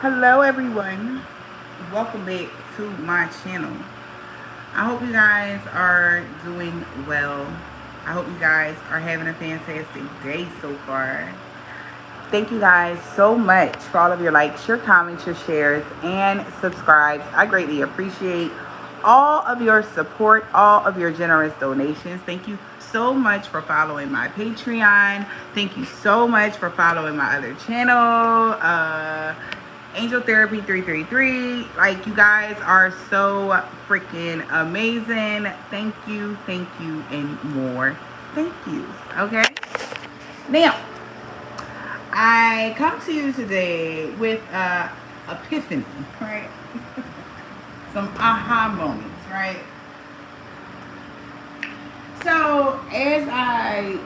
Hello everyone, welcome back to my channel. I hope you guys are doing well. I hope you guys are having a fantastic day so far. Thank you guys so much for all of your likes, your comments, your shares, and subscribes. I greatly appreciate all of your support, all of your generous donations. Thank you so much for following my Patreon. Thank you so much for following my other channel, Angel Therapy 333. Like, you guys are so freaking amazing. Thank you, and more thank yous. Okay? Now, I come to you today with epiphany, right? Some aha moments, right? So as I,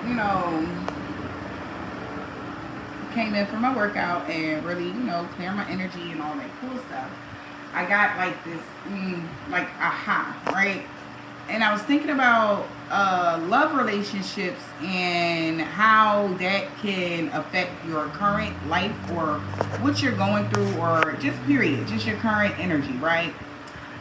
came in from my workout and really, clear my energy and all that cool stuff, I got like this, like aha, right? And I was thinking about love relationships and how that can affect your current life or what you're going through, or just period, just your current energy, right?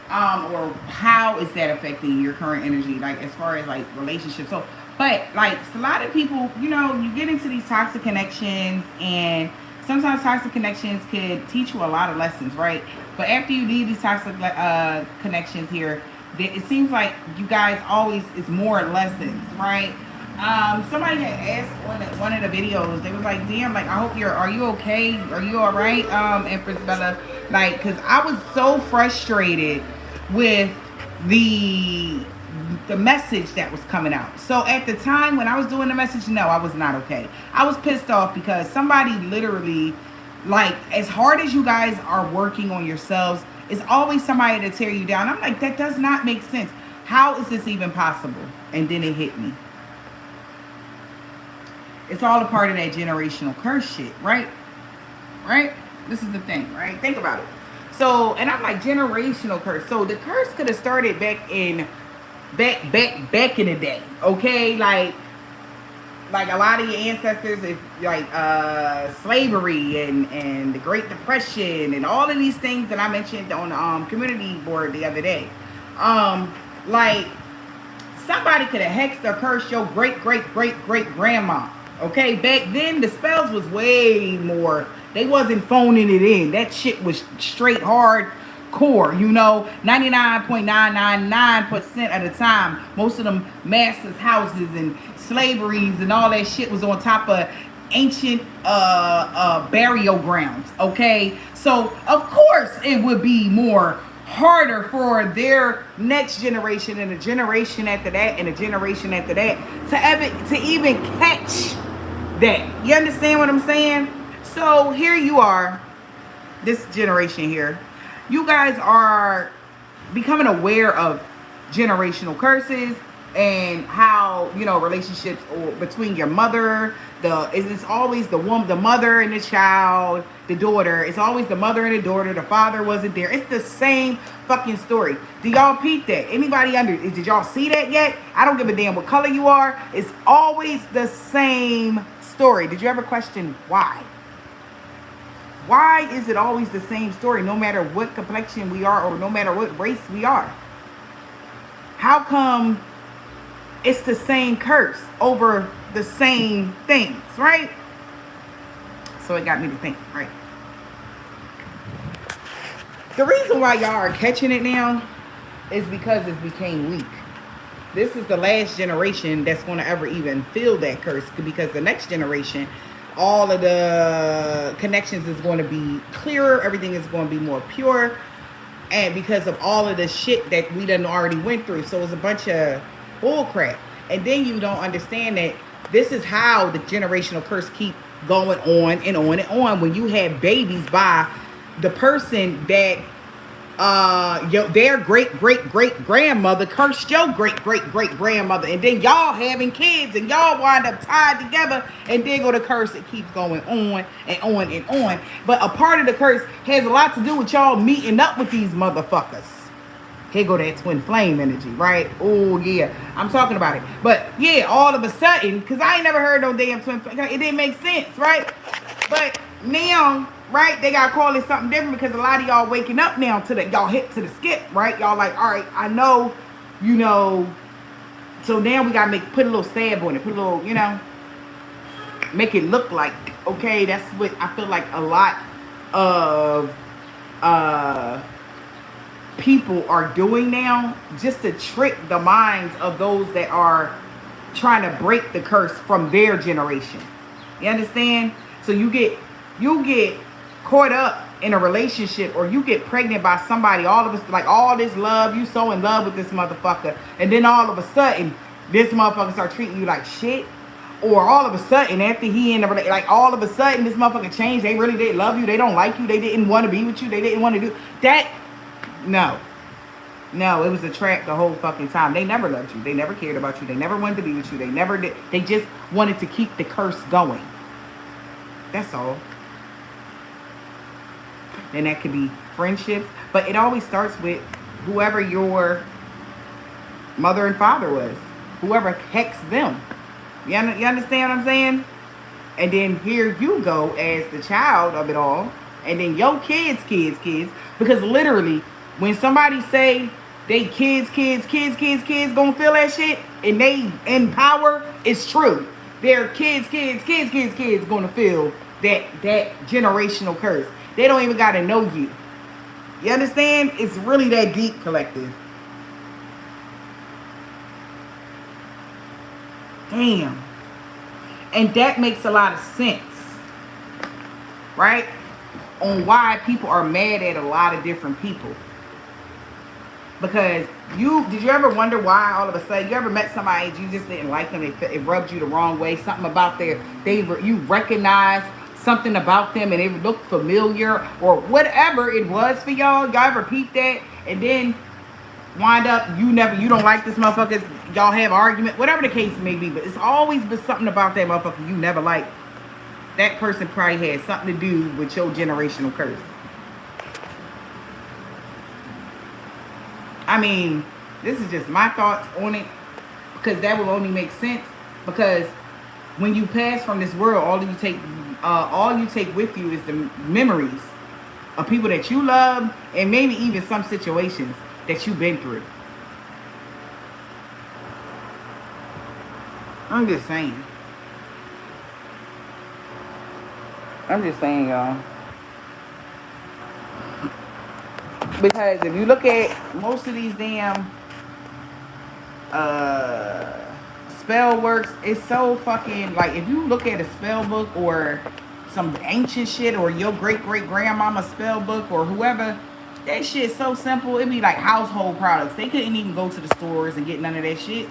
Or how is that affecting your current energy, like as far as like relationships. So, but like a lot of people, you get into these toxic connections, and sometimes toxic connections can teach you a lot of lessons, right? But after you leave these toxic connections here, it seems like you guys always is more lessons, right? Somebody had asked one of the videos, they was like, damn, like, are you okay? Are you all right? Empress Bella, like, because I was so frustrated with the message that was coming out. So at the time when I was doing the message, no, I was not okay. I was pissed off because somebody literally, like, as hard as you guys are working on yourselves, it's always somebody to tear you down. I'm like, that does not make sense. How is this even possible? And then it hit me. It's all a part of that generational curse shit, right? Right? This is the thing, right? Think about it. So, and I'm like, generational curse. So the curse could have started back in the day, okay? Like a lot of your ancestors, if like slavery and the Great Depression and all of these things that I mentioned on the community board the other day. Like, somebody could have hexed or cursed your great grandma. Okay, back then the spells was way more. They wasn't phoning it in. That shit was straight hardcore, 99.999% of the time. Most of them masters' houses and slaveries and all that shit was on top of ancient burial grounds. Okay, so of course it would be more harder for their next generation and a generation after that and a generation after that to even catch that. You understand what I'm saying? So here you are, this generation here, you guys are becoming aware of generational curses and how, relationships between your mother, it's always the woman, the mother and the child, the daughter. It's always the mother and the daughter. The father wasn't there. It's the same fucking story. Do y'all peep that? Anybody did y'all see that yet? I don't give a damn what color you are. It's always the same story. Did you ever question why? Why is it always the same story, no matter what complexion we are or no matter what race we are? How come it's the same curse over the same things, right? So it got me to thinking, right? The reason why y'all are catching it now is because it became weak. This is the last generation that's going to ever even feel that curse, because the next generation, all of the connections is going to be clearer. Everything is going to be more pure. And because of all of the shit that we done already went through. So it's a bunch of bull crap. And then you don't understand that this is how the generational curse keep going on and on and on. When you have babies by the person that their great grandmother cursed your great grandmother, and then y'all having kids and y'all wind up tied together, and then go to curse. It keeps going on and on and on. But a part of the curse has a lot to do with y'all meeting up with these motherfuckers. Here go that twin flame energy, right? Oh yeah, I'm talking about it. But yeah, all of a sudden, because I ain't never heard no damn twin flame, it didn't make sense, right? But now, right, they gotta call it something different because a lot of y'all waking up now to the, y'all hit to the skip, right? Y'all like, all right, I know, you know, so now we gotta put a little stab on it, put a little, you know, make it look like, okay, that's what I feel like a lot of people are doing now, just to trick the minds of those that are trying to break the curse from their generation. You understand? So you get caught up in a relationship, or you get pregnant by somebody, all of us, like all this love, you so in love with this motherfucker, and then all of a sudden this motherfucker start treating you like shit. Or all of a sudden, after he in the relationship, like all of a sudden this motherfucker changed, they really didn't love you, they don't like you, they didn't want to be with you, they didn't want to do that. No, it was a trap the whole fucking time. They never loved you, they never cared about you, they never wanted to be with you, they never did. They just wanted to keep the curse going. That's all. And that could be friendships, but it always starts with whoever your mother and father was, whoever hexed them. You understand what I'm saying? And then here you go as the child of it all, and then your kids, because literally when somebody say they kids gonna feel that shit and they in power, it's true. Their kids gonna feel that generational curse. They don't even gotta know you. You understand? It's really that deep, collective. Damn. And that makes a lot of sense, right? On why people are mad at a lot of different people. Because did you ever wonder why all of a sudden, you ever met somebody you just didn't like them, it rubbed you the wrong way, something about you recognize something about them and it looked familiar or whatever it was for y'all ever peeped that, and then wind up you don't like this motherfucker, y'all have argument, whatever the case may be, but it's always been something about that motherfucker you never liked. That person probably had something to do with your generational curse. I mean, this is just my thoughts on it, because that will only make sense, because when you pass from this world, all you take with you is the memories of people that you love, and maybe even some situations that you've been through. I'm just saying, y'all. Because if you look at most of these damn spell works, it's so fucking, like, if you look at a spell book or some ancient shit, or your great-great-grandmama spell book, or whoever, that shit's so simple. It'd be like household products. They couldn't even go to the stores and get none of that shit.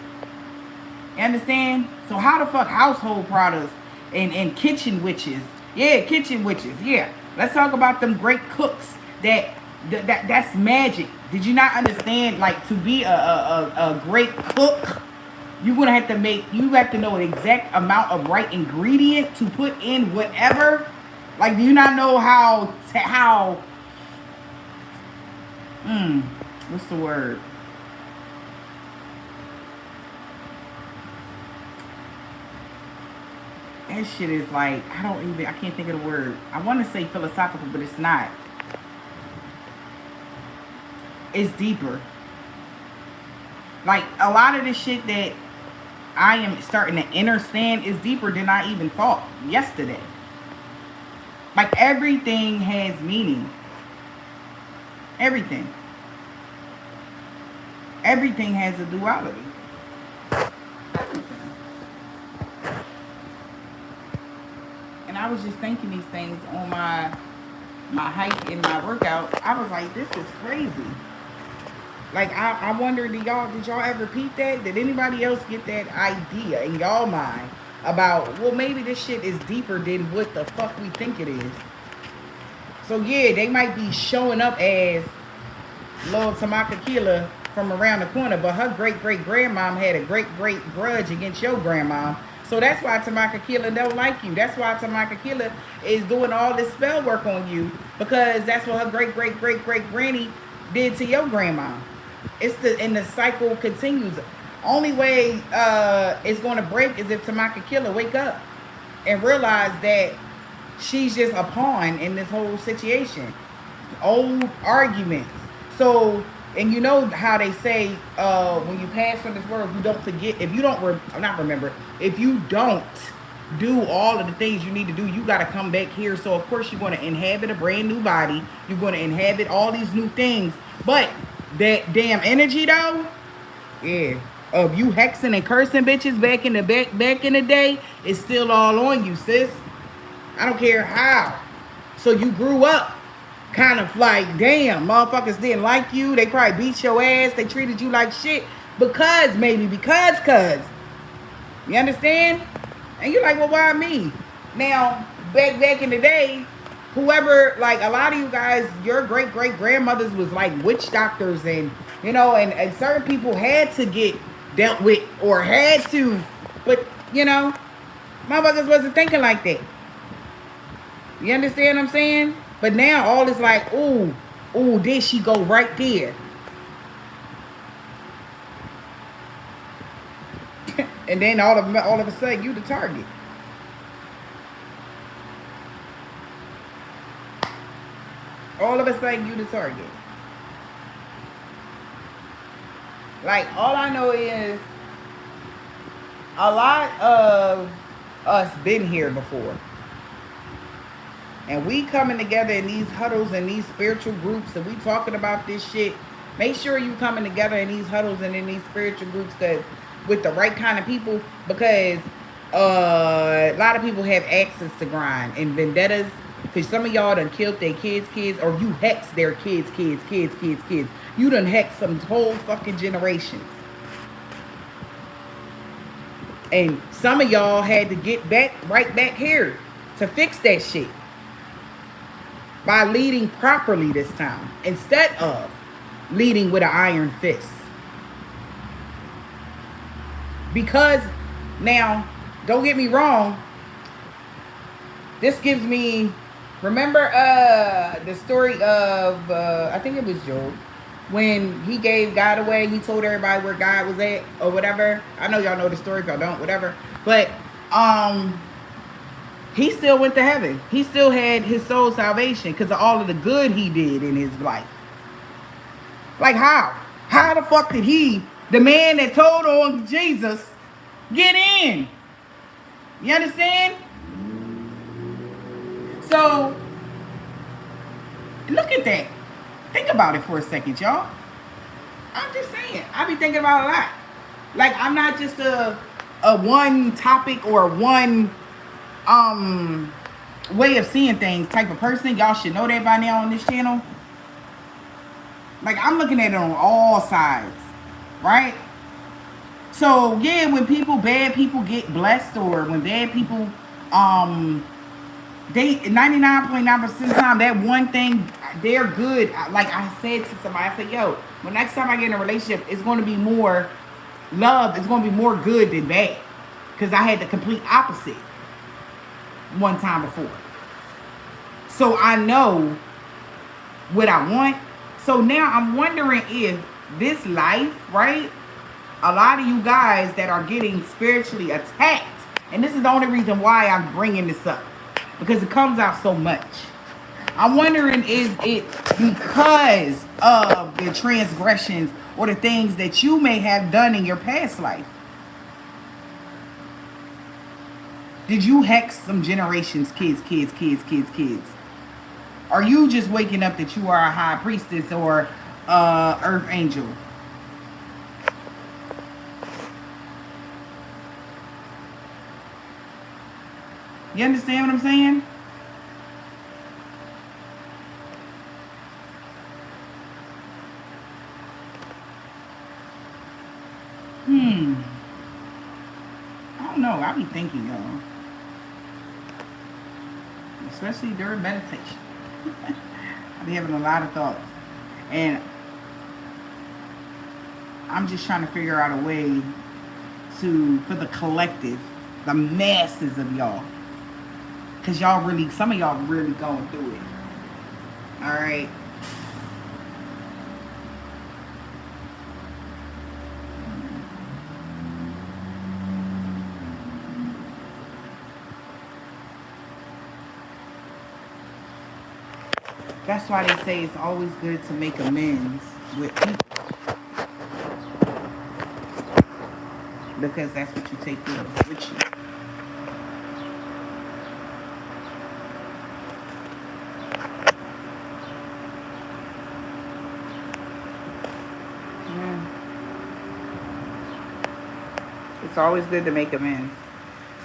You understand? So how the fuck household products and kitchen witches? Yeah, kitchen witches. Yeah. Let's talk about them great cooks. That's magic. Did you not understand? Like, to be a great cook, you have to know an exact amount of right ingredient to put in whatever. Like, do you not know how what's the word? That shit is like, I can't think of the word. I want to say philosophical, but it's not. It's deeper. Like, a lot of the shit that I am starting to understand is deeper than I even thought yesterday. Like, everything has meaning. Everything. Everything has a duality. And I was just thinking these things on my hike and my workout. I was like, this is crazy. Like, I wonder, did y'all ever peep that? Did anybody else get that idea in y'all mind about, well, maybe this shit is deeper than what the fuck we think it is? So yeah, they might be showing up as Lord Tamaka Killer from around the corner, but her great-great-grandmom had a great-great grudge against your grandma. So that's why Tamaka Killer don't like you. That's why Tamaka Killer is doing all this spell work on you, because that's what her great-great-great-great-granny did to your grandma. And the cycle continues. Only way it's going to break is if Tamaka Killer wake up and realize that she's just a pawn in this whole situation. Old arguments. So, and you know how they say, when you pass from this world, if you don't forget, if you don't, not remember, if you don't do all of the things you need to do, you got to come back here. So, of course, you're going to inhabit a brand new body. You're going to inhabit all these new things. But that damn energy, though, yeah, of you hexing and cursing bitches back in the day, is still all on you, sis. I don't care how. So you grew up kind of like, damn, motherfuckers didn't like you. They probably beat your ass. They treated you like shit because cuz. You understand? And you're like, well, why me? Now, back in the day, whoever, like a lot of you guys, your great grandmothers was like witch doctors, and you know, and certain people had to get dealt with or had to, but you know, motherfuckers wasn't thinking like that. You understand what I'm saying? But now all is like, ooh, there she go right there. And then all of a sudden you the target. All of a sudden you the target. Like, all I know is a lot of us been here before. And we coming together in these huddles and these spiritual groups, and we talking about this shit. Make sure you coming together in these huddles and in these spiritual groups with the right kind of people, because a lot of people have access to grind and vendettas. Because some of y'all done killed their kids, or you hexed their kids. You done hexed some whole fucking generations. And some of y'all had to get right back here to fix that shit. By leading properly this time, instead of leading with an iron fist. Because now, don't get me wrong, this gives me, remember the story of, I think it was Job, when he gave God away, he told everybody where God was at, or whatever. I know y'all know the story, if y'all don't, whatever. But, he still went to heaven. He still had his soul salvation because of all of the good he did in his life. Like how? How the fuck did he, the man that told on Jesus, get in? You understand? So, look at that. Think about it for a second, y'all. I'm just saying. I be thinking about a lot. Like, I'm not just a one topic or one way of seeing things type of person. Y'all should know that by now on this channel. Like, I'm looking at it on all sides, right? So yeah, when bad people get blessed, or when bad people they 99.9% of the time, that one thing, they're good. Like I said to somebody, I said, yo, when next time I get in a relationship, it's going to be more love. It's going to be more good than bad, because I had the complete opposite one time before. So I know what I want. So now I'm wondering if this life, right? A lot of you guys that are getting spiritually attacked, and this is the only reason why I'm bringing this up, because it comes out so much. I'm wondering, is it because of the transgressions or the things that you may have done in your past life? Did you hex some generations, kids? Are you just waking up that you are a high priestess or earth angel? You understand what I'm saying? I don't know. I be thinking, y'all. Especially during meditation. I be having a lot of thoughts. And I'm just trying to figure out a way for the collective, the masses of y'all. Because y'all really, some of y'all really going through it. Alright. That's why they say it's always good to make amends with people, because that's what you take with you. Yeah. It's always good to make amends.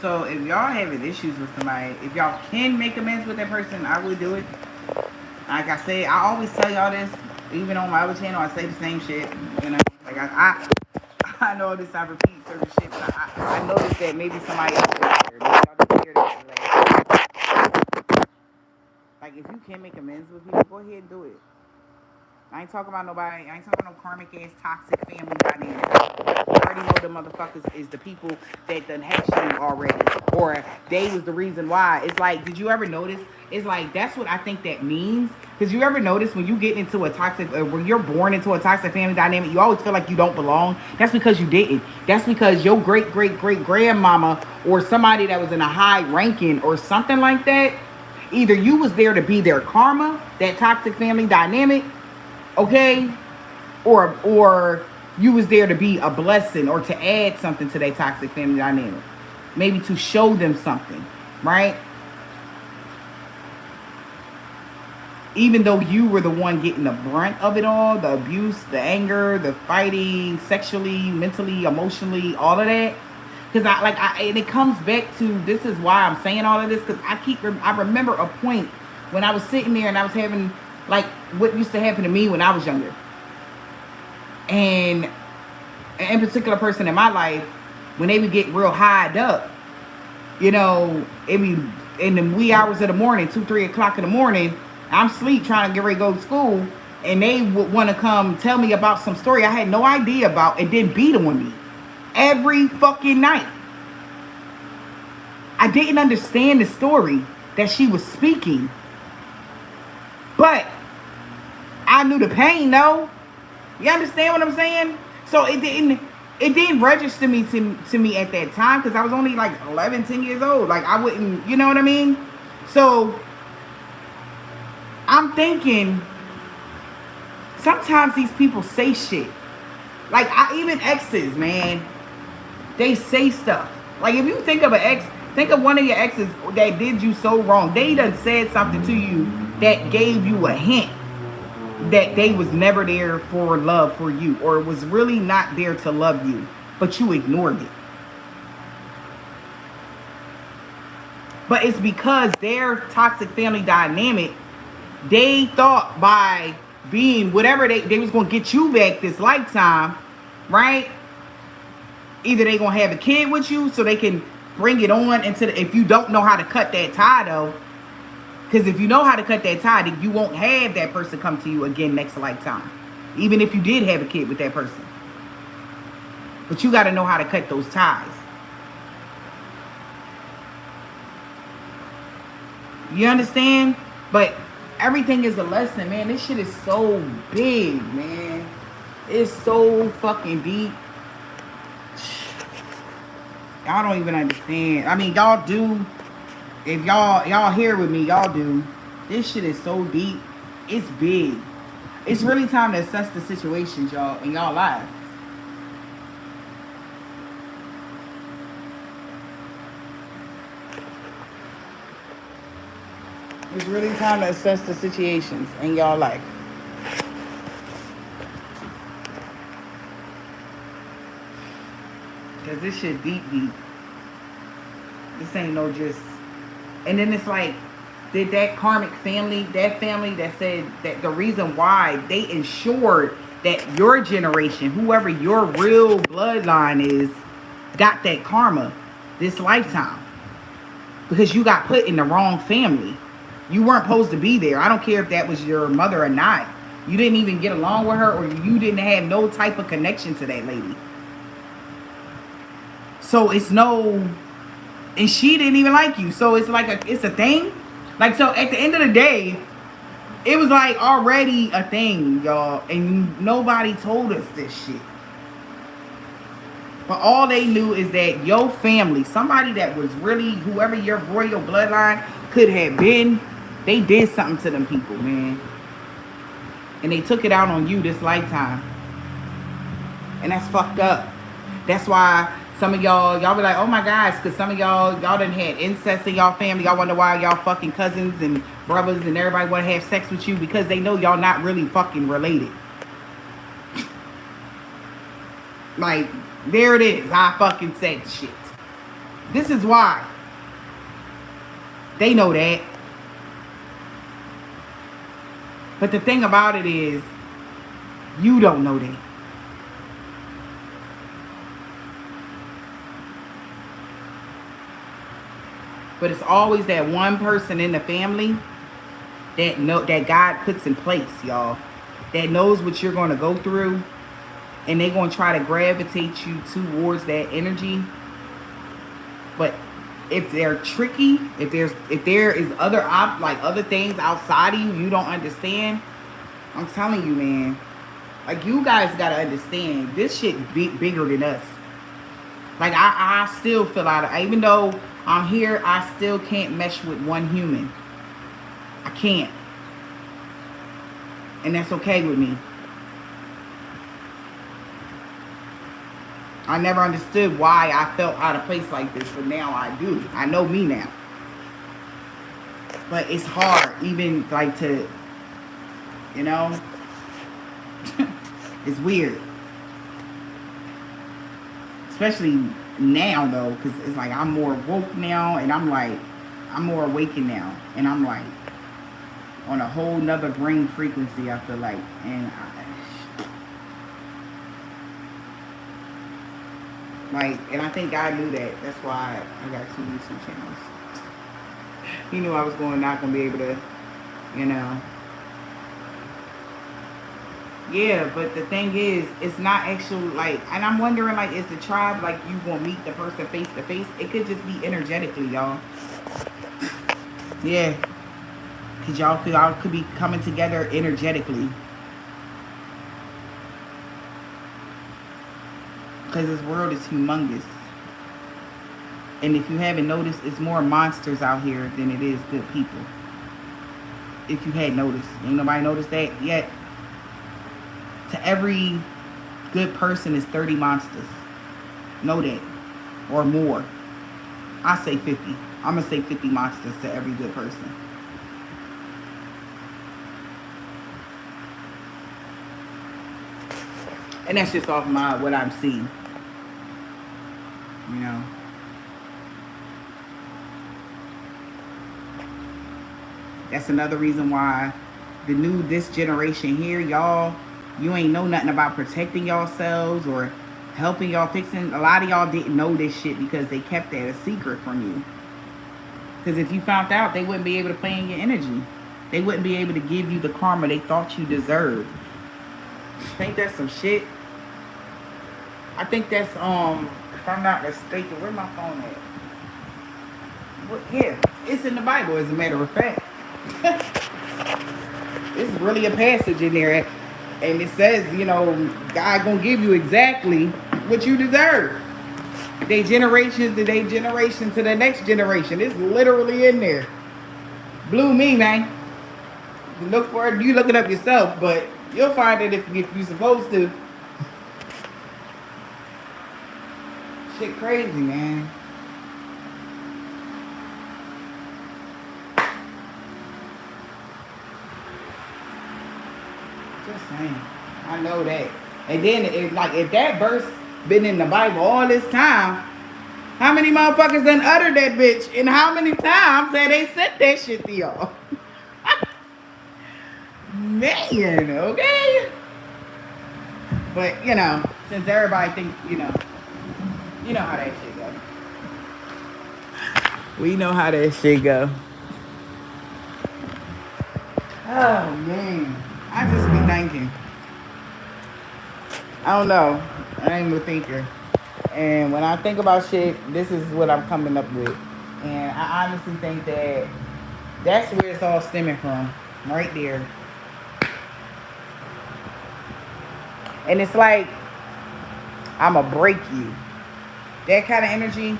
So if y'all having issues with somebody, if y'all can make amends with that person, I would do it. Like I said, I always tell y'all this, even on my other channel, I say the same shit. You know, like I know this, I repeat certain shit, but I noticed that maybe somebody else didn't hear. Maybe y'all didn't hear that. Like, if you can make amends with people, go ahead and do it. I ain't talking about nobody. I ain't talking about no karmic ass toxic family dynamic. You already know the motherfuckers is the people that done hatched you already, or they was the reason why. It's like, did you ever notice? It's like, that's what I think that means. Because you ever notice when you get into a toxic, when you're born into a toxic family dynamic, you always feel like you don't belong. That's because you didn't. That's because your great great great grandmama or somebody that was in a high ranking or something like that, either you was there to be their karma, that toxic family dynamic, okay, or you was there to be a blessing or to add something to that toxic family dynamic, maybe to show them something, right? Even though you were the one getting the brunt of it all, the abuse, the anger, the fighting, sexually, mentally, emotionally, all of that. Because and it comes back to, this is why I'm saying all of this, because I remember a point when I was sitting there and I was having, like, what used to happen to me when I was younger. And in particular person in my life, when they would get real highed up, you know, it be in the wee hours of the morning, 2-3 o'clock in the morning, I'm asleep trying to get ready to go to school, and they would want to come tell me about some story I had no idea about, and then beat on me every fucking night. I didn't understand the story that she was speaking, but I knew the pain though. You understand what I'm saying? So it didn't register me to me at that time, because I was only like 11, 10 years old. Like, I wouldn't, you know what I mean? So I'm thinking, sometimes these people say shit. Like, even exes, man, they say stuff. Like, if you think of an ex, think of one of your exes that did you so wrong. They done said something to you that gave you a hint that they was never there for love for you, or was really not there to love you, but you ignored it. But it's because their toxic family dynamic, they thought by being whatever they was going to get you back this lifetime, right? Either they going to have a kid with you so they can bring it on into if you don't know how to cut that tie though. Because if you know how to cut that tie, then you won't have that person come to you again next lifetime. Even if you did have a kid with that person. But you got to know how to cut those ties. You understand? But everything is a lesson, man. This shit is so big, man. It's so fucking deep. Y'all don't even understand. I mean, y'all do. If y'all here with me, y'all do. This shit is so deep. It's big. It's really time to assess the situations, y'all, in y'all lives. It's really time to assess the situations in y'all life. Cause this shit deep. This ain't no just. And then it's like, did that karmic family, that said that the reason why they ensured that your generation, whoever your real bloodline is, got that karma this lifetime. Because you got put in the wrong family. You weren't supposed to be there. I don't care if that was your mother or not. You didn't even get along with her, or you didn't have no type of connection to that lady. So it's no... And she didn't even like you. So it's like it's a thing. Like, so at the end of the day, it was like already a thing, y'all. And nobody told us this shit. But all they knew is that your family, somebody that was really, whoever your royal bloodline could have been, They did something to them people, man. And they took it out on you this lifetime. And that's fucked up. That's why some of y'all be like, oh my gosh, because some of y'all done had incest in y'all family. Y'all wonder why y'all fucking cousins and brothers and everybody want to have sex with you, because they know y'all not really fucking related. Like, there it is. I fucking said the shit. This is why. They know that. But the thing about it is, you don't know that. But it's always that one person in the family that God puts in place, y'all. That knows what you're going to go through. And they're going to try to gravitate you towards that energy. But if they're tricky, if there is other things outside of you you don't understand, I'm telling you, man, like, you guys gotta understand, this shit bigger than us. Like, I still feel even though I'm here, I still can't mesh with one human. I can't. And that's okay with me. I never understood why I felt out of place like this, but now I do. I know me now. But it's hard, even like to, you know, it's weird. Especially now, though, because it's like I'm more woke now, and I'm more awakened now, and I'm like on a whole nother brain frequency, I feel like, and I think God knew that. That's why I got 2 YouTube channels. He knew I was not gonna be able to, you know. Yeah, but the thing is, it's not actually like, and I'm wondering, like, is the tribe like you gonna meet the person face to face? It could just be energetically, y'all. Yeah, cause y'all could be coming together energetically. Because this world is humongous. And if you haven't noticed, it's more monsters out here than it is good people. If you had noticed. Ain't nobody noticed that yet. To every good person is 30 monsters. Know that. Or more. I say 50. I'm going to say 50 monsters to every good person. And that's just off what I'm seeing. You know. That's another reason why this generation here, y'all, you ain't know nothing about protecting yourselves or helping y'all fixing. A lot of y'all didn't know this shit because they kept that a secret from you. Because if you found out, they wouldn't be able to play in your energy. They wouldn't be able to give you the karma they thought you deserved. Ain't that some shit? I think that's, if I'm not mistaken, where's my phone at? What, yeah, it's in the Bible, as a matter of fact. It's really a passage in there. And it says, you know, God gonna give you exactly what you deserve. They generations to their generation to the next generation. It's literally in there. Blew me, man. Look for it. You look it up yourself, but you'll find it if you're supposed to. Shit crazy, man. Just saying. I know that. And then, if that verse been in the Bible all this time, how many motherfuckers done uttered that bitch? And how many times that they sent that shit to y'all? Man, okay? But, you know, since everybody think, you know how that shit go. We know how that shit go. Oh, man. I just be thinking. I don't know. I ain't a thinker. And when I think about shit, this is what I'm coming up with. And I honestly think that that's where it's all stemming from. Right there. And it's like, I'ma break you. That kind of energy.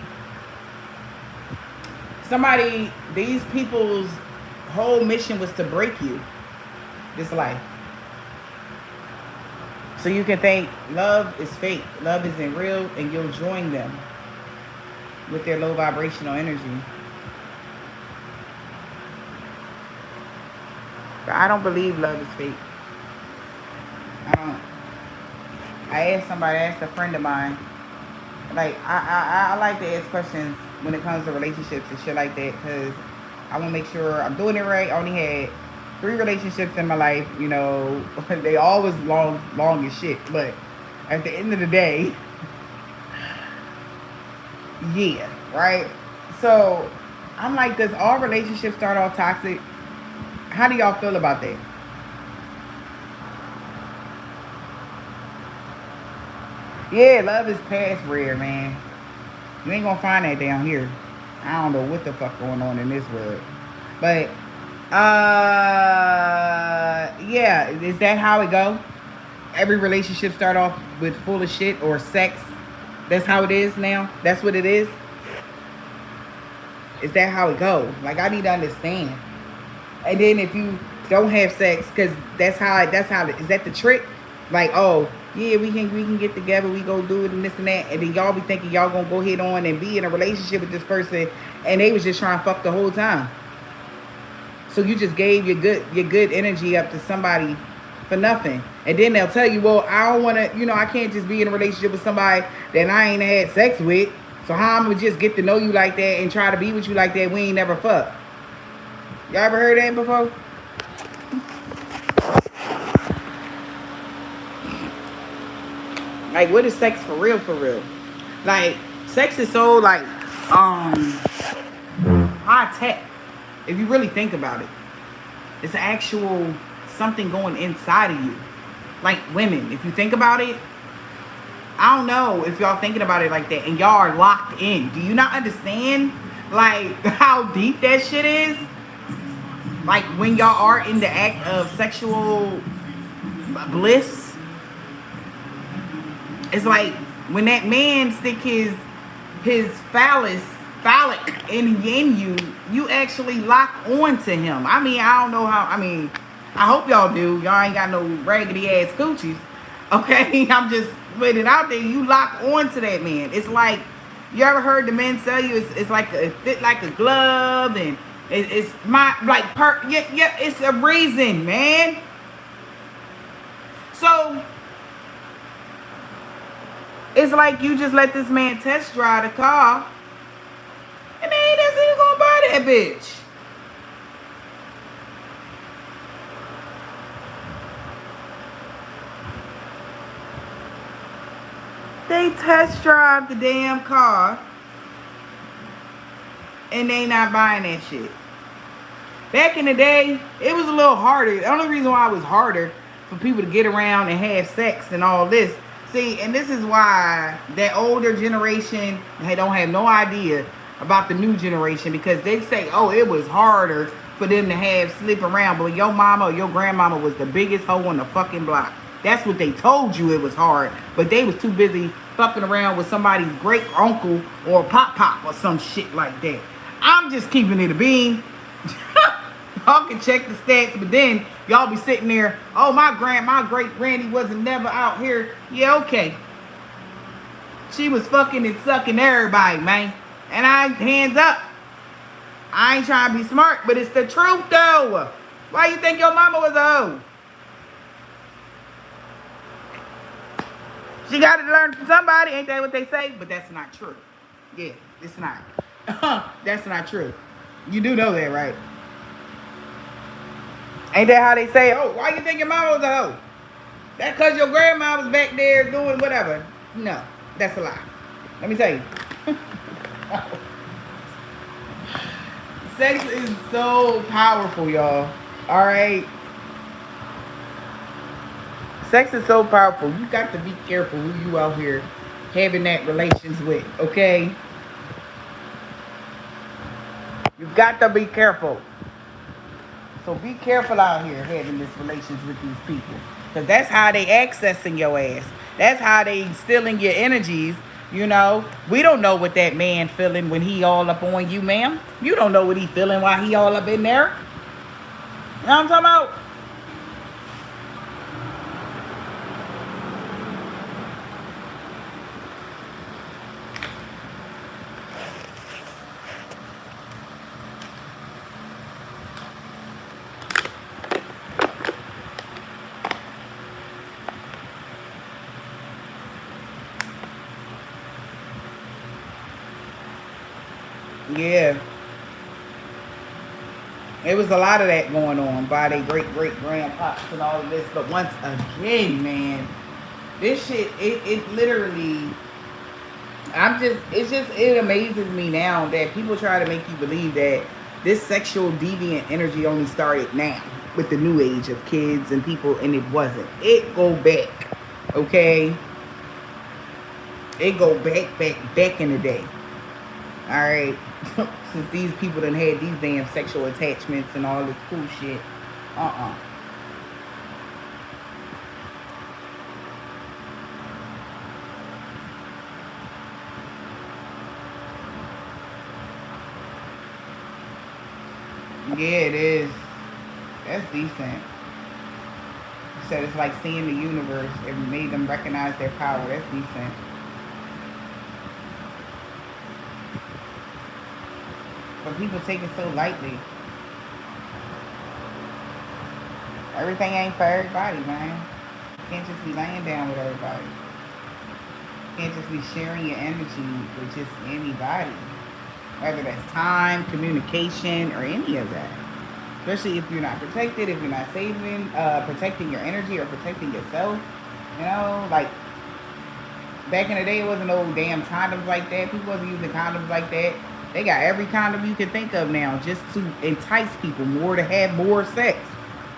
These people's whole mission was to break you this life. So you can think love is fake, love isn't real, and you'll join them with their low vibrational energy. But I don't believe love is fake. I don't. I asked a friend of mine, like, I like to ask questions when it comes to relationships and shit like that, because I want to make sure I'm doing it right. I only had 3 relationships in my life, you know. They all was long as shit, but at the end of the day, yeah, right? So I'm like, does all relationships start off toxic? How do y'all feel about that? Yeah, love is past rare, man. You ain't gonna find that down here. I don't know what the fuck going on in this world. But yeah, is that how it go? Every relationship start off with full of shit or sex? That's how it is now? That's what it is? Is that how it go? Like, I need to understand. And then if you don't have sex, because is that the trick? Like, oh, yeah, we can get together, we go do it and this and that, and then y'all be thinking y'all gonna go ahead on and be in a relationship with this person, and they was just trying to fuck the whole time. So you just gave your good energy up to somebody for nothing. And then they'll tell you, well, I don't want to, I can't just be in a relationship with somebody that I ain't had sex with. So how I'm going to just get to know you like that and try to be with you like that? We ain't never fucked. Y'all ever heard that before? Like, what is sex for real, for real? Like, sex is so, like, high tech. If you really think about it. It's actual something going inside of you. Like women, if you think about it, I don't know if y'all thinking about it like that and y'all are locked in. Do you not understand like how deep that shit is? Like when y'all are in the act of sexual bliss, it's like when that man stick his phallic in you, you actually lock on to him. I mean, I don't know how, I hope y'all do. Y'all ain't got no raggedy ass coochies. Okay? I'm just putting it out there. You lock on to that man. It's like, you ever heard the men tell you it's like a fit like a glove, and it's my like yeah, it's a reason, man. So it's like you just let this man test drive the car, and then he doesn't even gonna buy that bitch. They test drive the damn car, and they not buying that shit. Back in the day, it was a little harder. The only reason why it was harder for people to get around and have sex and all this. See, and this is why that older generation, they don't have no idea about the new generation, because they say, oh, it was harder for them to have sleep around, but your mama or your grandmama was the biggest hoe on the fucking block. That's what they told you, it was hard, but they was too busy fucking around with somebody's great uncle or pop or some shit like that. I'm just keeping it a bean. Y'all can check the stats, but then y'all be sitting there, oh, my great granny wasn't never out here. Yeah, okay. She was fucking and sucking everybody, man. And hands up. I ain't trying to be smart, but it's the truth, though. Why you think your mama was a hoe? She got to learn from somebody. Ain't that what they say? But that's not true. Yeah, it's not. That's not true. You do know that, right? Ain't that how they say, oh, why you think your mama was a hoe? That's because your grandma was back there doing whatever. No, that's a lie. Let me tell you. Sex is so powerful, y'all. All right? Sex is so powerful. You got to be careful who you out here having that relations with, okay? You got to be careful. So be careful out here having this relations with these people. Because that's how they accessing your ass. That's how they stealing your energies, you know. We don't know what that man feeling when he all up on you, ma'am. You don't know what he feeling while he all up in there. You know what I'm talking about? Yeah. It was a lot of that going on by their great-great-grandpops and all of this. But once again, man, this shit, it literally, it amazes me now that people try to make you believe that this sexual deviant energy only started now with the new age of kids and people, and it wasn't. It go back, okay? It go back in the day. All right, since these people done had these damn sexual attachments and all this cool shit. Yeah, it is. That's decent. You said it's like seeing the universe. It made them recognize their power. That's decent. But people take it so lightly. Everything ain't for everybody, man. You can't just be laying down with everybody. You can't just be sharing your energy with just anybody. Whether that's time, communication, or any of that. Especially if you're not protected, if you're not saving, protecting your energy or protecting yourself. You know, like, back in the day, it wasn't no damn condoms like that. People wasn't using condoms like that. They got every condom you can think of now just to entice people more to have more sex.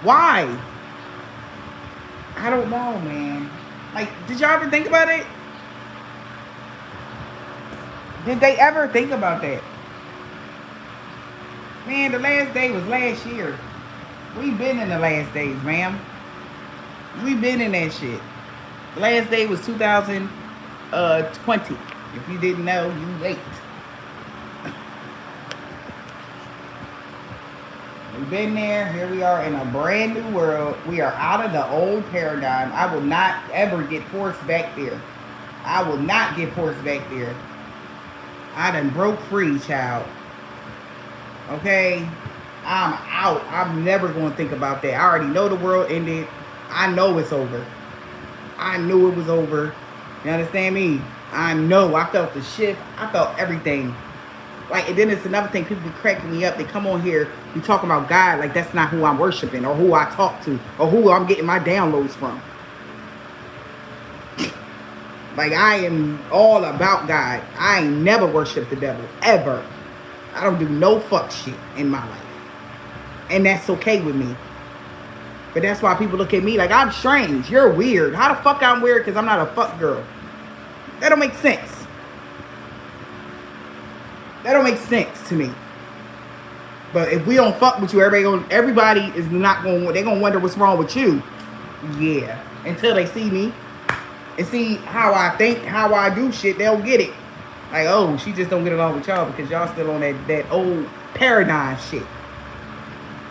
Why? I don't know, man. Like, did y'all ever think about it? Did they ever think about that? Man, the last day was last year. We been in the last days, ma'am. We been in that shit. The last day was 2020. If you didn't know, you late. We've been there. Here we are in a brand new world. We are out of the old paradigm. I will not ever get forced back there. I will not get forced back there. I done broke free, child. Okay? I'm out. I'm never going to think about that. I already know the world ended. I know it's over. I knew it was over. You understand me? I know. I felt the shift. I felt everything. Like, and then it's another thing. People be cracking me up. They come on here, be talking about God like that's not who I'm worshiping or who I talk to or who I'm getting my downloads from. Like, I am all about God. I ain't never worshiped the devil, ever. I don't do no fuck shit in my life. And that's okay with me. But that's why people look at me like I'm strange. You're weird. How the fuck I'm weird because I'm not a fuck girl? That don't make sense. That don't make sense to me. But if we don't fuck with you, everybody is not going. They're gonna wonder what's wrong with you. Yeah. Until they see me and see how I think, how I do shit, they'll get it. Like, oh, she just don't get along with y'all because y'all still on that old paradigm shit.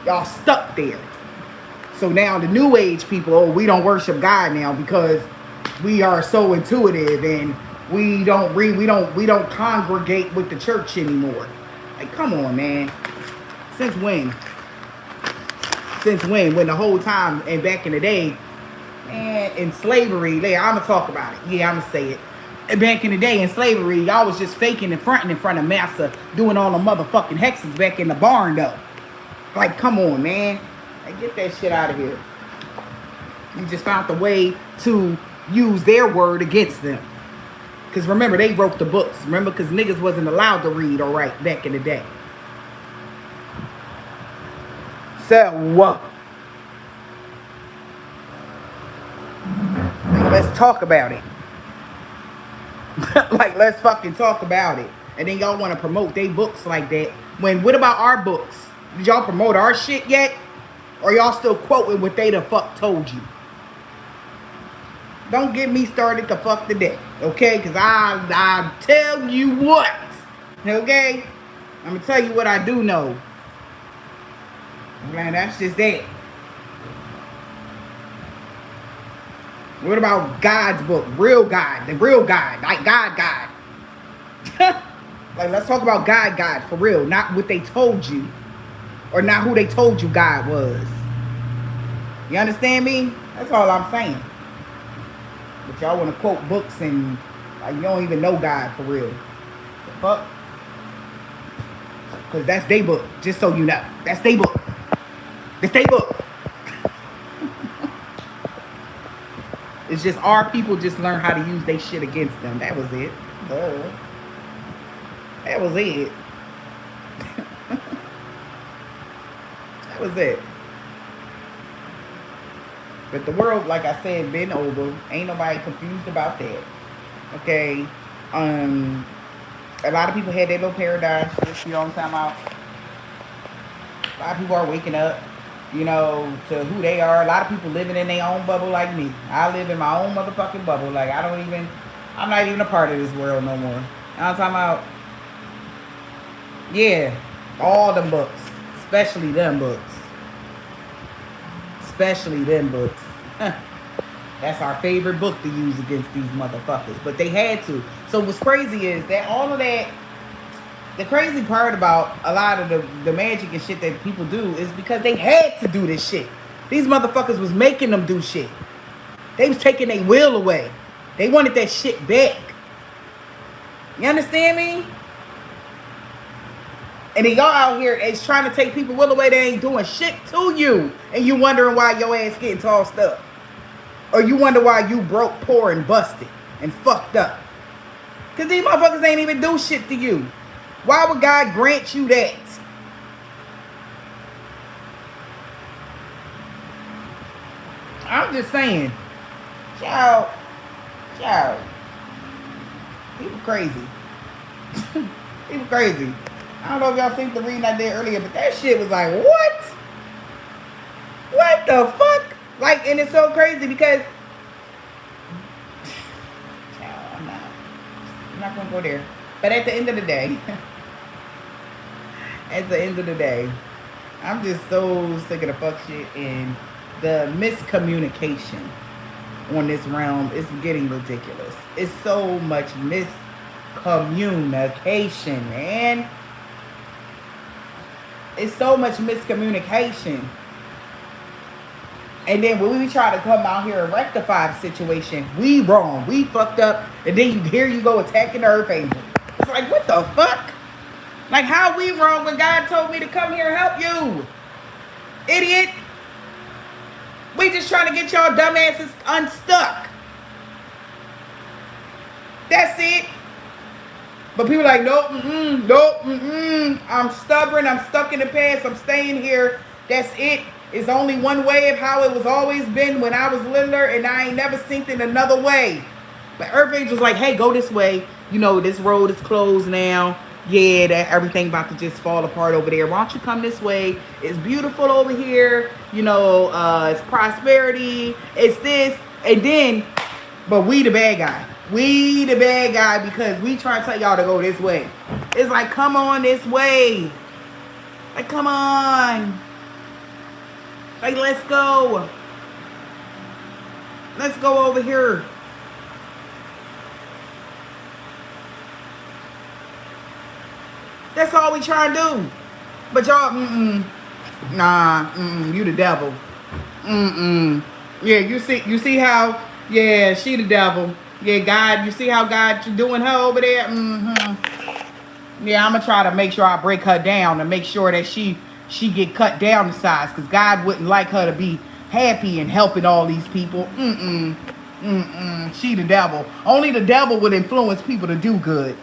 Y'all stuck there. So now the new age people, oh, we don't worship God now because we are so intuitive and we don't congregate with the church anymore. Like, come on, man. Since when? Since when? When the whole time and back in the day, man, in slavery, I'm gonna talk about it. Yeah, I'm gonna say it. And back in the day in slavery, y'all was just faking and fronting in front of massa, doing all the motherfucking hexes back in the barn though. Like, come on, man. Like, get that shit out of here. You just found the way to use their word against them. Because remember, they wrote the books. Remember, because niggas wasn't allowed to read or write back in the day. So, what? Let's talk about it. Like, let's fucking talk about it. And then y'all want to promote they books like that. When, what about our books? Did y'all promote our shit yet? Or y'all still quoting what they the fuck told you? Don't get me started to fuck today, okay? Because I tell you what, okay? I'm going to tell you what I do know. Man, that's just it. What about God's book? Real God. The real God. Like God. Like, let's talk about God for real. Not what they told you. Or not who they told you God was. You understand me? That's all I'm saying. But y'all want to quote books and like you don't even know God for real. The fuck? Because that's their book. Just so you know. That's their book. It's their book. It's just our people just learn how to use their shit against them. That was it. That was it. That was it. But the world, like I said, been over. Ain't nobody confused about that. Okay. A lot of people had their little paradigm shit, you know what I'm talking about? A lot of people are waking up, you know, to who they are. A lot of people living in their own bubble like me. I live in my own motherfucking bubble. Like, I'm not even a part of this world no more. You know what I'm talking about? Yeah. All them books. Especially them books. Especially them books. That's our favorite book to use against these motherfuckers. But they had to. So what's crazy is that all of that, the crazy part about a lot of the magic and shit that people do is because they had to do this shit. These motherfuckers was making them do shit. They was taking their will away. They wanted that shit back. You understand me? And then y'all out here is trying to take people will away that ain't doing shit to you. And you wondering why your ass getting tossed up. Or you wonder why you broke, poor, and busted. And fucked up. Because these motherfuckers ain't even do shit to you. Why would God grant you that? I'm just saying. Child. People crazy. People crazy. I don't know if y'all seen the reading I did earlier, but that shit was like, what? What the fuck? Like, and it's so crazy because, child, I'm not gonna go there. But at the end of the day, I'm just so sick of the fuck shit and the miscommunication on this realm is getting ridiculous. It's so much miscommunication, man. It's so much miscommunication. And then when we try to come out here and rectify the situation, we wrong. We fucked up. And then here you go attacking the earth angel. It's like, what the fuck? Like, how we wrong when God told me to come here and help you? Idiot. We just trying to get y'all dumbasses unstuck. That's it. But people are like, nope, I'm stubborn. I'm stuck in the past. I'm staying here. That's it. It's only one way of how it was always been when I was littler, and I ain't never seen it another way. But Earth Angel's like, hey, go this way. You know, this road is closed now. Yeah, that everything about to just fall apart over there. Why don't you come this way? It's beautiful over here. You know, it's prosperity. It's this. And then, but we the bad guy. We the bad guy because we try to tell y'all to go this way. It's like, come on this way. Like, come on. Like, let's go. Let's go over here. That's all we try to do. But y'all, you the devil. Yeah, you see how, yeah, she the devil. Yeah, God, you see how God, you doing her over there? Yeah, I'm going to try to make sure I break her down and make sure that she get cut down to size. Because God wouldn't like her to be happy and helping all these people. She the devil. Only the devil would influence people to do good.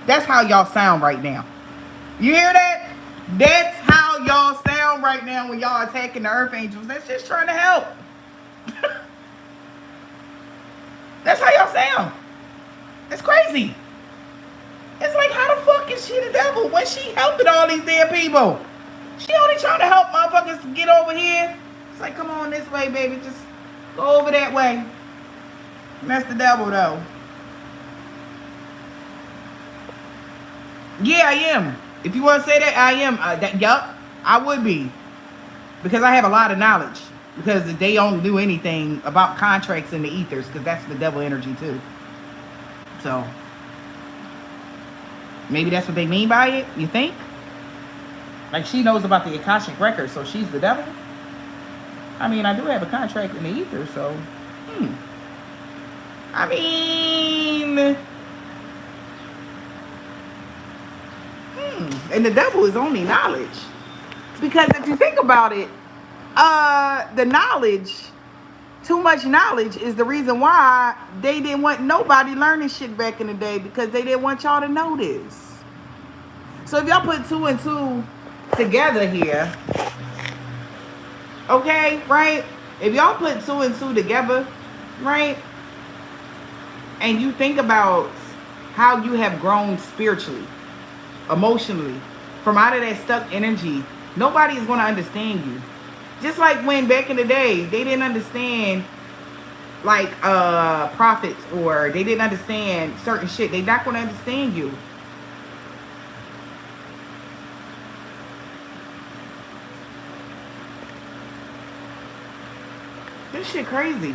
That's how y'all sound right now. You hear that? That's how y'all sound right now when y'all attacking the earth angels. That's just trying to help. That's how y'all sound. It's crazy. It's like, how the fuck is she the devil when she helping all these damn people? She only trying to help motherfuckers get over here. It's like, come on this way, baby. Just go over that way. And that's the devil, though. Yeah, I am. If you want to say that, I am. Yup. I would be. Because I have a lot of knowledge. Because they don't do anything about contracts in the ethers. Because that's the devil energy too. So, maybe that's what they mean by it, you think? Like she knows about the Akashic record, so she's the devil? I mean, I do have a contract in the ether, so... I mean... And the devil is only knowledge. Because if you think about it, the knowledge, too much knowledge is the reason why they didn't want nobody learning shit back in the day, because they didn't want y'all to know this. So if y'all put 2 and 2 together here, okay, right? If y'all put 2 and 2 together, right? And you think about how you have grown spiritually, emotionally, from out of that stuck energy, nobody is going to understand you. Just like when back in the day, they didn't understand like prophets, or they didn't understand certain shit. They're not going to understand you. This shit crazy.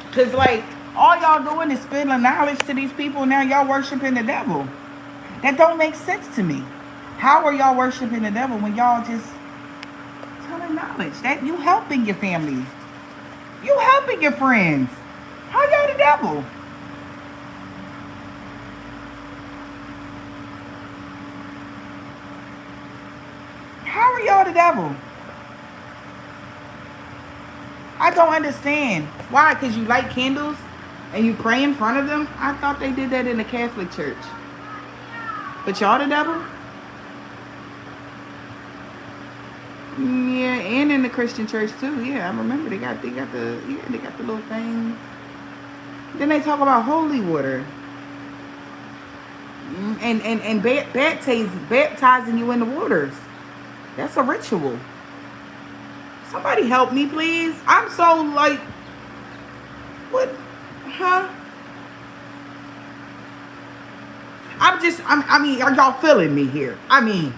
Because like, all y'all doing is spilling knowledge to these people. Now y'all worshiping the devil. That don't make sense to me. How are y'all worshiping the devil when y'all just telling knowledge? That you helping your family. You helping your friends. How y'all the devil? How are y'all the devil? I don't understand. Why? Because you light candles and you pray in front of them? I thought they did that in the Catholic Church. But y'all the devil? Yeah, and in the Christian church too. Yeah, I remember they got the little things. Then they talk about holy water. And baptizing you in the waters. That's a ritual. Somebody help me, please. I'm so like, what? Huh? I mean, are y'all feeling me here? I mean,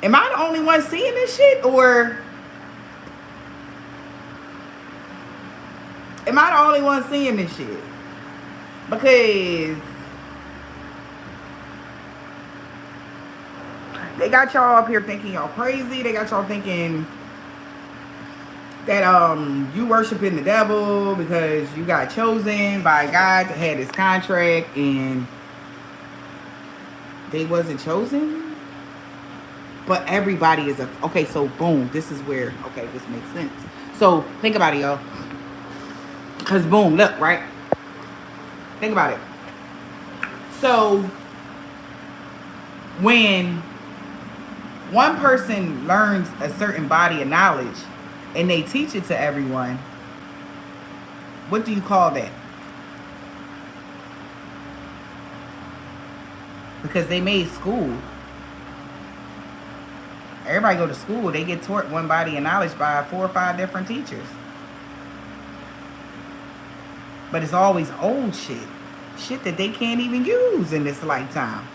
am I the only one seeing this shit, or am I the only one seeing this shit? Because they got y'all up here thinking y'all crazy. They got y'all thinking that you worshiping the devil because you got chosen by God to have this contract and they wasn't chosen. But everybody is okay, so boom, this is where, okay, this makes sense. So think about it, y'all. Because boom, look, right? Think about it. So when one person learns a certain body of knowledge and they teach it to everyone, what do you call that? Because they made school. Everybody go to school, they get taught one body of knowledge by 4 or 5 different teachers. But it's always old shit. Shit that they can't even use in this lifetime.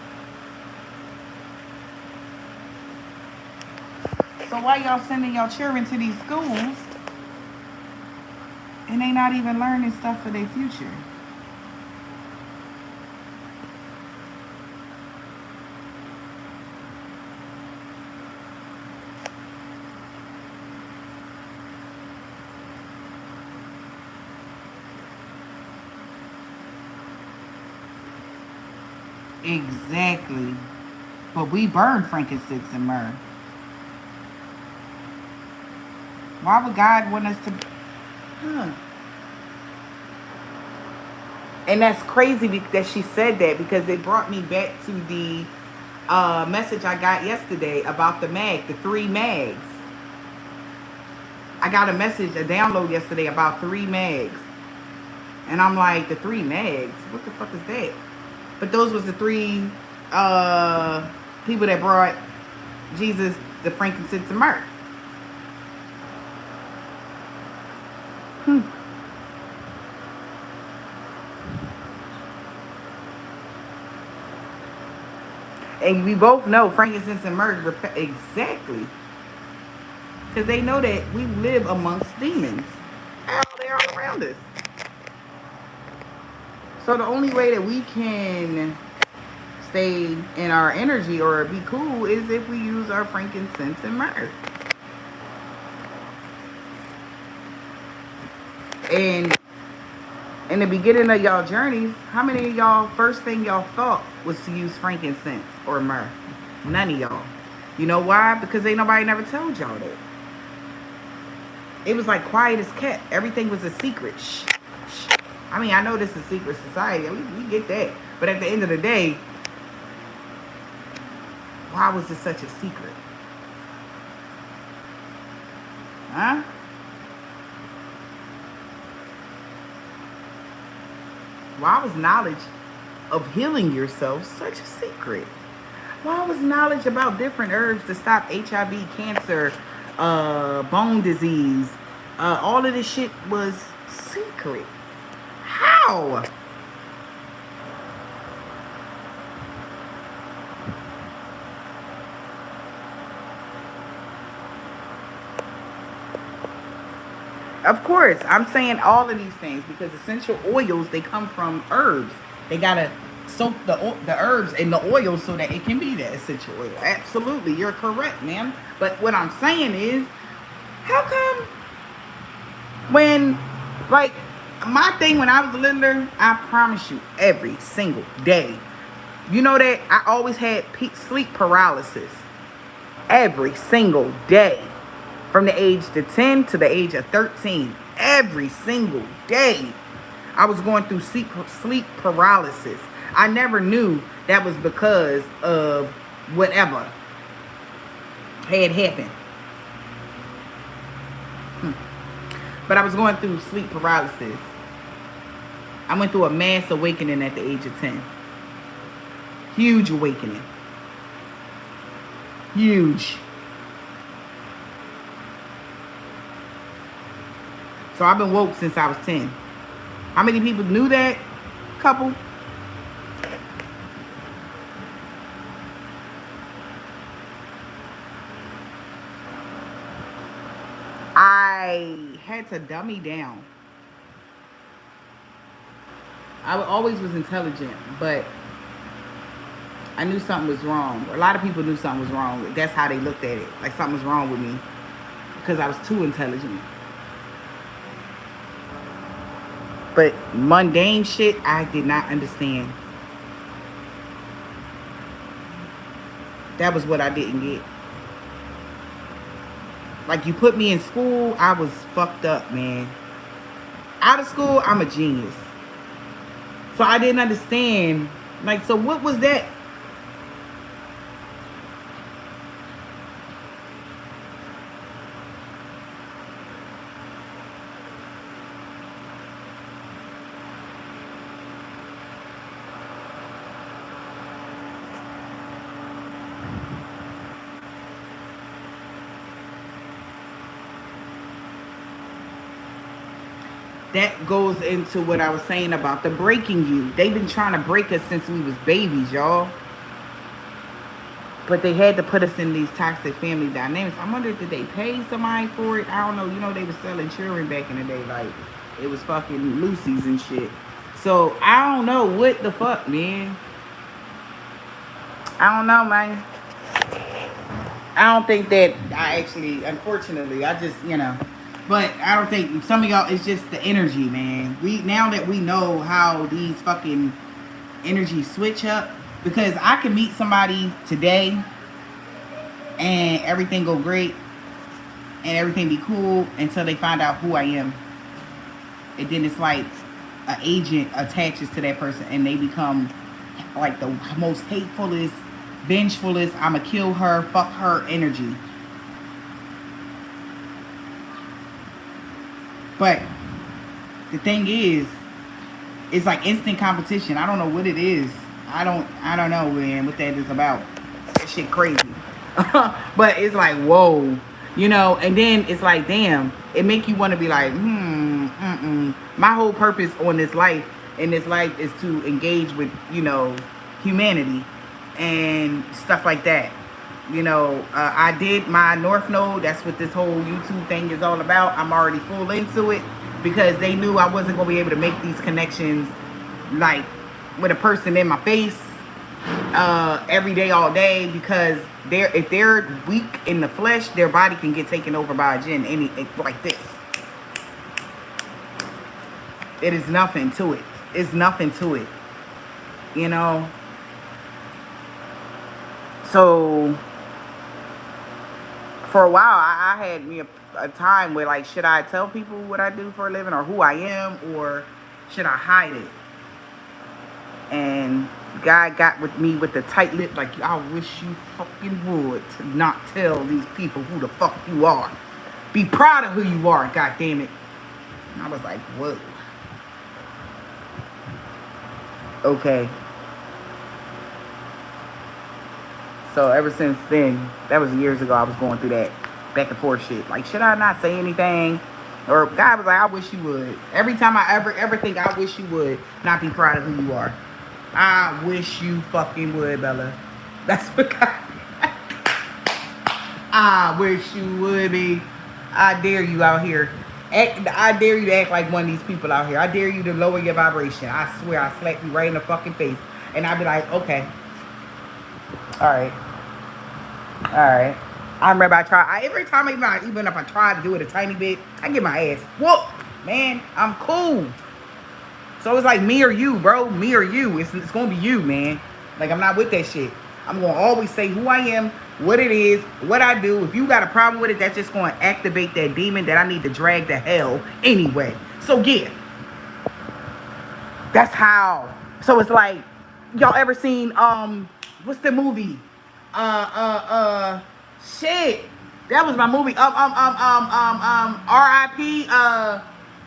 So why y'all sending y'all children to these schools and they not even learning stuff for their future? Exactly. But we burn frankincense and myrrh. Why would God want us to... And that's crazy that she said that, because it brought me back to the message I got yesterday about the mag, the 3 mags. I got a message, a download yesterday about 3 mags. And I'm like, the 3 mags? What the fuck is that? But those was the 3 people that brought Jesus the frankincense and myrrh. And we both know frankincense and myrrh exactly. Because they know that we live amongst demons. They're all around us. So the only way that we can stay in our energy or be cool is if we use our frankincense and myrrh. And in the beginning of y'all journeys, how many of y'all, first thing y'all thought was to use frankincense or myrrh? None of y'all. You know why? Because ain't nobody never told y'all that. It was like quiet as kept. Everything was a secret. Shh, shh. I mean, I know this is secret society. We get that. But at the end of the day, why was it such a secret? Huh? Why was knowledge of healing yourself such a secret? Why was knowledge about different herbs to stop HIV, cancer, bone disease, all of this shit was secret? How? Of course, I'm saying all of these things because essential oils, they come from herbs. They gotta soak the herbs in the oil so that it can be that essential oil. Absolutely, you're correct, ma'am. But what I'm saying is, how come when, like, my thing when I was littler, I promise you, every single day, you know that I always had sleep paralysis every single day. From the age of 10 to the age of 13. Every single day. I was going through sleep paralysis. I never knew that was because of whatever had happened. But I was going through sleep paralysis. I went through a mass awakening at the age of 10. Huge awakening. Huge. So I've been woke since I was 10. How many people knew that? Couple. I had to dummy down. I always was intelligent, but I knew something was wrong. A lot of people knew something was wrong. That's how they looked at it. Like something was wrong with me because I was too intelligent. But mundane shit, I did not understand. That was what I didn't get. Like, you put me in school, I was fucked up, man. Out of school, I'm a genius. So I didn't understand. Like, so what was that? That goes into what I was saying about the breaking you. They've been trying to break us since we was babies, y'all. But they had to put us in these toxic family dynamics. I wonder, did they pay somebody for it? I don't know. You know, they were selling children back in the day. Like, it was fucking Lucy's and shit. So, I don't know what the fuck, man. I don't know, man. I don't think that I actually, unfortunately, I just, you know. But I don't think some of y'all, it's just the energy, man. Now that we know how these fucking energies switch up, because I can meet somebody today and everything go great and everything be cool until they find out who I am. And then it's like an agent attaches to that person and they become like the most hatefulest, vengefulest, I'ma kill her, fuck her energy. But the thing is, it's like instant competition. I don't know what it is. I don't know, man, what that is about. That shit crazy. But it's like, whoa, you know, and then it's like, damn, it make you want to be like, my whole purpose on this life, in this life, is to engage with, you know, humanity and stuff like that. You know, I did my North Node. That's what this whole YouTube thing is all about. I'm already full into it because they knew I wasn't going to be able to make these connections like with a person in my face every day, all day, because if they're weak in the flesh, their body can get taken over by a jinn like this. It is nothing to it. It's nothing to it. You know? So for a while, I had me a time where, like, should I tell people what I do for a living or who I am, or should I hide it? And God got with me with the tight lip, like, I wish you fucking would to not tell these people who the fuck you are. Be proud of who you are, God damn it. And I was like, whoa. Okay. So ever since then, that was years ago, I was going through that back and forth shit. Like, should I not say anything? Or God was like, I wish you would. Every time I ever think I wish you would not be proud of who you are. I wish you fucking would, Bella. That's what God did. I wish you would be. I dare you out here. I dare you to act like one of these people out here. I dare you to lower your vibration. I swear I slap you right in the fucking face. And I'd be like, okay. Alright. I remember every time, even if I try to do it a tiny bit, I get my ass whooped. Man, I'm cool. So it's like me or you, bro. Me or you. It's going to be you, man. Like, I'm not with that shit. I'm going to always say who I am, what it is, what I do. If you got a problem with it, that's just going to activate that demon that I need to drag to hell anyway. So, yeah. That's how. So, it's like, y'all ever seen, what's the movie? Shit. That was my movie. R.I.P.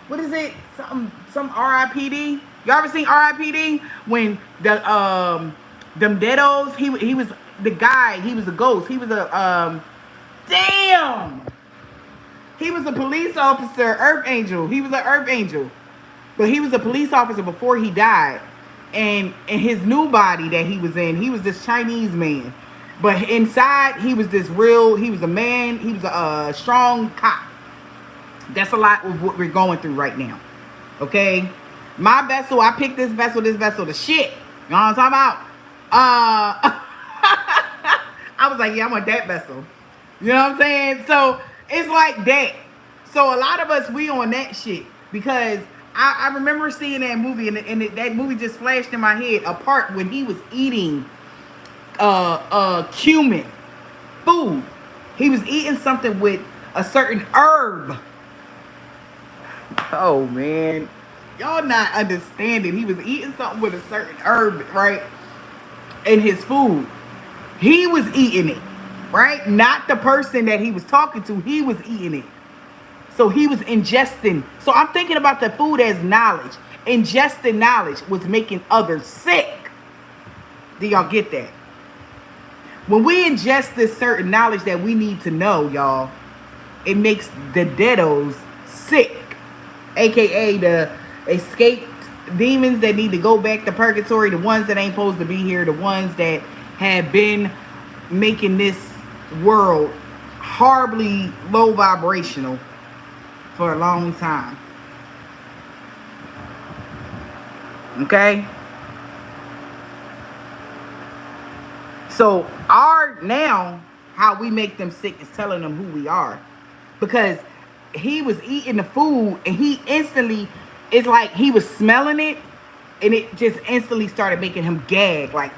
What is it? Some R.I.P.D. Y'all ever seen R.I.P.D. When them deados, he was the guy, he was a ghost. He was a he was a police officer, Earth Angel. He was an Earth Angel. But he was a police officer before he died. And in his new body that he was in, he was this Chinese man. But inside, he was a man, he was a strong cop. That's a lot of what we're going through right now. Okay? My vessel, I picked this vessel to shit. You know what I'm talking about? I was like, yeah, I want that vessel. You know what I'm saying? So, it's like that. So, a lot of us, we on that shit. Because I remember seeing that movie, and that movie just flashed in my head, a part when he was eating cumin food. He was eating something with a certain herb. Oh, man. Y'all not understanding. He was eating something with a certain herb, right? In his food. He was eating it, right? Not the person that he was talking to. He was eating it. So he was ingesting. So I'm thinking about the food as knowledge. Ingesting knowledge was making others sick. Do y'all get that? When we ingest this certain knowledge that we need to know, y'all, it makes the deados sick. AKA the escaped demons that need to go back to purgatory, the ones that ain't supposed to be here, the ones that have been making this world horribly low vibrational for a long time. Okay? So how we make them sick is telling them who we are. Because he was eating the food and he instantly, it's like he was smelling it and it just instantly started making him gag. Like,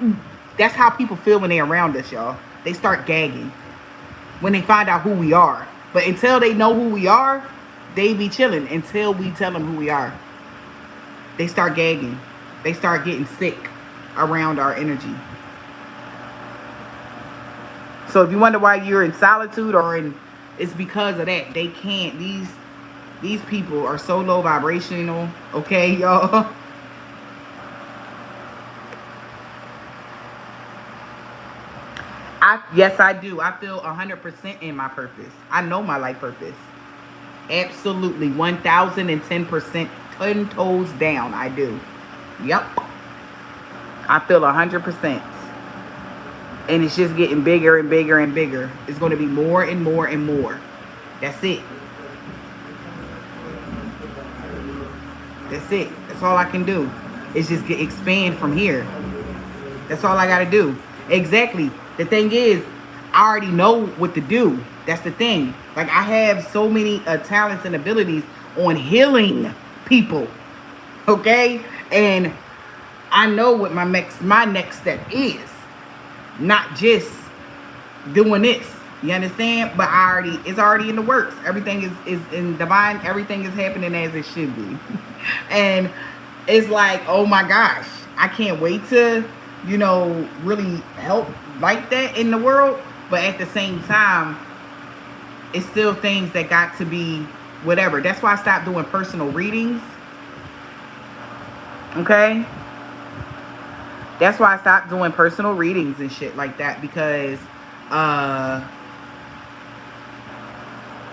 that's how people feel when they're around us, y'all. They start gagging when they find out who we are. But until they know who we are, they be chilling until we tell them who we are. They start gagging. They start getting sick around our energy. So if you wonder why you're in solitude it's because of that. They can't. These people are so low vibrational. Okay, y'all. Yes, I do. I feel 100% in my purpose. I know my life purpose. Absolutely. 1010%. 10 toes down. I do. Yep. I feel 100%. And it's just getting bigger and bigger and bigger. It's going to be more and more and more. That's it. That's it. That's all I can do. It's just expand from here. That's all I got to do. Exactly. The thing is, I already know what to do. That's the thing. Like, I have so many talents and abilities on healing people. Okay? And I know what my next step is. Not just doing this. You understand? But it's already in the works. Everything is in divine. Everything is happening as it should be. And it's like, oh my gosh, I can't wait to, really help like that in the world. But at the same time, it's still things that got to be whatever. That's why I stopped doing personal readings. Okay? That's why I stopped doing personal readings and shit like that, because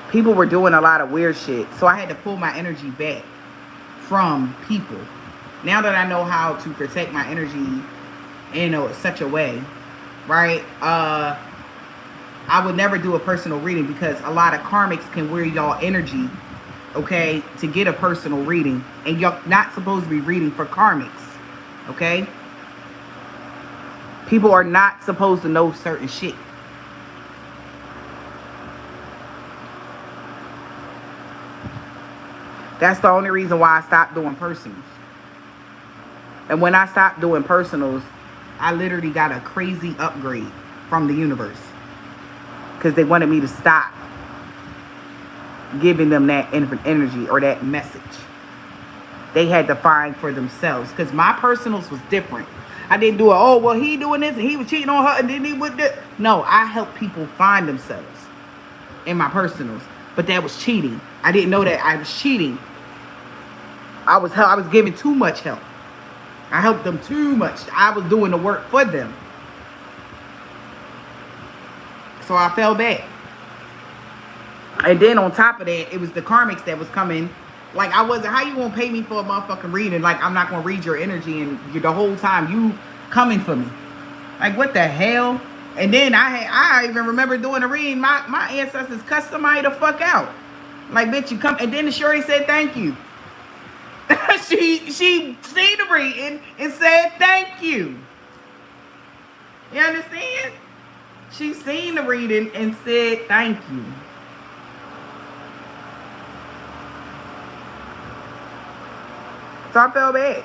people were doing a lot of weird shit. So I had to pull my energy back from people. Now that I know how to protect my energy in such a way, right? I would never do a personal reading because a lot of karmics can wear y'all energy, okay, to get a personal reading. And you're not supposed to be reading for karmics, okay? People are not supposed to know certain shit. That's the only reason why I stopped doing personals. And when I stopped doing personals, I literally got a crazy upgrade from the universe. Because they wanted me to stop giving them that energy or that message. They had to find for themselves. Because my personals was different. I didn't do it, oh, well, he doing this and he was cheating on her and then he would do. No, I help people find themselves in my personals. But that was cheating. I didn't know that I was cheating. I was giving too much help. I helped them too much. I was doing the work for them. So I fell back. And then on top of that, it was the karmics that was coming. Like, I wasn't, how you gonna pay me for a motherfucking reading? Like, I'm not gonna read your energy and the whole time you coming for me. Like, what the hell? And then I even remember doing a reading. My ancestors cussed somebody the fuck out. Like, bitch, you come. And then the shorty said thank you. she seen the reading and said thank you. You understand? She seen the reading and said thank you. So I felt bad.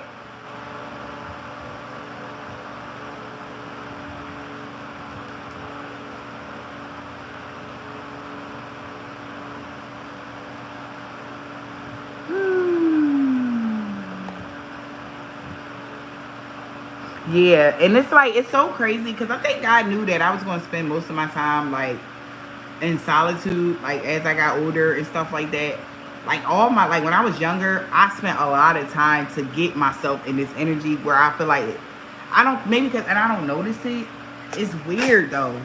Yeah, and it's like, it's so crazy because I think God knew that I was going to spend most of my time like in solitude, like as I got older and stuff like that. Like like when I was younger, I spent a lot of time to get myself in this energy where I feel like and I don't notice it. It's weird though,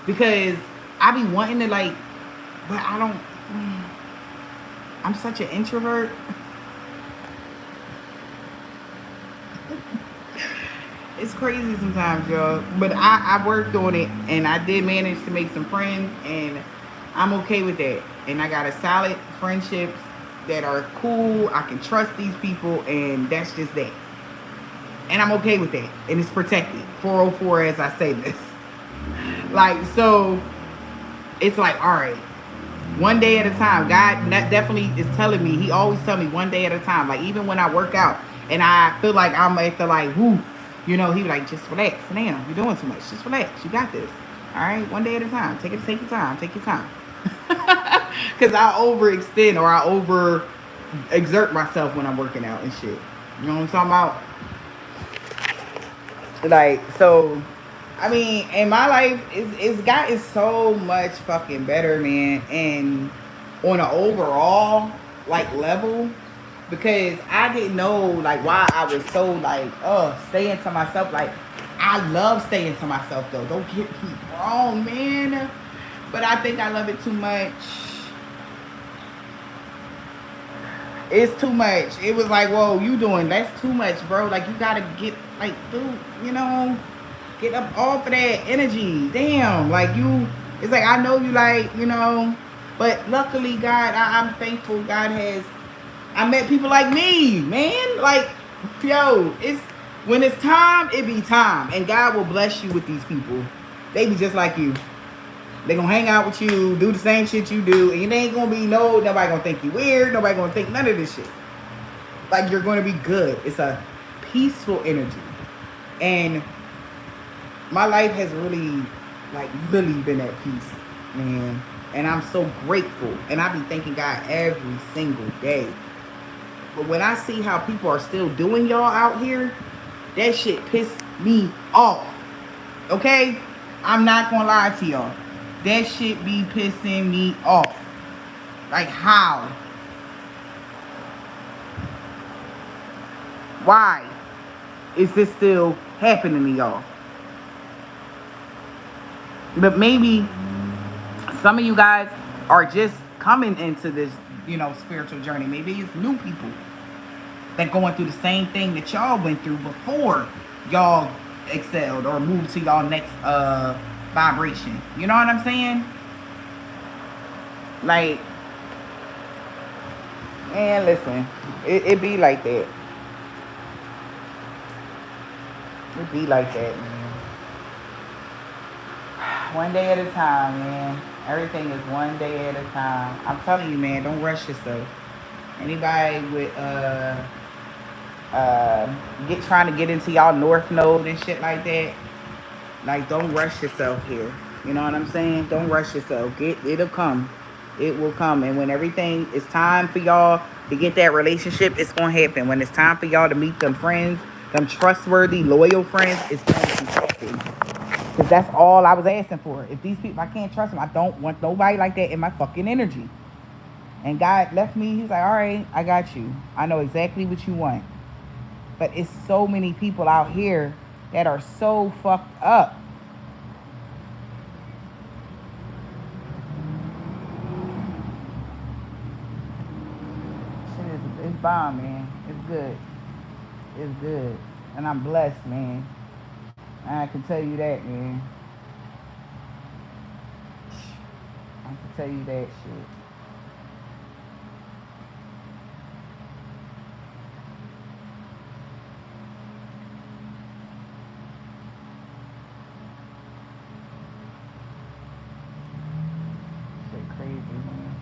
because I be wanting to like, but I don't, I'm such an introvert. It's crazy sometimes, y'all. But I worked on it, and I did manage to make some friends, and I'm okay with that. And I got a solid friendships that are cool. I can trust these people, and that's just that. And I'm okay with that. And it's protected. 404 as I say this. Like, so, it's like, all right. One day at a time. God definitely is telling me. He always tell me one day at a time. Like, even when I work out, and I feel like I'm at the like, woo. You know, he be like, just relax. Now, you're doing too much. Just relax. You got this. All right? One day at a time. Take your time. Take your time. Because I overextend or I over-exert myself when I'm working out and shit. You know what I'm talking about? Like, so, I mean, in my life, it's gotten so much fucking better, man. And on an overall, like, level, because I didn't know, like, why I was so, like, staying to myself. Like, I love staying to myself, though. Don't get me wrong, man. But I think I love it too much. It's too much. It was like, whoa, you doing, that's too much, bro. Like, you gotta get, like, dude, you know. Get up off of that energy. Damn, like you, it's like I know you like, but luckily God, I'm thankful God has, I met people like me, man. Like, yo, it's, when it's time, it be time. And God will bless you with these people. They be just like you. They gonna hang out with you, do the same shit you do, and it ain't gonna be nobody gonna think you weird, nobody gonna think none of this shit. Like, you're gonna be good. It's a peaceful energy. And my life has really, like, really been at peace, man. And I'm so grateful. And I be thanking God every single day. But when I see how people are still doing y'all out here, that shit pissed me off. Okay? I'm not gonna lie to y'all. That shit be pissing me off. Like, how? Why is this still happening to y'all? But maybe some of you guys are just coming into this, spiritual journey. Maybe it's new people that going through the same thing that y'all went through before y'all excelled or moved to y'all next vibration. You know what I'm saying? Like, man, listen, it be like that. It be like that, man. One day at a time, man. Everything is one day at a time. I'm telling you, man, don't rush yourself. Anybody with trying to get into y'all North Node and shit like that, like, don't rush yourself here. You know what I'm saying? Don't rush yourself. It'll come. It will come. And when everything is time for y'all to get that relationship, it's gonna happen. When it's time for y'all to meet them friends, them trustworthy, loyal friends, it's going to happen. Because that's all I was asking for. If these people, I can't trust them, I don't want nobody like that in my fucking energy. And God left me. He's like, all right, I got you. I know exactly what you want. But it's so many people out here that are so fucked up. Shit it's bomb, man. It's good. It's good. And I'm blessed, man. I can tell you that, man. I can tell you that shit. Crazy, man.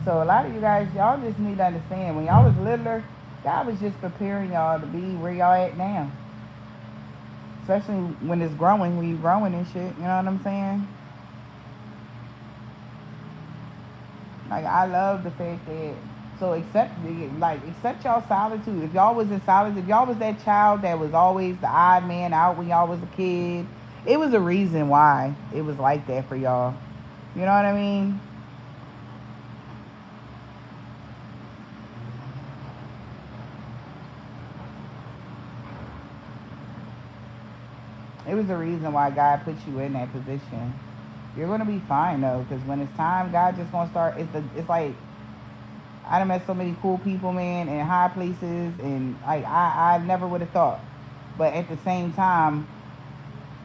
So a lot of you guys, y'all just need to understand, when y'all was littler, God was just preparing y'all to be where y'all at now. Especially when it's growing, when you growing and shit, you know what I'm saying? Like, I love the fact that, so accept y'all solitude. If y'all was in solitude, if y'all was that child that was always the odd man out when y'all was a kid, it was a reason why it was like that for y'all. You know what I mean? It was the reason why God put you in that position. You're gonna be fine though, because when it's time, God just gonna start. It's like, I done met so many cool people, man, in high places, and like I never would have thought. But at the same time,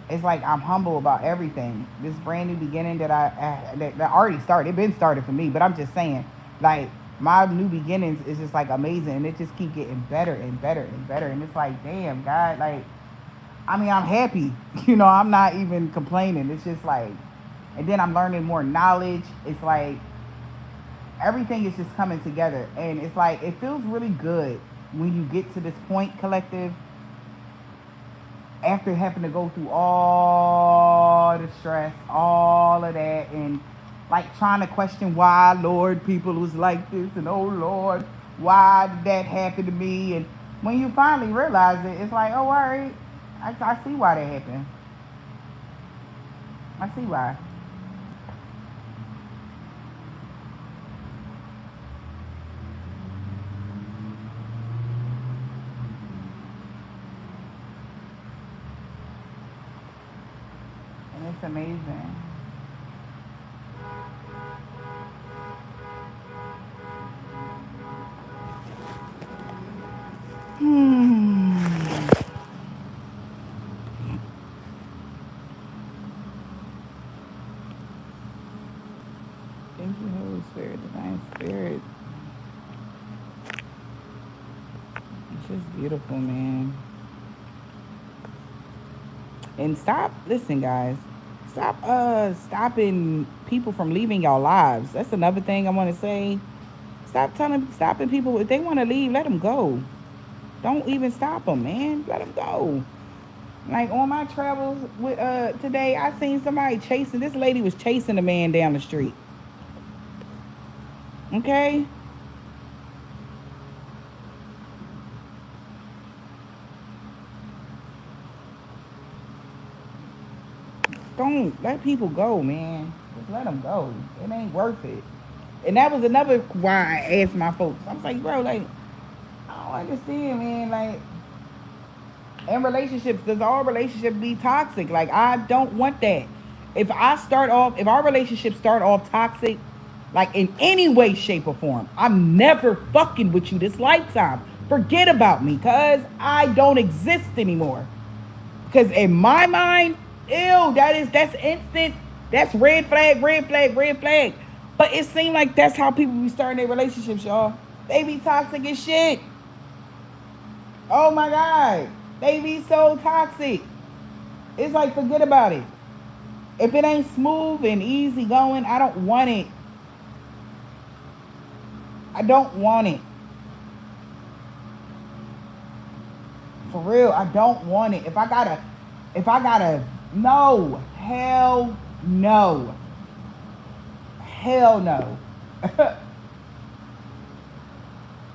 it's like I'm humble about everything. This brand new beginning that that already started. It been started for me, but I'm just saying, like, my new beginnings is just like amazing, and it just keep getting better and better and better. And it's like, damn, God, like, I mean, I'm happy. I'm not even complaining. It's just like, and then I'm learning more knowledge. It's like everything is just coming together. And it's like, it feels really good when you get to this point, collective, after having to go through all the stress, all of that, and like trying to question why, Lord, people was like this, and oh Lord, why did that happen to me? And when you finally realize it, it's like, oh, all right, I see why that happened. I see why. And it's amazing. Thank you, Holy Spirit, Divine Spirit. It's just beautiful, man. And stop, listen, guys. Stop stopping people from leaving y'all lives. That's another thing I want to say. Stopping people, if they want to leave, let them go. Don't even stop them, man. Let them go. Like on my travels with today, I seen somebody chasing. This lady was chasing a man down the street. Okay. Don't let people go, man. Just let them go. It ain't worth it. And that was another why I asked my folks. I was like, bro, like, I don't understand, man. Like, in relationships, does all relationships be toxic? Like, I don't want that. If our relationships start off toxic, like in any way, shape, or form, I'm never fucking with you this lifetime. Forget about me, cause I don't exist anymore. Because in my mind, ew, that's instant. That's red flag, red flag, red flag. But it seemed like that's how people be starting their relationships, y'all. They be toxic as shit. Oh my God. They be so toxic. It's like, forget about it. If it ain't smooth and easy going, I don't want it. I don't want it. For real, I don't want it. If I gotta, no. Hell no. Hell no.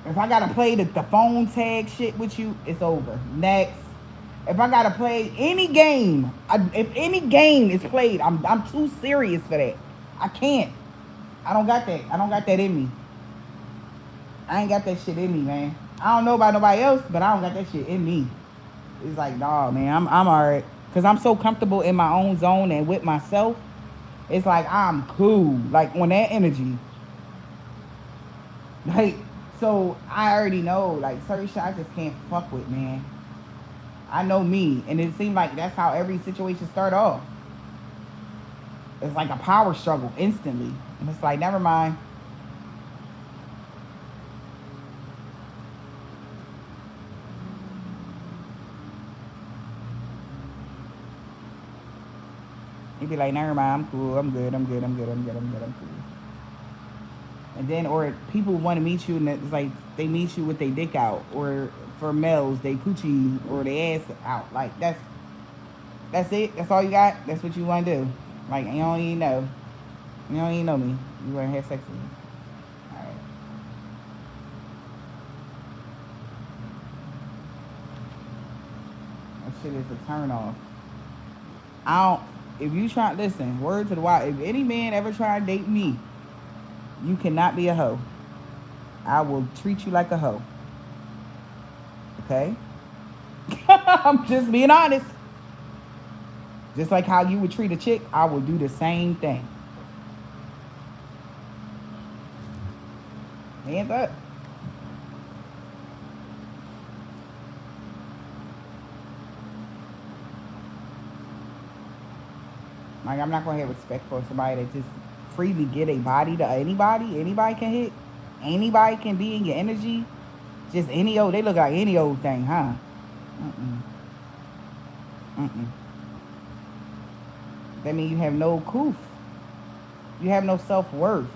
If I gotta play the phone tag shit with you, it's over. Next. If I gotta play any game, if any game is played, I'm too serious for that. I can't. I don't got that. I don't got that in me. I ain't got that shit in me, man. I don't know about nobody else, but I don't got that shit in me. It's like, nah, man, I'm alright. Cause I'm so comfortable in my own zone and with myself. It's like I'm cool. Like on that energy. Like, so I already know, like, certain shit I just can't fuck with, man. I know me, and it seemed like that's how every situation start off. It's like a power struggle instantly, and it's like, never mind. You'd be like, never mind, I'm cool, I'm good, I'm good, I'm good, I'm good, I'm good, I'm cool. And then, or people want to meet you, and it's like they meet you with their dick out, or for males, they coochie or their ass out. Like that's it. That's all you got. That's what you want to do. Like you don't even know. You don't even know me. You want to have sex with me. All right. That shit is a turn off. I don't. If you try, listen. Word to the wise. If any man ever try to date me, you cannot be a hoe. I will treat you like a hoe. Okay? I'm just being honest. Just like how you would treat a chick, I will do the same thing. Hands up. Like, I'm not going to have respect for somebody that just freely get a body to anybody. Anybody can hit. Anybody can be in your energy. Just any old, they look like any old thing, huh? That means you have no proof. You have no self-worth.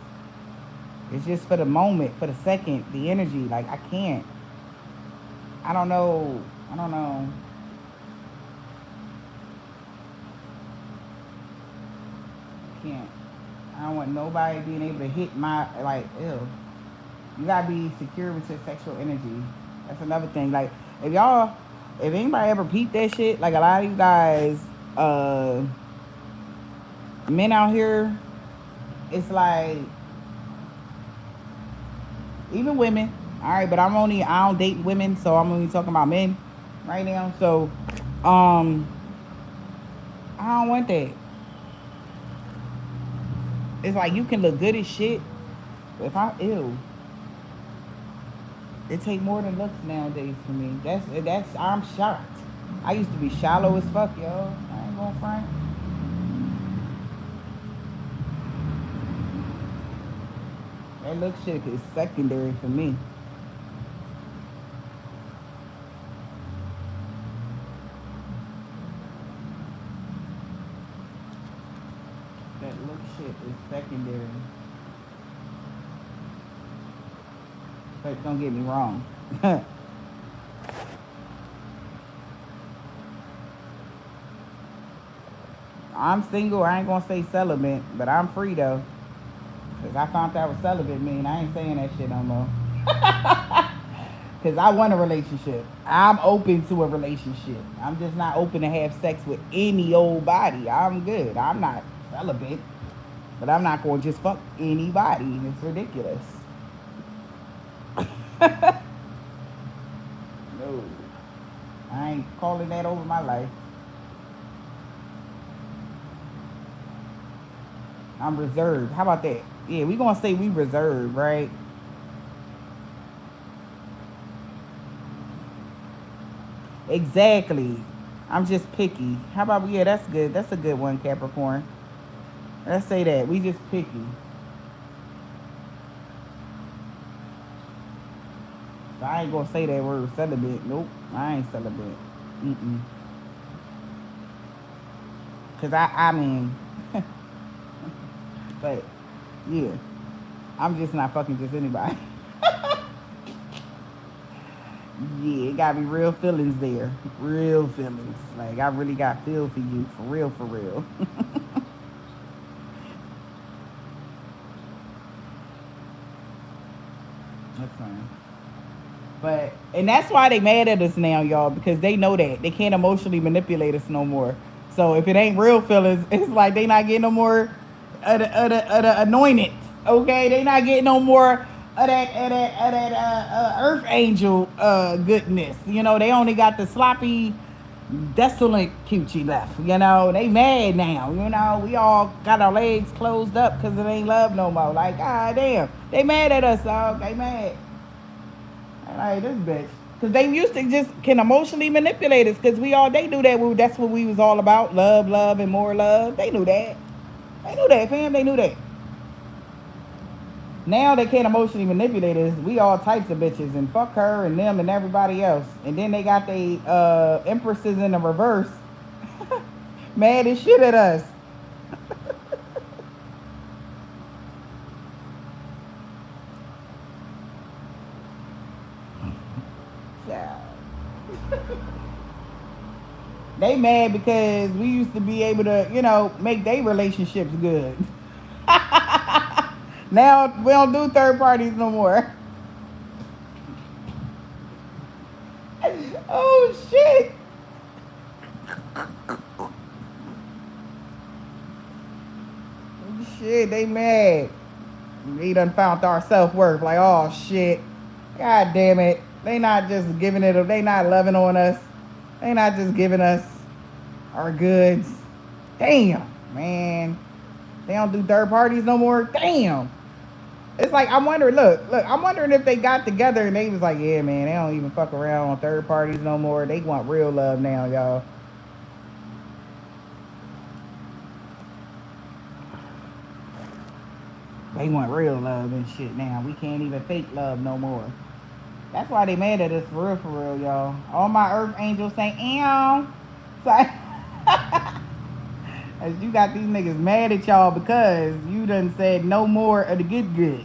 It's just for the moment, for the second, the energy. Like, I can't. I don't know. Can't. I don't want nobody being able to hit my, like, ew. You gotta be secure with your sexual energy. That's another thing. Like, if anybody ever peeped that shit, like a lot of you guys, men out here, it's like, even women, all right, but I don't date women, so I'm only talking about men right now. So, I don't want that. It's like you can look good as shit, but if it take more than looks nowadays for me. I'm shocked. I used to be shallow as fuck, yo. I ain't gonna front. That look shit is secondary for me. That look shit is secondary. But don't get me wrong. I'm single. I ain't gonna say celibate, but I'm free though. Cause I found out what celibate mean. I ain't saying that shit no more. Cause I want a relationship. I'm open to a relationship. I'm just not open to have sex with any old body. I'm good. I'm not celibate, but I'm not gonna just fuck anybody. It's ridiculous. No, I ain't calling that over my life. I'm reserved. How about that? Yeah, we gonna say we reserved, right? Exactly. I'm just picky. How about yeah? That's good. That's a good one, Capricorn. Let's say that we just picky. So I ain't gonna say that word celibate. Nope, I ain't celibate. Mm-mm. Cause I mean, but yeah, I'm just not fucking just anybody. Yeah, it gotta be real feelings there. Real feelings. Like I really got feel for you, for real, for real. That's fine. But and that's why they mad at us now, y'all, because they know that they can't emotionally manipulate us no more. So if it ain't real feelings, it's like they not getting no more of the anointed. Okay, they not getting no more of that earth angel goodness. You know, they only got the sloppy, desolate coochie left. You know, they mad now. You know, we all got our legs closed up because it ain't love no more. Like, god damn, they mad at us, dog. They mad. Like this bitch. Because they used to just can emotionally manipulate us. Because they knew that that's what we was all about. Love, love, and more love. They knew that. They knew that, fam. They knew that. Now they can't emotionally manipulate us. We all types of bitches. And fuck her and them and everybody else. And then they got the empresses in the reverse. Mad as shit at us. Yeah. They mad because we used to be able to, make their relationships good. Now we don't do third parties no more. Oh shit. Shit, they mad. We done found our self-worth. Like, oh shit. God damn it. They not just giving it, they not loving on us. They not just giving us our goods. Damn, man. They don't do third parties no more. Damn. It's like I'm wondering. Look. I'm wondering if they got together and they was like, yeah, man, they don't even fuck around on third parties no more. They want real love now, y'all. They want real love and shit now. We can't even fake love no more. That's why they mad at us for real, y'all. All my earth angels say, ew. So, as you got these niggas mad at y'all because you done said no more of the good.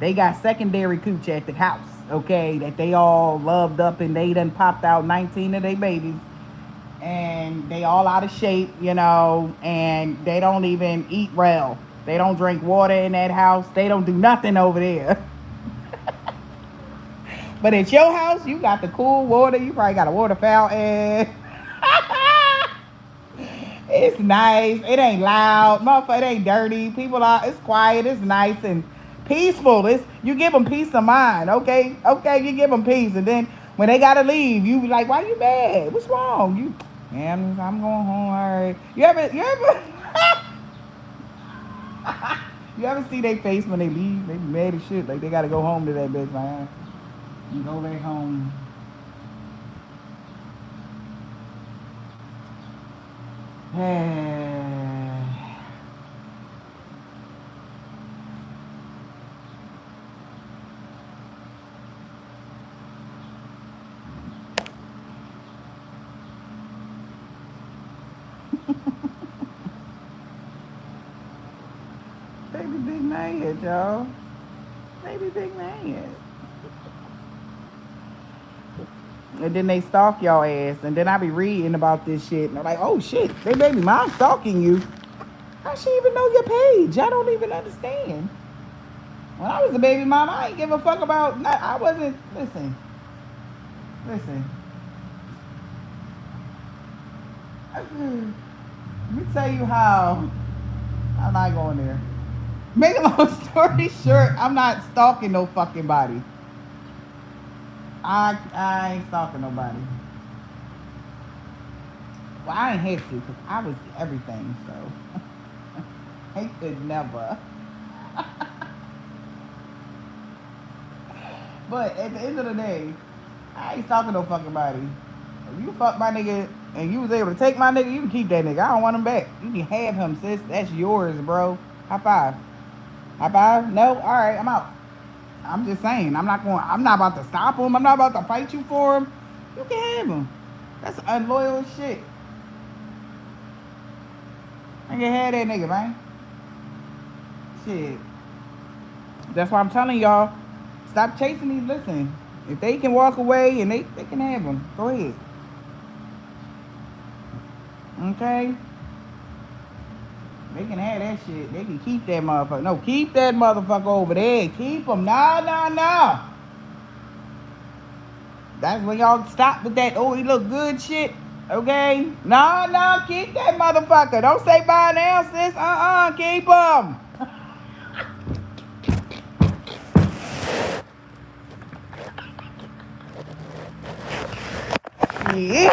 They got secondary cooch at the house, okay, that they all loved up and they done popped out 19 of their babies. And they all out of shape, and they don't even eat well. They don't drink water in that house. They don't do nothing over there. But at your house, you got the cool water. You probably got a water fountain. It's nice. It ain't loud. Motherfucker, it ain't dirty. It's quiet. It's nice and peaceful. You give them peace of mind, okay? Okay, you give them peace. And then when they got to leave, you be like, why you mad? What's wrong? Yeah, I'm going home. All right. You ever see their face when they leave? They be mad as shit. Like they got to go home to that bitch, man. You go back home. Baby big mad, y'all. Baby big mad. And then they stalk y'all ass. And then I be reading about this shit. And I'm like, oh shit, they baby mom stalking you. How she even know your page? I don't even understand. When I was a baby mom, I ain't give a fuck about. I wasn't. Listen. Let me tell you how. I'm not going there. Make a long story short, I'm not stalking no fucking body. I ain't stalking nobody. Well, I ain't had to because I was everything, so I could never. But at the end of the day, I ain't stalking no fucking body. If you fuck my nigga and you was able to take my nigga, you can keep that nigga. I don't want him back. You can have him, sis. That's yours, bro. High five. High five? No? Alright, I'm out. I'm just saying, I'm not about to stop him. I'm not about to fight you for him. You can have him. That's unloyal shit. I can have that nigga, man. Shit. That's why I'm telling y'all, stop chasing these. Listen, if they can walk away and they can have them, go ahead. Okay? They can have that shit. They can keep that motherfucker. No, keep that motherfucker over there. Keep him. No. That's when y'all stop with that, oh, he look good shit. Okay? No, keep that motherfucker. Don't say bye now, sis. Keep him. Yeah.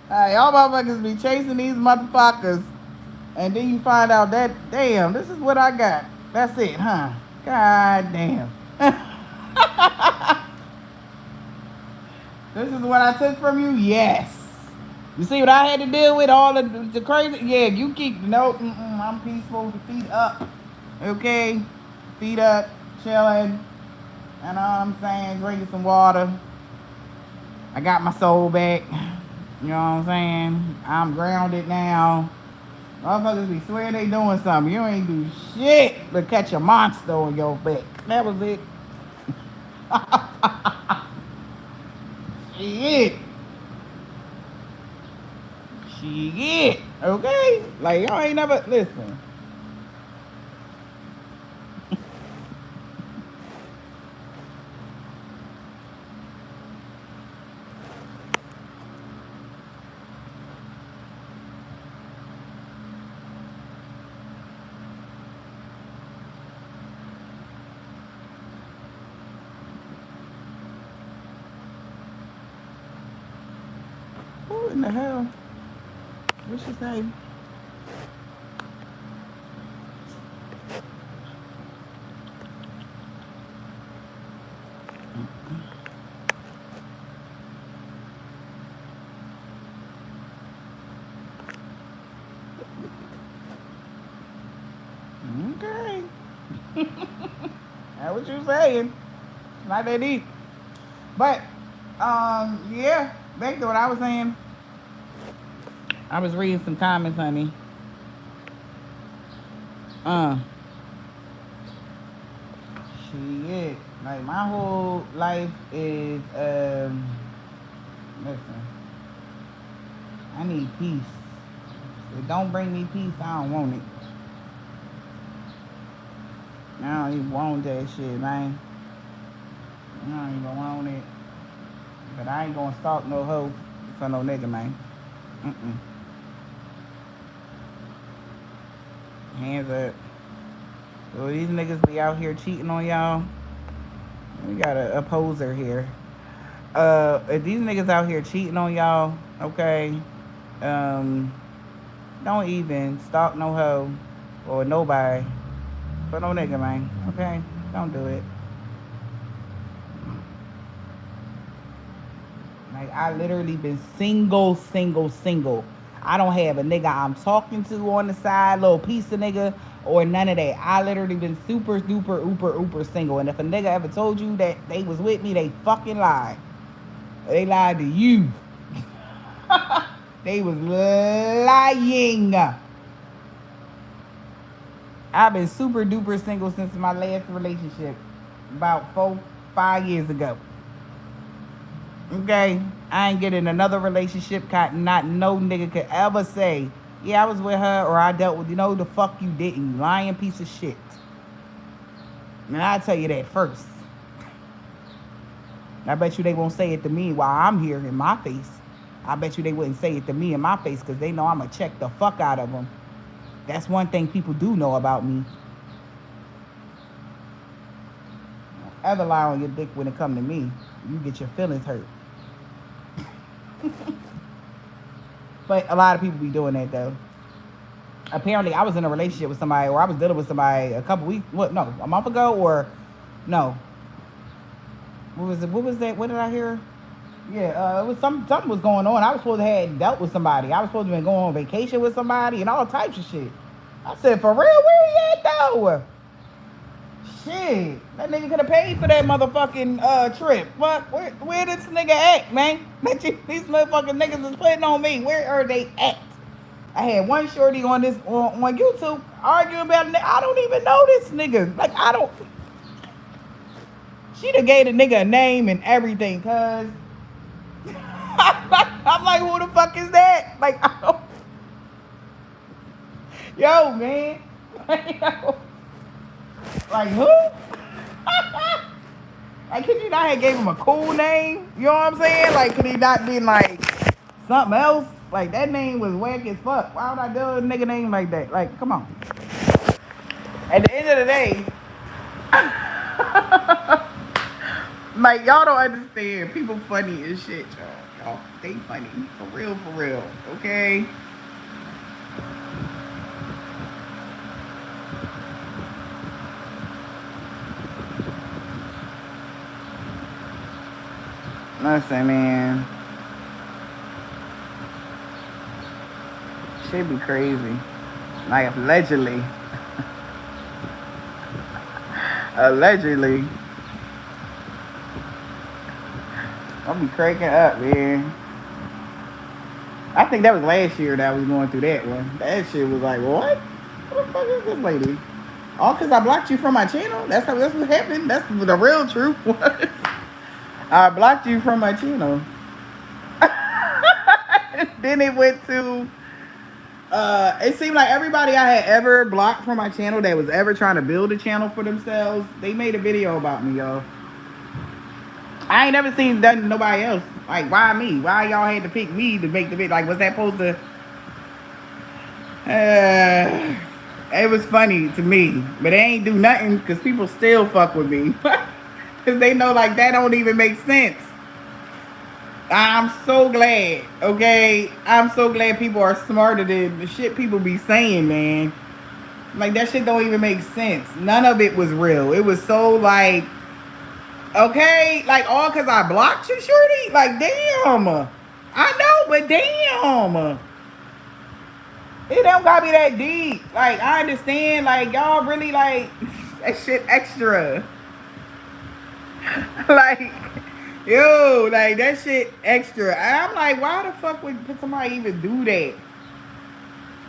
Hey, y'all motherfuckers be chasing these motherfuckers. And then you find out that, damn, this is what I got. That's it, huh? God damn. This is what I took from you? Yes. You see what I had to deal with? All the crazy? Yeah, you keep, nope, I'm peaceful. Feet up. Okay? Feet up, chilling. You know what I'm saying? Drinking some water. I got my soul back. You know what I'm saying? I'm grounded now. Motherfuckers be swearing they doing something. You ain't do shit but catch a monster on your back. That was it. Shit. Shit. Okay? Like, y'all ain't never, listen. Who in the hell? What she say? Okay. That's what you saying. Not that deep. But, yeah. Back to what I was saying. I was reading some comments, honey. Shit. Like, my whole life is, listen. I need peace. If it don't bring me peace, I don't want it. I don't even want that shit, man. I don't even want it. But I ain't gonna stalk no hoe for no nigga, man. Hands up. So these niggas be out here cheating on y'all. We got an opposer here. If these niggas out here cheating on y'all, okay, don't even stalk no hoe or nobody for no nigga, man. Okay? Don't do it. Like, I literally been single. I don't have a nigga I'm talking to on the side, little piece of nigga, or none of that. I literally been super duper ooper single. And if a nigga ever told you that they was with me, they fucking lied. They lied to you. They was lying. I've been super duper single since my last relationship about 4-5 years ago. Okay, I ain't getting another relationship. Not no nigga could ever say, yeah, I was with her or I dealt with, the fuck you didn't. Lying piece of shit. And I'll tell you that first. I bet you they won't say it to me while I'm here in my face. I bet you they wouldn't say it to me in my face because they know I'm going to check the fuck out of them. That's one thing people do know about me. Don't ever lie on your dick when it come to me. You get your feelings hurt. But a lot of people be doing that though. Apparently I was in a relationship with somebody, or I was dealing with somebody a month ago, or no. What was that? What did I hear? Yeah, it was something was going on. I was supposed to have dealt with somebody. I was supposed to have been going on vacation with somebody and all types of shit. I said, for real, where he at though? Shit, that nigga could have paid for that motherfucking trip. What? Where this nigga at, man? These motherfucking niggas is putting on me. Where are they at? I had one shorty on YouTube arguing about it. I don't even know this nigga. Like, I don't. She done gave the nigga a name and everything, cuz. I'm like, who the fuck is that? Like, I don't. Yo, man. Like, who? Like, could you not have gave him a cool name? You know what I'm saying? Like, could he not be like something else? Like, that name was whack as fuck. Why would I do a nigga name like that? Like, come on. At the end of the day, like, y'all don't understand. People funny as shit, y'all. Y'all, they funny. For real. Okay? Listen, man. Shit be crazy. Like, allegedly. I'll be cracking up, man. I think that was last year that I was going through that one. That shit was like, what? What the fuck is this lady? All because I blocked you from my channel? That's what happened? That's the real truth was. I blocked you from my channel. Then it went to... it seemed like everybody I had ever blocked from my channel that was ever trying to build a channel for themselves, they made a video about me, y'all. I ain't never seen that nobody else. Like, why me? Why y'all had to pick me to make the video? Like, was that supposed to... it was funny to me. But they ain't do nothing because people still fuck with me. Because they know, like, that don't even make sense. I'm so glad, okay? I'm so glad people are smarter than the shit people be saying, man. Like, that shit don't even make sense. None of it was real. It was so, like, okay? Like, all because I blocked you, shorty? Like, damn. I know, but damn. It don't gotta be that deep. Like, I understand, like, y'all really, like, that shit extra. Like... Yo, like, that shit extra. And I'm like, why the fuck would somebody even do that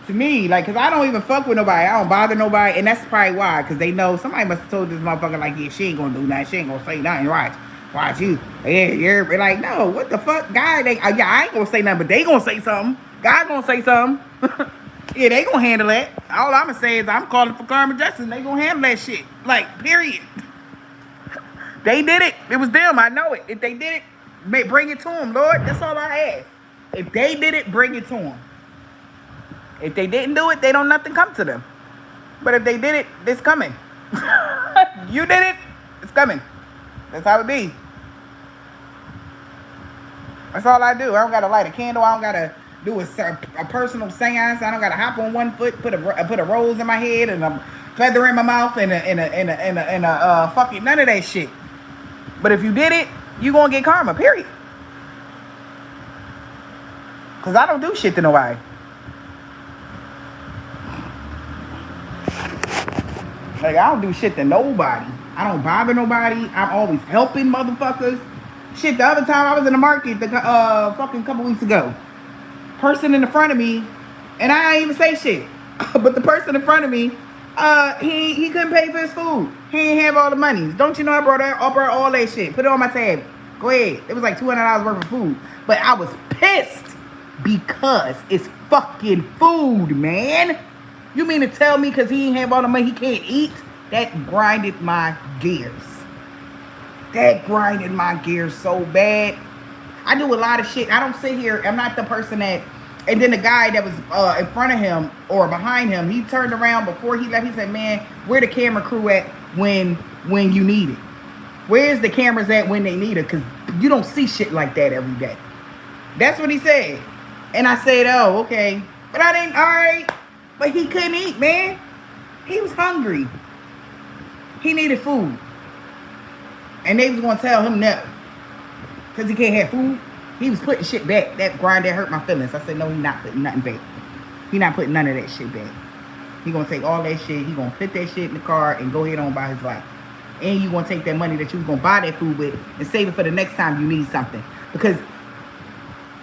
to me? Like, because I don't even fuck with nobody. I don't bother nobody. And that's probably why. Because they know somebody must have told this motherfucker, like, yeah, she ain't going to do nothing. She ain't going to say nothing. Watch you. Yeah, you're like, no, what the fuck? God, yeah, I ain't going to say nothing, but they going to say something. God going to say something. Yeah, they going to handle that. All I'm going to say is I'm calling for karma justice. They going to handle that shit. Like, period. They did it. It was them. I know it. If they did it, bring it to them, Lord. That's all I ask. If they did it, bring it to them. If they didn't do it, they don't nothing come to them. But if they did it, it's coming. You did it, it's coming. That's how it be. That's all I do. I don't got to light a candle. I don't got to do a personal seance. I don't got to hop on one foot, put a rose in my head and a feather in my mouth and a fucking none of that shit. But if you did it, you gonna get karma, period. Because I don't do shit to nobody. Like, I don't do shit to nobody. I don't bother nobody. I'm always helping motherfuckers. Shit, the other time I was in the market, fucking couple weeks ago. person in the front of me, and I ain't even say shit. But the person in front of me, he couldn't pay for his food. He ain't have all the money. Don't you know I brought all that shit. Put it on my tab. Go ahead. It was like $200 worth of food. But I was pissed because it's fucking food, man. You mean to tell me because he ain't have all the money he can't eat? That grinded my gears. That grinded my gears so bad. I do a lot of shit. I don't sit here. I'm not the person that... And then the guy that was in front of him or behind him, he turned around before he left. He said, man, where the camera crew at when you need it? Where's the cameras at when they need it? Because you don't see shit like that every day. That's what he said. And I said, oh, okay. But I didn't, all right. But he couldn't eat, man. He was hungry. He needed food. And they was going to tell him no. Because he can't have food. He was putting shit back. That grind that hurt my feelings. I said, no, he not putting nothing back. He not putting none of that shit back. He going to take all that shit. He going to put that shit in the car and go ahead on by his life. And you going to take that money that you was going to buy that food with and save it for the next time you need something. Because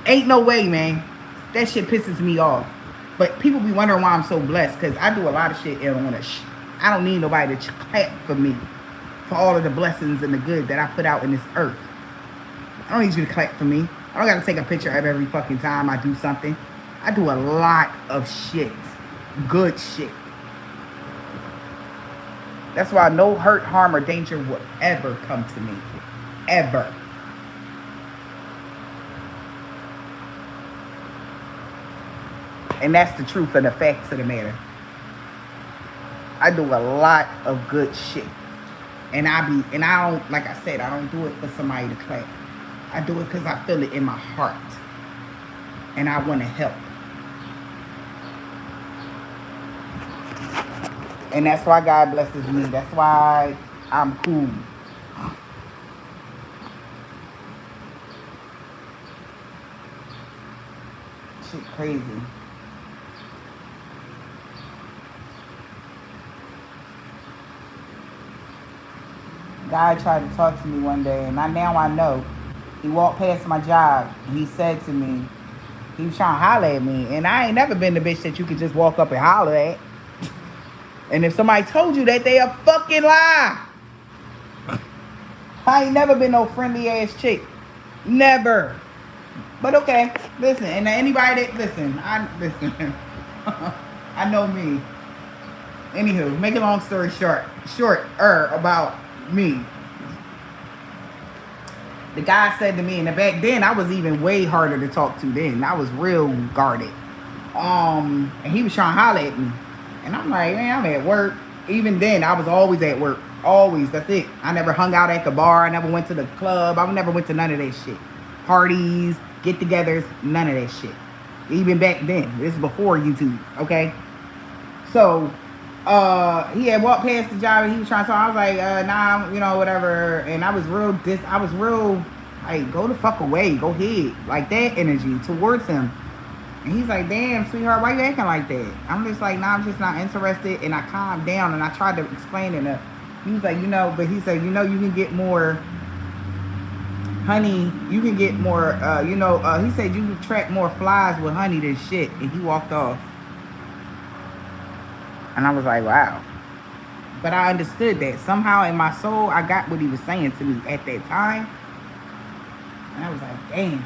ain't no way, man. That shit pisses me off. But people be wondering why I'm so blessed. Because I do a lot of shit and I don't need nobody to clap for me. For all of the blessings and the good that I put out in this earth. I don't need you to clap for me. I don't got to take a picture of every fucking time I do something. I do a lot of shit. Good shit. That's why no hurt, harm, or danger will ever come to me. Ever. And that's the truth of the facts of the matter. I do a lot of good shit. And I don't, like I said, I don't do it for somebody to clap. I do it because I feel it in my heart. And I want to help. And that's why God blesses me. That's why I'm cool. Shit crazy. God tried to talk to me one day, and now I know. He walked past my job, and he said to me, he was trying to holler at me, and I ain't never been the bitch that you could just walk up and holler at. And if somebody told you that, they a fucking lie. I ain't never been no friendly ass chick. Never. But okay, listen, and anybody that, listen. I know me. Anywho, make a long story shorter about me. The guy said to me, and back then I was even way harder to talk to then. I was real guarded. And he was trying to holler at me. And I'm like, man, I'm at work. Even then, I was always at work. Always. That's it. I never hung out at the bar. I never went to the club. I never went to none of that shit. Parties, get-togethers, none of that shit. Even back then. This is before YouTube, okay? So, he had walked past the job and he was trying to talk. I was like, nah, you know, whatever. And I was real, like, go the fuck away. Go ahead. Like that energy towards him. And he's like, damn, sweetheart, why you acting like that? I'm just like, nah, I'm just not interested. And I calmed down and I tried to explain it. He was like, you know, but he said, you know, you can get more honey. You can get more, he said you can trap more flies with honey than shit. And he walked off. And I was like, wow. But I understood that. Somehow in my soul, I got what he was saying to me at that time. And I was like, damn.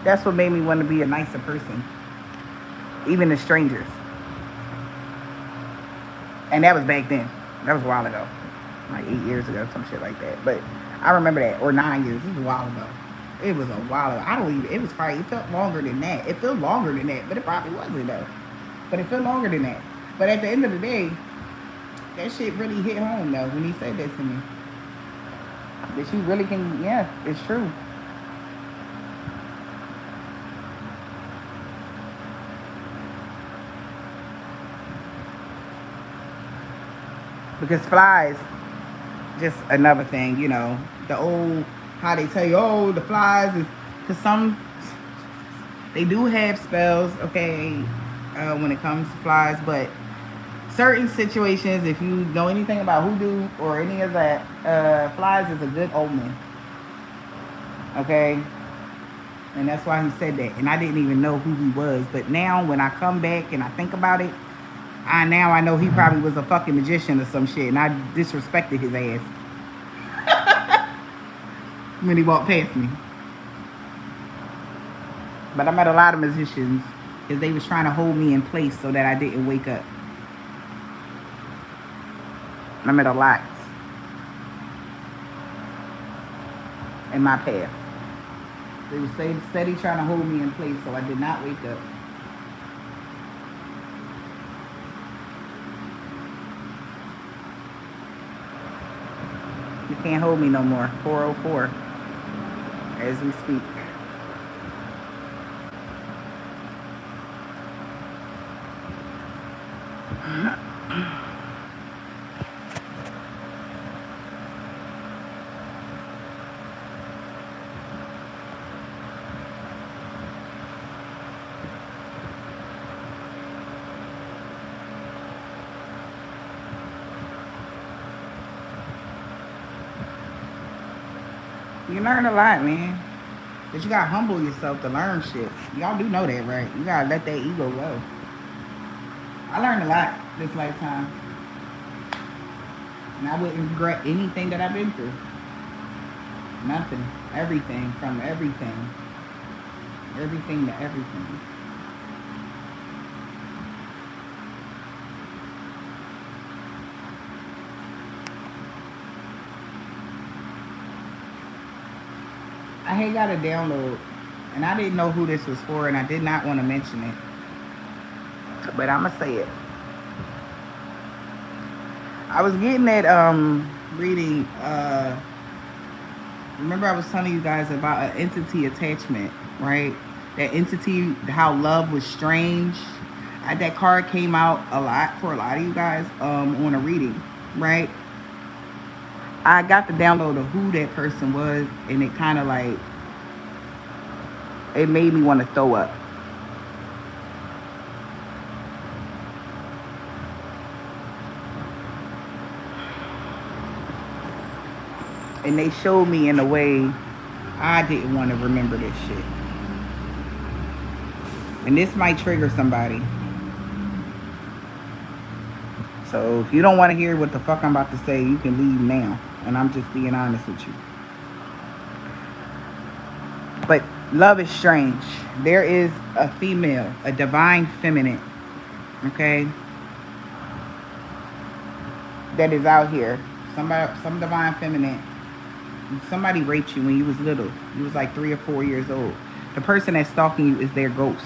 That's what made me want to be a nicer person. Even to strangers. And that was back then. That was a while ago. Like 8 years ago, some shit like that. But I remember that. Or 9 years. It was a while ago. It was a while ago. It felt longer than that. It felt longer than that. But it probably wasn't though. But it felt longer than that. But at the end of the day, that shit really hit home though when he said that to me. That you really can, yeah, it's true. Because flies, just another thing, you know, the old, how they tell you, oh, the flies is, because some, they do have spells, okay, when it comes to flies, but certain situations, if you know anything about hoodoo or any of that, flies is a good omen. Okay? And that's why he said that. And I didn't even know who he was. But now when I come back and I think about it, I know he probably was a fucking magician or some shit. And I disrespected his ass when he walked past me. But I met a lot of musicians because they was trying to hold me in place so that I didn't wake up. I met a lot in my path. They were steady trying to hold me in place so I did not wake up. You can't hold me no more. 404 as we speak. You learn a lot, man. But you gotta humble yourself to learn shit. Y'all do know that, right? You gotta let that ego go. I learned a lot this lifetime. And I wouldn't regret anything that I've been through. Nothing. Everything. From everything. Everything to everything. I had got a download, and I didn't know who this was for, and I did not want to mention it. But I'm going to say it. I was getting that reading, remember I was telling you guys about an entity attachment, right? That entity, how love was strange. That card came out a lot for a lot of you guys on a reading, right? I got the download of who that person was, and it kind of like, it made me want to throw up. And they showed me in a way I didn't want to remember this shit. And this might trigger somebody. So if you don't want to hear what the fuck I'm about to say, you can leave now. And I'm just being honest with you. But love is strange. There is a female, a divine feminine, okay, that is out here. Some divine feminine. Somebody raped you when you was little. You was like 3 or 4 years old. The person that's stalking you is their ghost.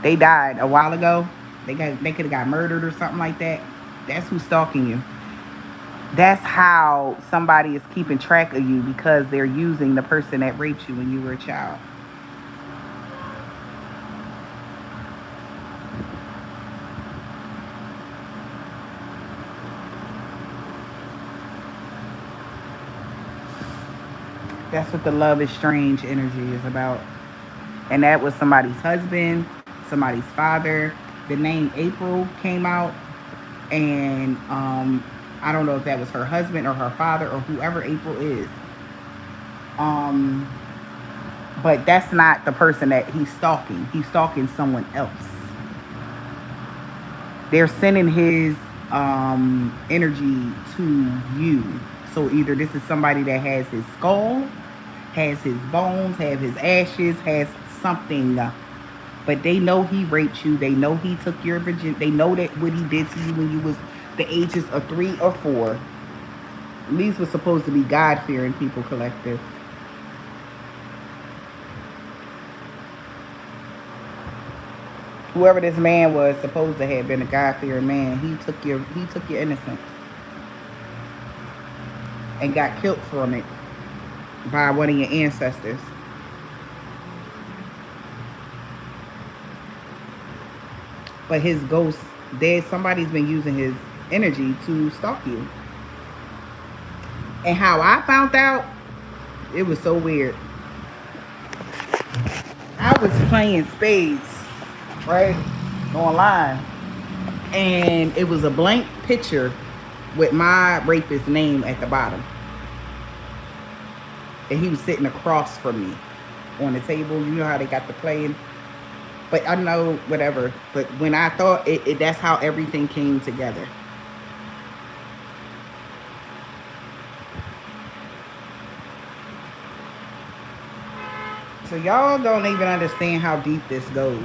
They died a while ago. They could have got murdered or something like that. That's who's stalking you. That's how somebody is keeping track of you, because they're using the person that raped you when you were a child. That's what the love is strange energy is about. And that was somebody's husband, somebody's father. The name April came out, and I don't know if that was her husband or her father or whoever April is. But that's not the person that he's stalking. He's stalking someone else. They're sending his energy to you. So either this is somebody that has his skull, has his bones, has his ashes, has something. But they know he raped you. They know he took your virginity. They know that what he did to you when you was the ages of 3 or 4. These were supposed to be God-fearing people collective. Whoever this man was supposed to have been a God-fearing man, he took your innocence and got killed from it by one of your ancestors. But his ghost, somebody's been using his energy to stalk you. And how I found out, it was so weird. I was playing spades, right? online, and it was a blank picture with my rapist's name at the bottom, and he was sitting across from me on the table. You know how they got the playing, but I know whatever. But when I thought that's how everything came together. So y'all don't even understand how deep this goes.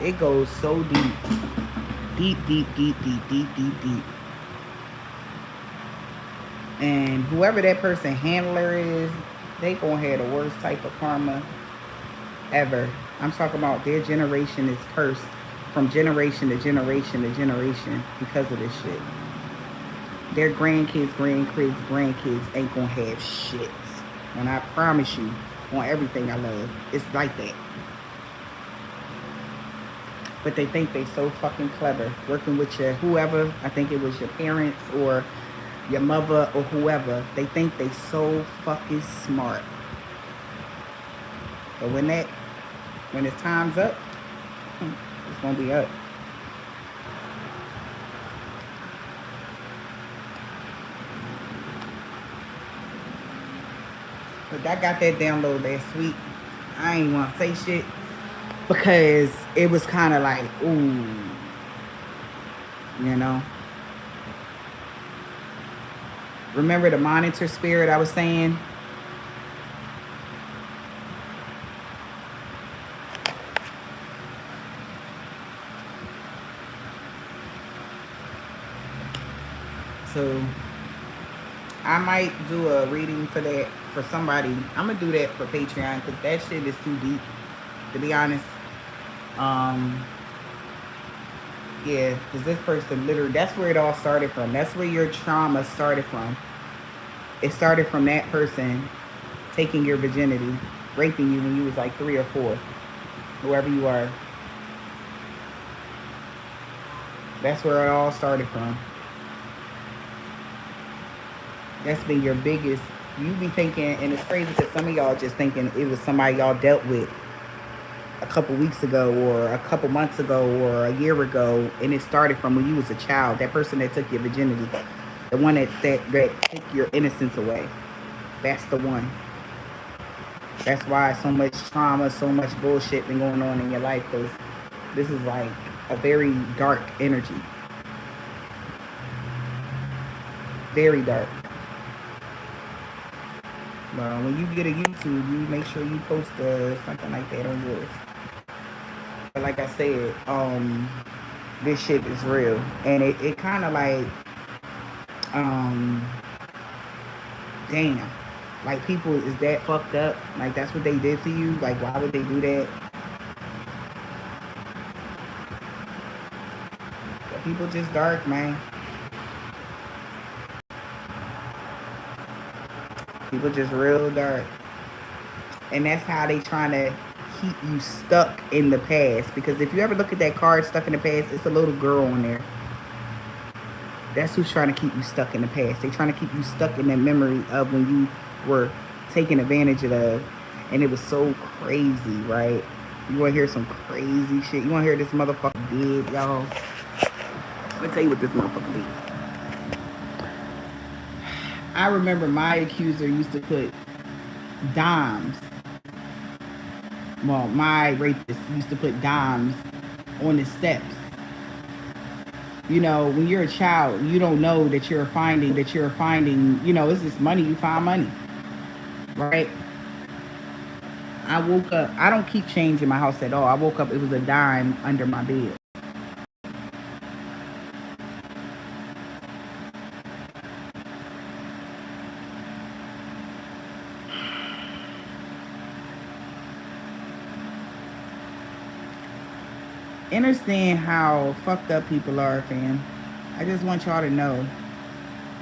It goes so deep. Deep, deep, deep, deep, deep, deep, deep. And whoever that person handler is, they gonna have the worst type of karma ever. I'm talking about their generation is cursed from generation to generation to generation because of this shit. Their grandkids, grandkids ain't gonna have shit. And I promise you, on everything I love, it's like that. But they think they so fucking clever. Working with your whoever, I think it was your parents or your mother or whoever, they think they so fucking smart. But when it's time's up, it's gonna be up. But I got that download last week. I ain't want to say shit because it was kind of like, ooh, you know. Remember the monitor spirit I was saying? So I might do a reading for that for somebody. I'm gonna do that for Patreon because that shit is too deep, to be honest. Yeah, because this person literally, that's where it all started from. That's where your trauma started from. It started from that person taking your virginity, raping you when you was like 3 or 4, whoever you are. That's where it all started from. That's been your biggest, you be thinking, and it's crazy because some of y'all just thinking it was somebody y'all dealt with a couple weeks ago or a couple months ago or a year ago, and it started from when you was a child. That person that took your virginity, the one that took your innocence away, that's the one. That's why so much trauma, so much bullshit been going on in your life, because this is like a very dark energy. Very dark. Well, when you get a YouTube, you make sure you post something like that on yours. But like I said, this shit is real. And it kind of like, damn. Like, people is that fucked up? Like, that's what they did to you? Like, why would they do that? But people just dark, man. People just real dark. And that's how they trying to keep you stuck in the past. Because if you ever look at that card, Stuck in the Past, it's a little girl on there. That's who's trying to keep you stuck in the past. They trying to keep you stuck in that memory of when you were taken advantage of. And it was so crazy, right? You want to hear some crazy shit? You want to hear this motherfucker did, y'all? Let me tell you what this motherfucker did. I remember my accuser used to put dimes. Well, my rapist used to put dimes on the steps. You know, when you're a child, you don't know that you're finding, you know, it's just money. You find money, right? I woke up, I don't keep change in my house at all. I woke up, it was a dime under my bed. Understand how fucked up people are, fam. I just want y'all to know,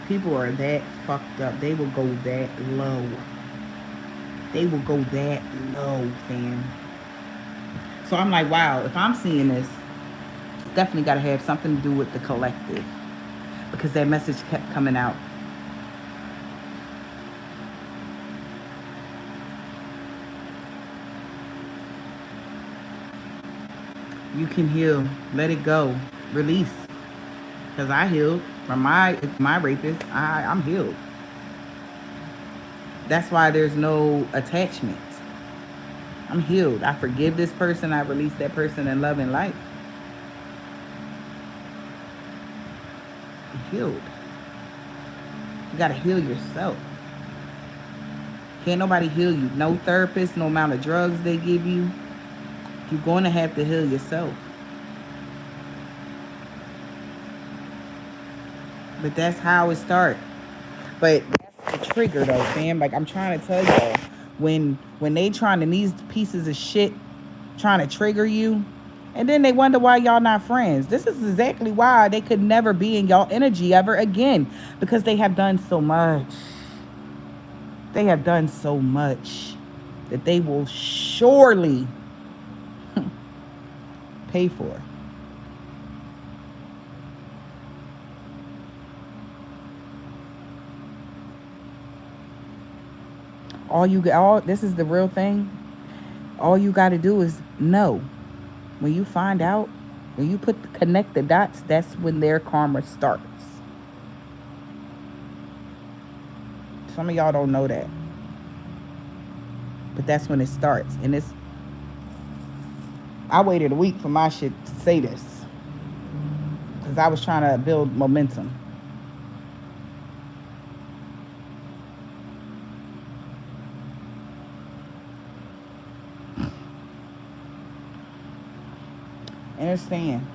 people are that fucked up. They will go that low. They will go that low, fam. So I'm like, wow, if I'm seeing this, it's definitely got to have something to do with the collective, because that message kept coming out. You can heal. Let it go. Release. Because I healed from my rapist. I'm healed. That's why there's no attachment. I'm healed. I forgive this person. I release that person in love and light. I'm healed. You gotta heal yourself. Can't nobody heal you. No therapist, no amount of drugs they give you. You're going to have to heal yourself. But that's how it starts. But that's the trigger though, fam. Like I'm trying to tell y'all, when they trying to, these pieces of shit trying to trigger you, and then they wonder why y'all not friends. This is exactly why they could never be in y'all energy ever again. Because they have done so much. They have done so much that they will surely pay for. This is the real thing. All you got to do is know. When you find out, when you connect the dots, that's when their karma starts. Some of y'all don't know that. But that's when it starts. And I waited a week for my shit to say this. Because I was trying to build momentum. Understand.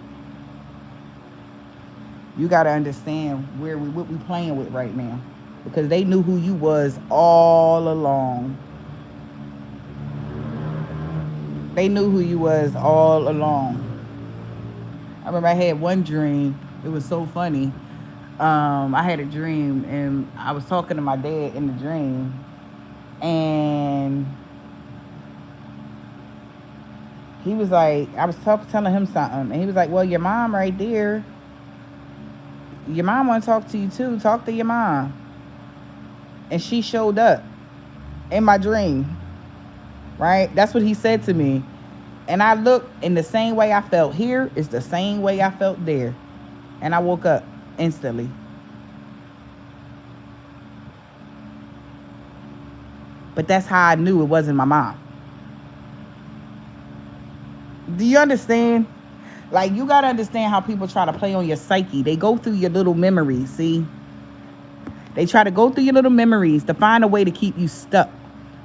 You got to understand what we playing with right now. Because they knew who you was all along. They knew who you was all along. I remember I had one dream. It was so funny. I had a dream and I was talking to my dad in the dream. And he was like, I was telling him something. And he was like, well, your mom right there. Your mom want to talk to you too. Talk to your mom. And she showed up in my dream. Right? That's what he said to me. And I looked, in the same way I felt here is the same way I felt there. And I woke up instantly. But that's how I knew it wasn't my mom. Do you understand? Like, you got to understand how people try to play on your psyche. They go through your little memories, see? They try to go through your little memories to find a way to keep you stuck.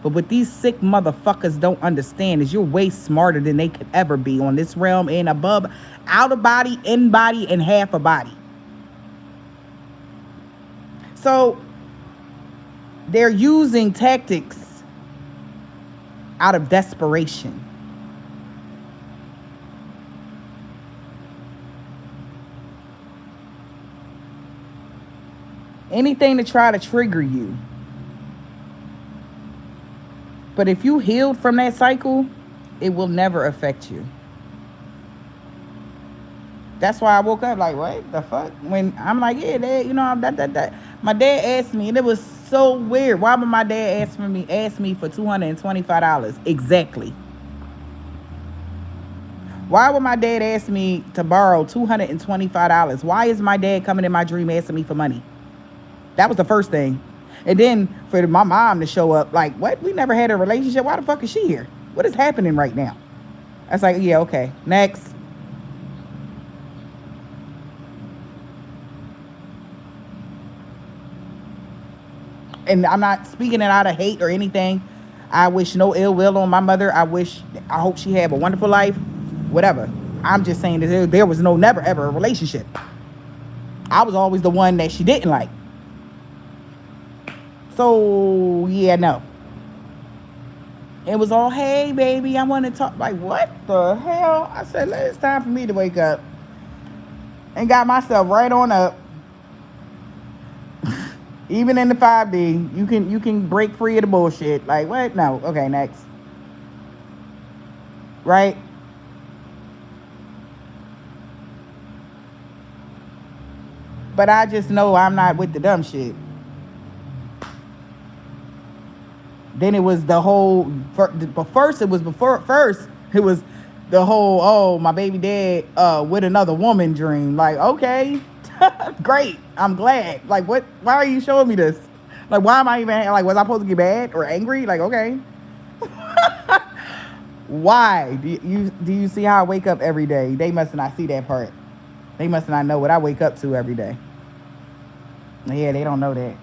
But what these sick motherfuckers don't understand is you're way smarter than they could ever be on this realm and above, out of body, in body, and half a body. So they're using tactics out of desperation. Anything to try to trigger you. But if you healed from that cycle, it will never affect you. That's why I woke up like, what the fuck? When I'm like, yeah, dad, you know, that. My dad asked me, and it was so weird. Why would my dad ask me for $225? Exactly. Why would my dad ask me to borrow $225? Why is my dad coming in my dream asking me for money? That was the first thing. And then for my mom to show up, like, what? We never had a relationship. Why the fuck is she here? What is happening right now? I was like, yeah, okay. Next. And I'm not speaking it out of hate or anything. I wish no ill will on my mother. I hope she had a wonderful life. Whatever. I'm just saying that there was never ever a relationship. I was always the one that she didn't like. So, yeah, no. It was all, hey, baby, I want to talk. Like, what the hell? I said, it's time for me to wake up. And got myself right on up. Even in the 5D, you can break free of the bullshit. Like, what? No. Okay, next. Right? But I just know I'm not with the dumb shit. Then it was the whole, but first it was the whole, oh, my baby dad with another woman dream. Like, okay, great. I'm glad. Like, what? Why are you showing me this? Like, why am I even like? Was I supposed to get mad or angry? Like, okay. Why do you see how I wake up every day? They must not see that part. They must not know what I wake up to every day. Yeah, they don't know that.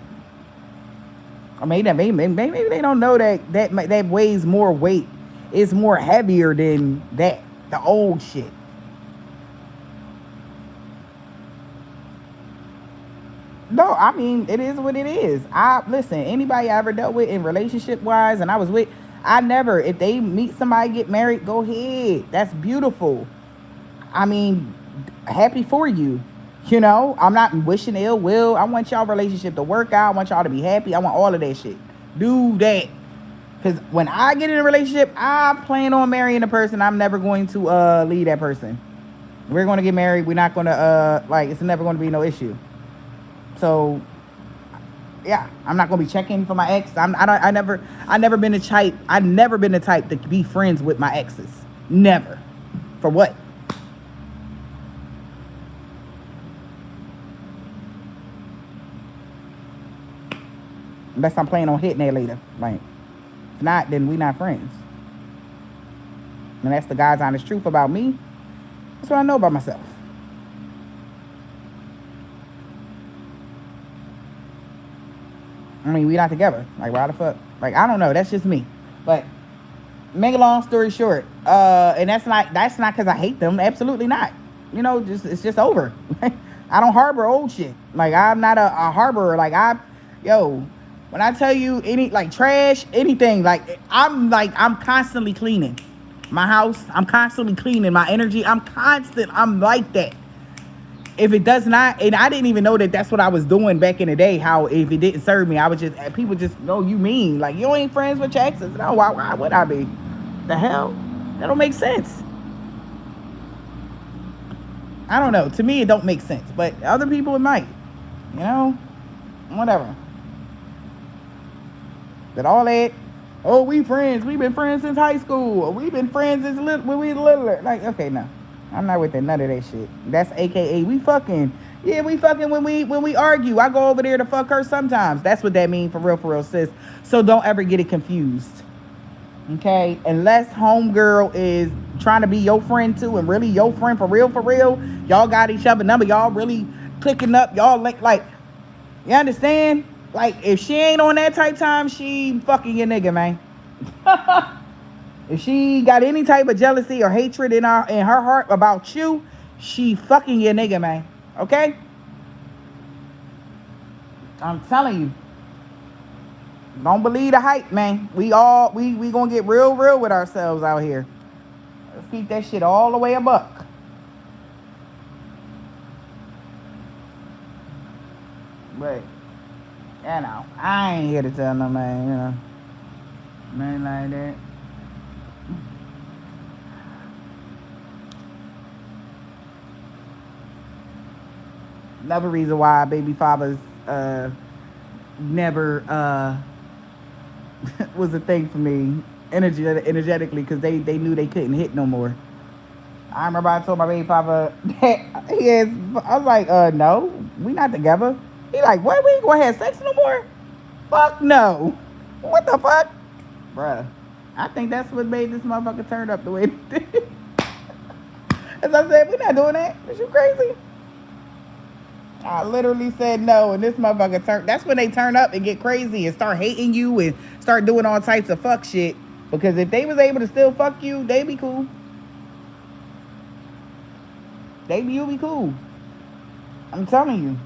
I mean, maybe they don't know that weighs more weight. It's more heavier than that. The old shit. No, I mean, it is what it is. Listen, anybody I ever dealt with in relationship wise, and I was with, I never, if they meet somebody, get married, go ahead. That's beautiful. I mean, happy for you. You know, I'm not wishing ill will. I want y'all relationship to work out. I want y'all to be happy. I want all of that shit. Do that. Because when I get in a relationship, I plan on marrying a person. I'm never going to leave that person. We're going to get married. We're not going to, it's never going to be no issue. So, yeah, I'm not going to be checking for my ex. I never been the type. I've never been the type to be friends with my exes. Never. For what? Unless I'm planning on hitting that later. Like, if not, then we not friends. And that's the God's honest truth about me. That's what I know about myself. I mean, we not together. Like, why the fuck? Like, I don't know. That's just me. But make a long story short, and that's not because I hate them. Absolutely not. You know, it's just over. I don't harbor old shit. Like, I'm not a harborer. Like, when I tell you any, like, trash, anything, like, I'm constantly cleaning my house. I'm constantly cleaning my energy. I'm like that. If it does not, and I didn't even know that that's what I was doing back in the day, how if it didn't serve me, I would just, people just, no, you mean, like, you ain't friends with your exes? No, why would I be? The hell? That don't make sense. I don't know. To me, it don't make sense. But other people, it might. You know? Whatever. But all that, oh, we friends. We've been friends since high school. Or we've been friends since when we littler. Like, okay, no. I'm not with that, none of that shit. That's AKA we fucking. Yeah, we fucking when we argue. I go over there to fuck her sometimes. That's what that means for real, sis. So don't ever get it confused. Okay? Unless homegirl is trying to be your friend too and really your friend for real, y'all got each other number. Y'all really clicking up. Y'all like, you understand? Like, if she ain't on that type time, she fucking your nigga, man. If she got any type of jealousy or hatred in her heart about you, she fucking your nigga, man. Okay? I'm telling you. Don't believe the hype, man. We gonna get real with ourselves out here. Let's keep that shit all the way a buck. But, you know, I ain't here to tell no man, you know. Man like that. Another reason why baby fathers never was a thing for me energetically, because they knew they couldn't hit no more. I remember I told my baby father that I was like, no, we not together. He like, what, we ain't gonna have sex no more? Fuck no. What the fuck? Bruh, I think that's what made this motherfucker turn up the way it did. As I said, we not doing that. Is you crazy? I literally said no, and this motherfucker that's when they turn up and get crazy and start hating you and start doing all types of fuck shit. Because if they was able to still fuck you, they be cool. You'll be cool. I'm telling you.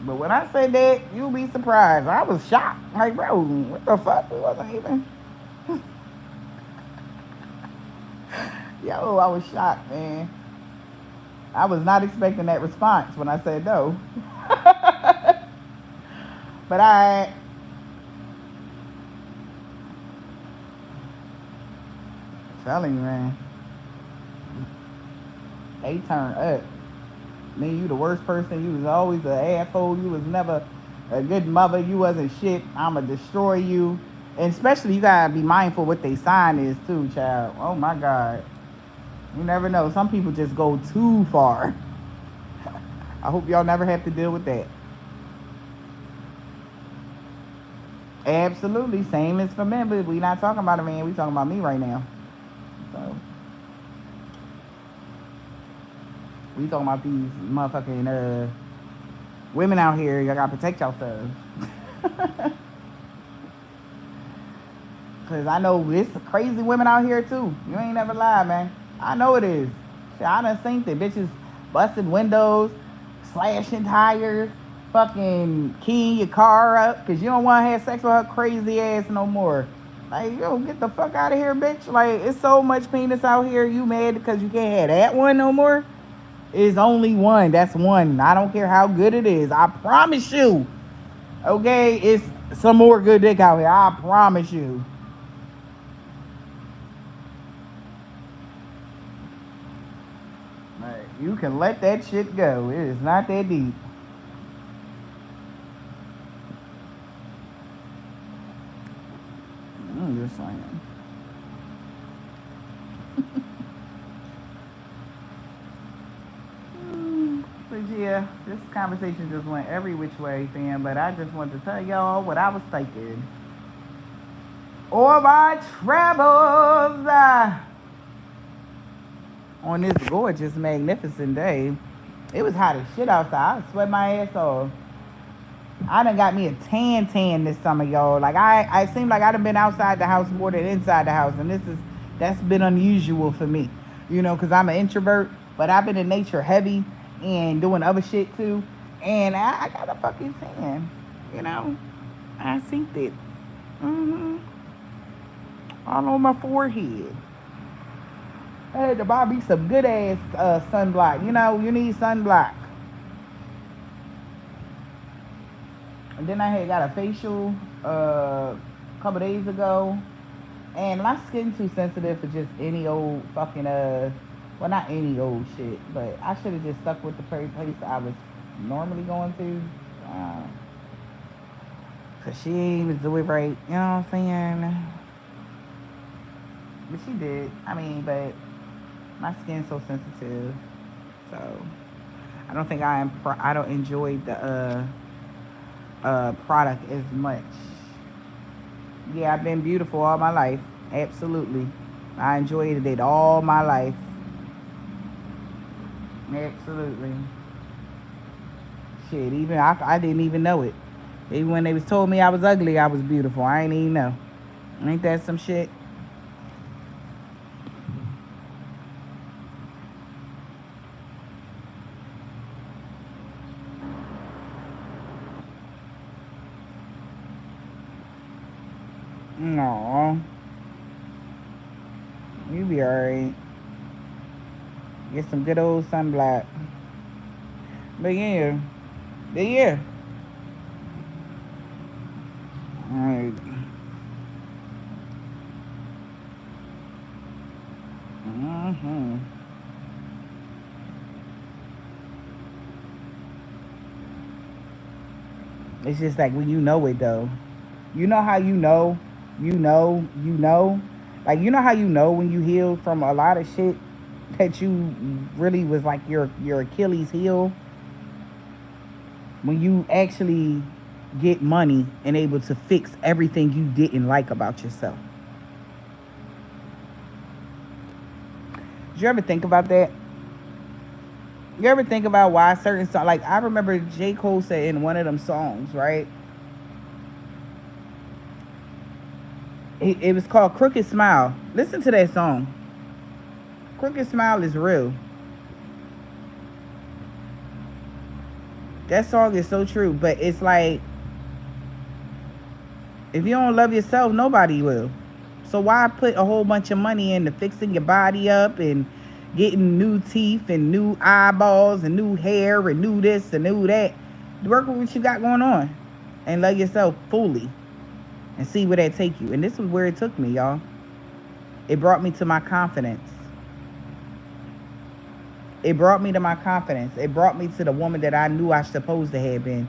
But when I say that, you'll be surprised. I was shocked. Like, bro, what the fuck? We wasn't even. Yo, I was shocked, man. I was not expecting that response when I said no. But I'm telling you, man. They turn up. Man, you the worst person. You was always an asshole. You was never a good mother. You wasn't shit. I'ma destroy you. And especially, you gotta be mindful what they sign is too, child. Oh my God. You never know. Some people just go too far. I hope y'all never have to deal with that. Absolutely. Same as for men, but we not talking about a man. We talking about me right now. So we talking about these motherfucking women out here. Y'all gotta protect yourselves. Cause I know it's crazy women out here too. You ain't never lie, man. I know it is. Shit, I done seen the bitches busting windows, slashing tires, fucking keying your car up because you don't want to have sex with her crazy ass no more. Like, yo, get the fuck out of here, bitch. Like, it's so much penis out here. You mad because you can't have that one no more? It's only one. That's one. I don't care how good it is. I promise you. Okay? It's some more good dick out here. I promise you. Like, you can let that shit go. It is not that deep. I'm just saying. But yeah, this conversation just went every which way, fam. But I just wanted to tell y'all what I was thinking. All my travels on this gorgeous, magnificent day. It was hot as shit outside. I sweat my ass off. I done got me a tan this summer, y'all. Like, I seem like I done been outside the house more than inside the house. And that's been unusual for me. You know, because I'm an introvert. But I've been in nature heavy and doing other shit too. And I got a fucking tan. You know? I synced it. All on my forehead. I had to buy me some good ass sunblock. You know, you need sunblock. And then I had got a facial a couple days ago. And my skin too sensitive for just any old fucking, well, not any old shit. But I should have just stuck with the place I was normally going to. Because she ain't was doing right. You know what I'm saying? But she did. I mean, but my skin's so sensitive. So I don't think I don't enjoy the product as much. Yeah, I've been beautiful all my life. Absolutely. I enjoyed it all my life. Absolutely. Shit, even I didn't even know it. Even when they was told me I was ugly, I was beautiful. I ain't even know. Ain't that some shit? No. You be alright. Get some good old sunblock. But yeah. Alright. It's just like when you know it though. You know how you know. Like, you know how you know when you healed from a lot of shit that you really was like your Achilles heel? When you actually get money and able to fix everything you didn't like about yourself. Did you ever think about that? You ever think about why certain songs, like I remember J. Cole said in one of them songs, right? It was called Crooked Smile. Listen to that song. Crooked Smile is real. That song is so true. But it's like, if you don't love yourself, nobody will. So why put a whole bunch of money into fixing your body up and getting new teeth and new eyeballs and new hair and new this and new that? Work with what you got going on and love yourself fully. And see where that take you. And this was where it took me, y'all. It brought me to my confidence. It brought me to my confidence. It brought me to the woman that I knew I was supposed to have been.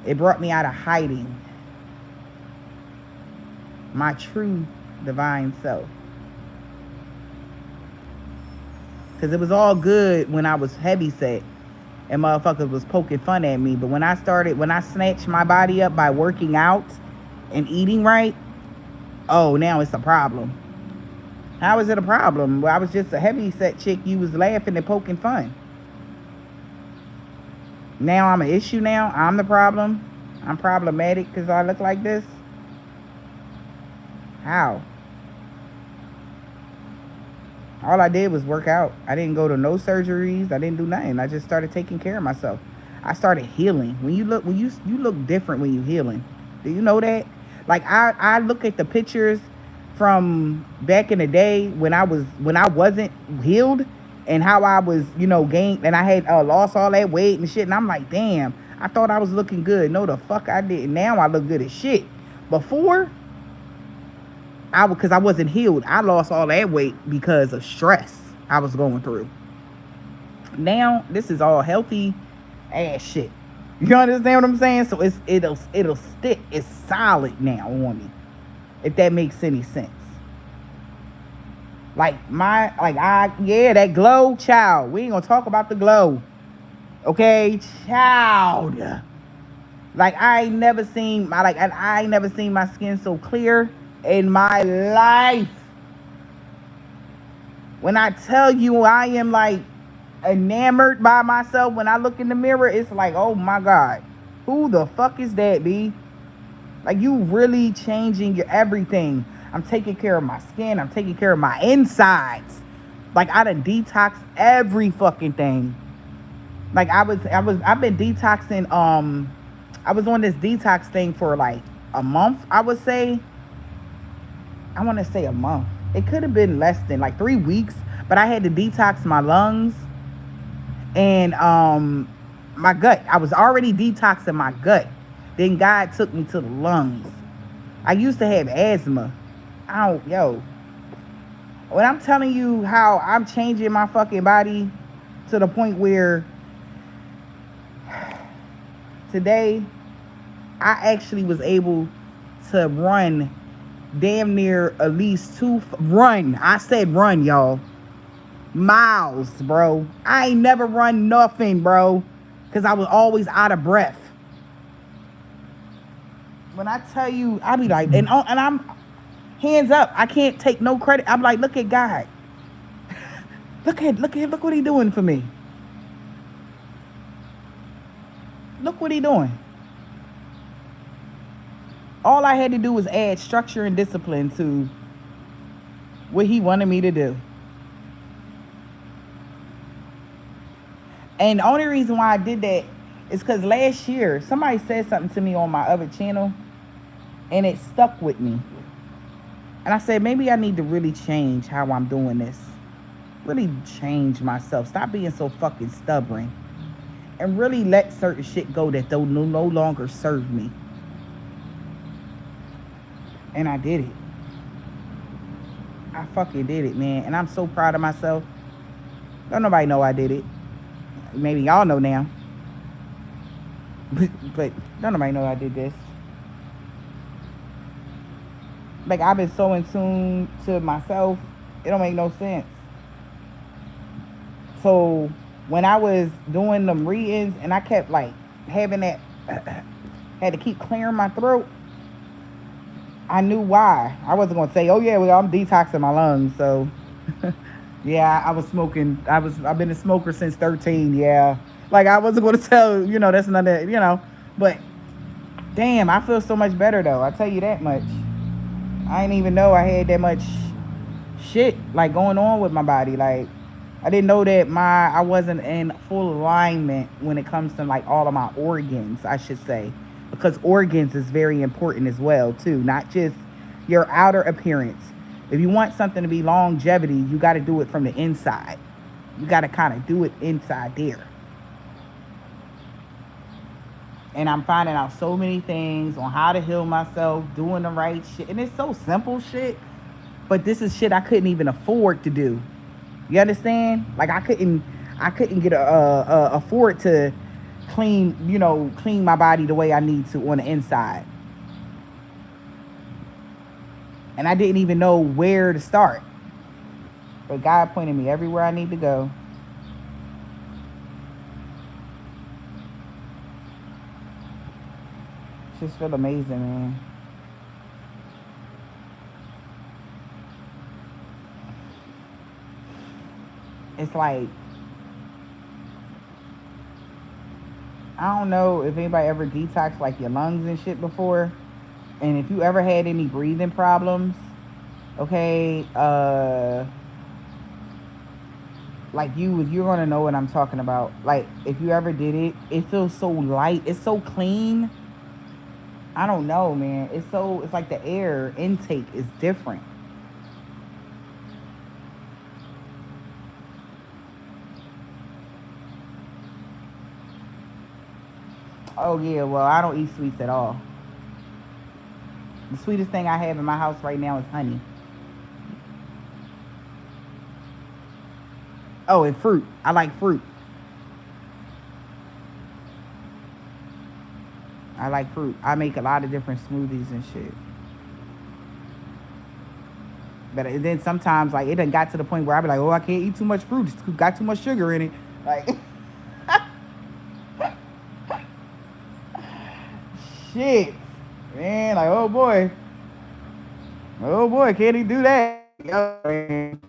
It brought me out of hiding. My true divine self. Because it was all good when I was heavy set and motherfuckers was poking fun at me. But when I snatched my body up by working out and eating right, oh, now it's a problem. How is it a problem? Well, I was just a heavy set chick. You was laughing and poking fun. Now I'm an issue now. I'm the problem. I'm problematic because I look like this. How? All I did was work out. I didn't go to no surgeries. I didn't do nothing. I just started taking care of myself. I started healing. When you look different when you healing. Do you know that? Like I look at the pictures from back in the day when I wasn't healed and how I was, gained, and I had lost all that weight and shit, and I'm like, damn, I thought I was looking good. No, the fuck I didn't. Now I look good as shit. Before, because I wasn't healed, I lost all that weight because of stress I was going through. Now this is all healthy ass shit. You understand what I'm saying? So it'll stick. It's solid now on me, if that makes any sense. That glow, child. We ain't gonna talk about the glow, okay, child. Like I ain't never seen my skin so clear in my life. When I tell you I am like enamored by myself, when I look in the mirror, it's like, oh my God, who the fuck is that, B? Like, you really changing your everything. I'm taking care of my skin. I'm taking care of my insides. Like, I done detox every fucking thing. Like, I've been detoxing. I was on this detox thing for like a month, I would say. I want to say a month. It could have been less than like 3 weeks, but I had to detox my lungs and my gut. I was already detoxing my gut. Then God took me to the lungs. I used to have asthma. When I'm telling you how I'm changing my fucking body to the point where today I actually was able to run damn near at least I said run, y'all. Miles, bro. I ain't never run nothing, bro, because I was always out of breath. When I tell you, I be like, and I'm hands up. I can't take no credit. I'm like, look at God. Look what he doing for me. Look what he doing. All I had to do was add structure and discipline to what he wanted me to do. And the only reason why I did that is because last year somebody said something to me on my other channel and it stuck with me. And I said, maybe I need to really change how I'm doing this. Really change myself. Stop being so fucking stubborn. And really let certain shit go that don't no longer serve me. And I did it. I fucking did it, man. And I'm so proud of myself. Don't nobody know I did it. Maybe y'all know now. But don't nobody know I did this. Like, I've been so in tune to myself, it don't make no sense. So when I was doing them readings and I kept like having that, had to keep clearing my throat, I knew why. I wasn't going to say, oh yeah, well, I'm detoxing my lungs. So yeah, I was smoking. I've been a smoker since 13. Yeah. Like, I wasn't going to tell, that's not that, but damn, I feel so much better though. I tell you that much. I didn't even know I had that much shit like going on with my body. Like, I didn't know that I wasn't in full alignment when it comes to like all of my organs, I should say, because organs is very important as well too, not just your outer appearance. If you want something to be longevity, you got to do it from the inside. You got to kind of do it inside there. And I'm finding out so many things on how to heal myself, doing the right shit. And it's so simple shit. But this is shit I couldn't even afford to do. You understand? Like, I couldn't get afford to clean my body the way I need to on the inside. And I didn't even know where to start. But God pointed me everywhere I need to go. Just feel amazing, man. It's like, I don't know if anybody ever detoxed like your lungs and shit before. And if you ever had any breathing problems, okay, like you're gonna know what I'm talking about. Like if you ever did it, it feels so light. It's so clean. I don't know, man. It's like the air intake is different. Oh yeah, well I don't eat sweets at all. The sweetest thing I have in my house right now is honey. Oh, and fruit. I like fruit. I like fruit. I make a lot of different smoothies and shit. But then sometimes, like, it done got to the point where I be like, oh, I can't eat too much fruit. It's got too much sugar in it. Like, shit. Man, like, oh boy. Oh boy, can't he do that? Yo, man.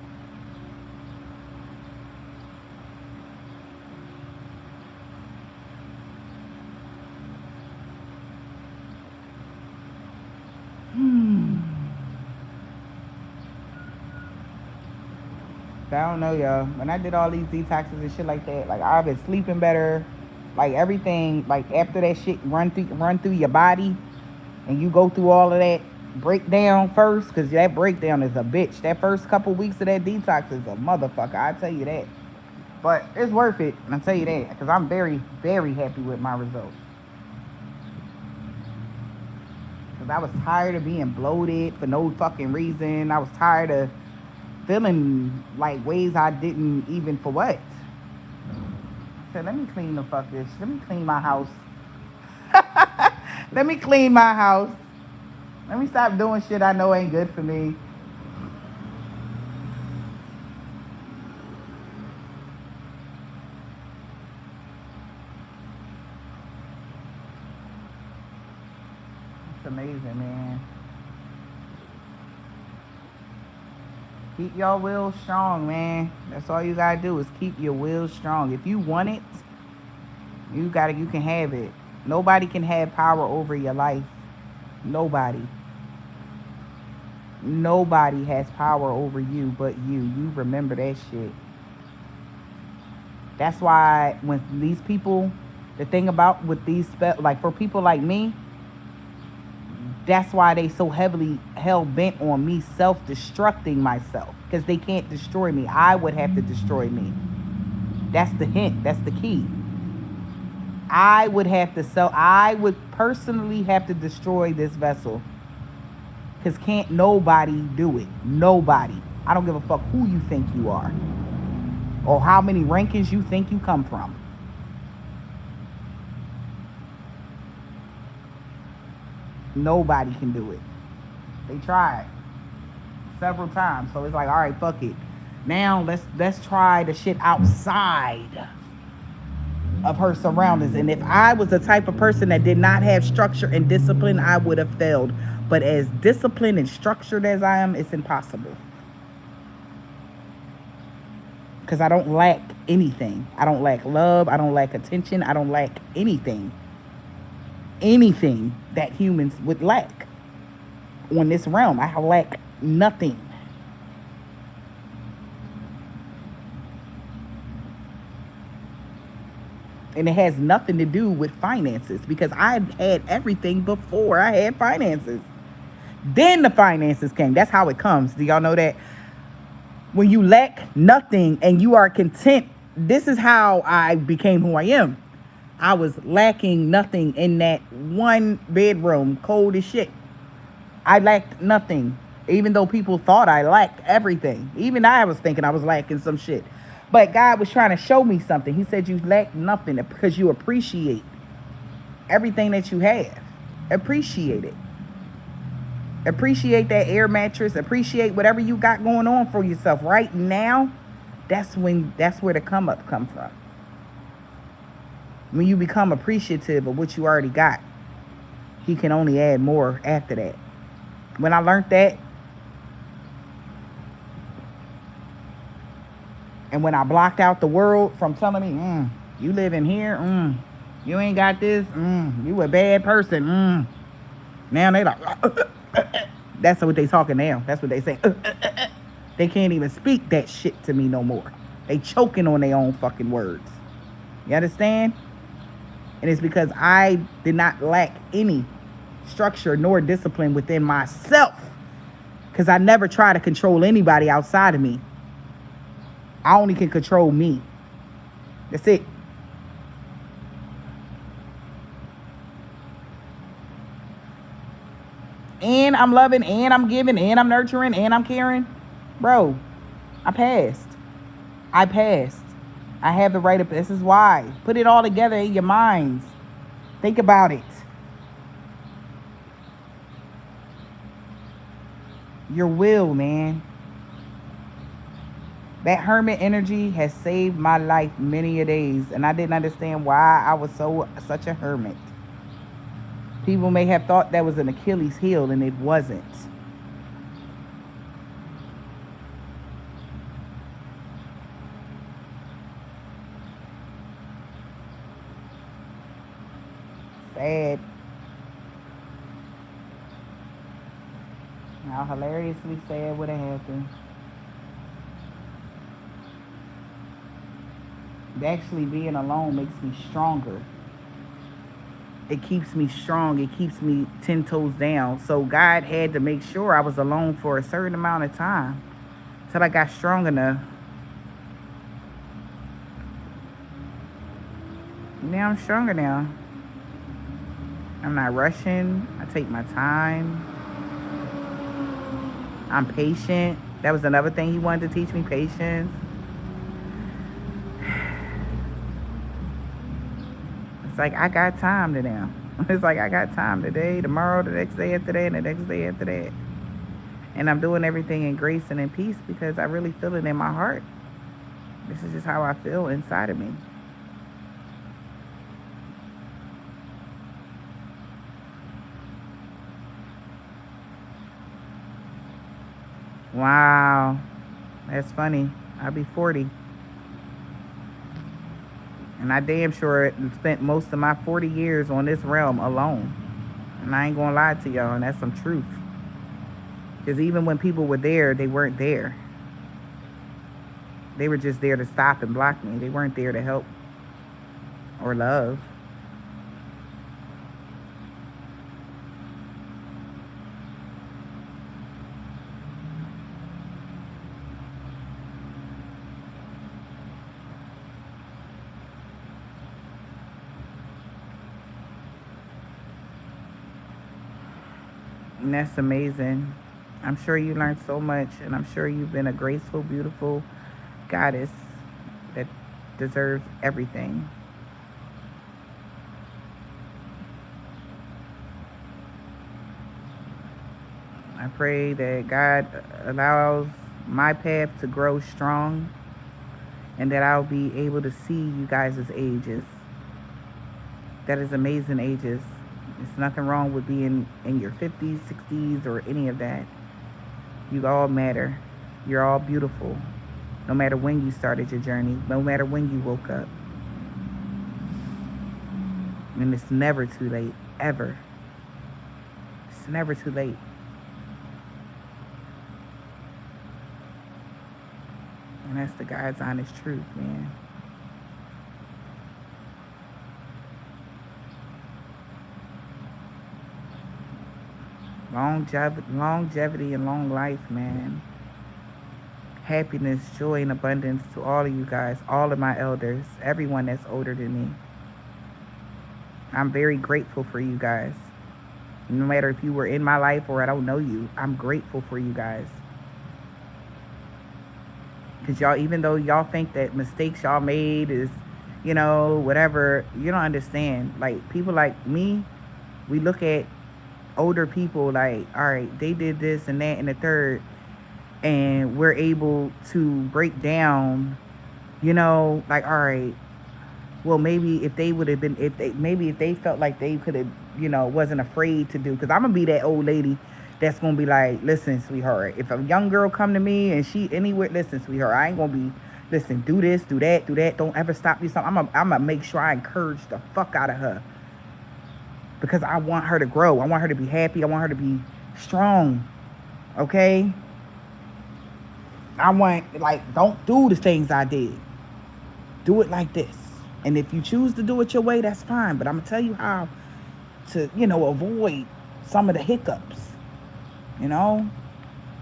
I don't know, y'all. When I did all these detoxes and shit like that, like I've been sleeping better. Like everything, like after that shit run through your body, and you go through all of that breakdown first, because that breakdown is a bitch. That first couple weeks of that detox is a motherfucker. I tell you that. But it's worth it. I'll tell you that, because I'm very, very happy with my results. Because I was tired of being bloated for no fucking reason. I was tired of feeling like ways I didn't even for what. I said, let me clean the fuck this. Let me clean my house. Let me clean my house. Let me stop doing shit I know ain't good for me. It's amazing, man. Keep your will strong, man. That's all you gotta do is keep your will strong. If you want it, you can have it. Nobody can have power over your life. Nobody. Nobody has power over you but you. You remember that shit. That's why when these people, the thing about with these like for people like me, that's why they so heavily hell-bent on me self-destructing myself, because they can't destroy me. I would have to destroy me. That's the hint. That's the key. I would personally have to destroy this vessel, because can't nobody do it. Nobody. I don't give a fuck who you think you are or how many rankings you think you come from. Nobody can do it. They tried several times. So it's like, all right, fuck it. Now let's try the shit outside of her surroundings. And if I was the type of person that did not have structure and discipline, I would have failed. But as disciplined and structured as I am, it's impossible. Because I don't lack anything. I don't lack love. I don't lack attention. I don't lack anything. Anything that humans would lack on this realm. I lack nothing. And it has nothing to do with finances, because I had everything before I had finances. Then the finances came. That's how it comes. Do y'all know that? When you lack nothing and you are content, this is how I became who I am. I was lacking nothing in that one bedroom, cold as shit. I lacked nothing, even though people thought I lacked everything. Even I was thinking I was lacking some shit. But God was trying to show me something. He said you lack nothing because you appreciate everything that you have. Appreciate it. Appreciate that air mattress. Appreciate whatever you got going on for yourself right now. That's where the come up come from. When you become appreciative of what you already got, he can only add more after that. When I learned that, and when I blocked out the world from telling me, you live in here, you ain't got this, you a bad person, now they like, that's what they talking now. That's what they say. They can't even speak that shit to me no more. They choking on their own fucking words. You understand? And it's because I did not lack any structure nor discipline within myself. Because I never try to control anybody outside of me. I only can control me. That's it. And I'm loving, and I'm giving, and I'm nurturing, and I'm caring. Bro, I passed. I have the right of, this is why. Put it all together in your minds. Think about it. Your will, man. That hermit energy has saved my life many a days, and I didn't understand why I was such a hermit. People may have thought that was an Achilles heel, and it wasn't. Sad. How hilariously sad would have happened. Actually, being alone makes me stronger. It keeps me strong. It keeps me 10 toes down. So God had to make sure I was alone for a certain amount of time till I got strong enough. Now I'm stronger now. I'm not rushing. I take my time. I'm patient. That was another thing he wanted to teach me, patience. It's like I got time to now. It's like I got time today, tomorrow, the next day after that, and the next day after that. And I'm doing everything in grace and in peace because I really feel it in my heart. This is just how I feel inside of me. Wow. That's funny. I'll be 40. And I damn sure spent most of my 40 years on this realm alone. And I ain't gonna lie to y'all, and that's some truth. Because even when people were there, they weren't there. They were just there to stop and block me. They weren't there to help or love. And that's amazing. I'm sure you learned so much, and I'm sure you've been a graceful, beautiful goddess that deserves everything. I pray that God allows my path to grow strong and that I'll be able to see you guys' ages. That is amazing ages. There's nothing wrong with being in your 50s, 60s, or any of that. You all matter. You're all beautiful. No matter when you started your journey, no matter when you woke up. And it's never too late, ever. It's never too late. And that's the God's honest truth, man. Longevity and long life, man. Happiness, joy, and abundance to all of you guys, all of my elders, everyone that's older than me. I'm very grateful for you guys. No matter if you were in my life or I don't know you, I'm grateful for you guys. Because y'all, even though y'all think that mistakes y'all made is, whatever, you don't understand. Like, people like me, we look at older people, like, all right, they did this and that and the third, and we're able to break down, like, all right, well, maybe if they would have been, if they felt like they could have, wasn't afraid to do, because I'm gonna be that old lady that's gonna be like, listen, sweetheart, if a young girl come to me and she anywhere, listen, sweetheart, I ain't gonna be, listen, do this, do that, do that, don't ever stop you. Something. I'm gonna make sure I encourage the fuck out of her, because I want her to grow. I want her to be happy. I want her to be strong. Okay. I want, like, don't do the things I did. Do it like this. And if you choose to do it your way, that's fine. But I'm gonna tell you how to, avoid some of the hiccups.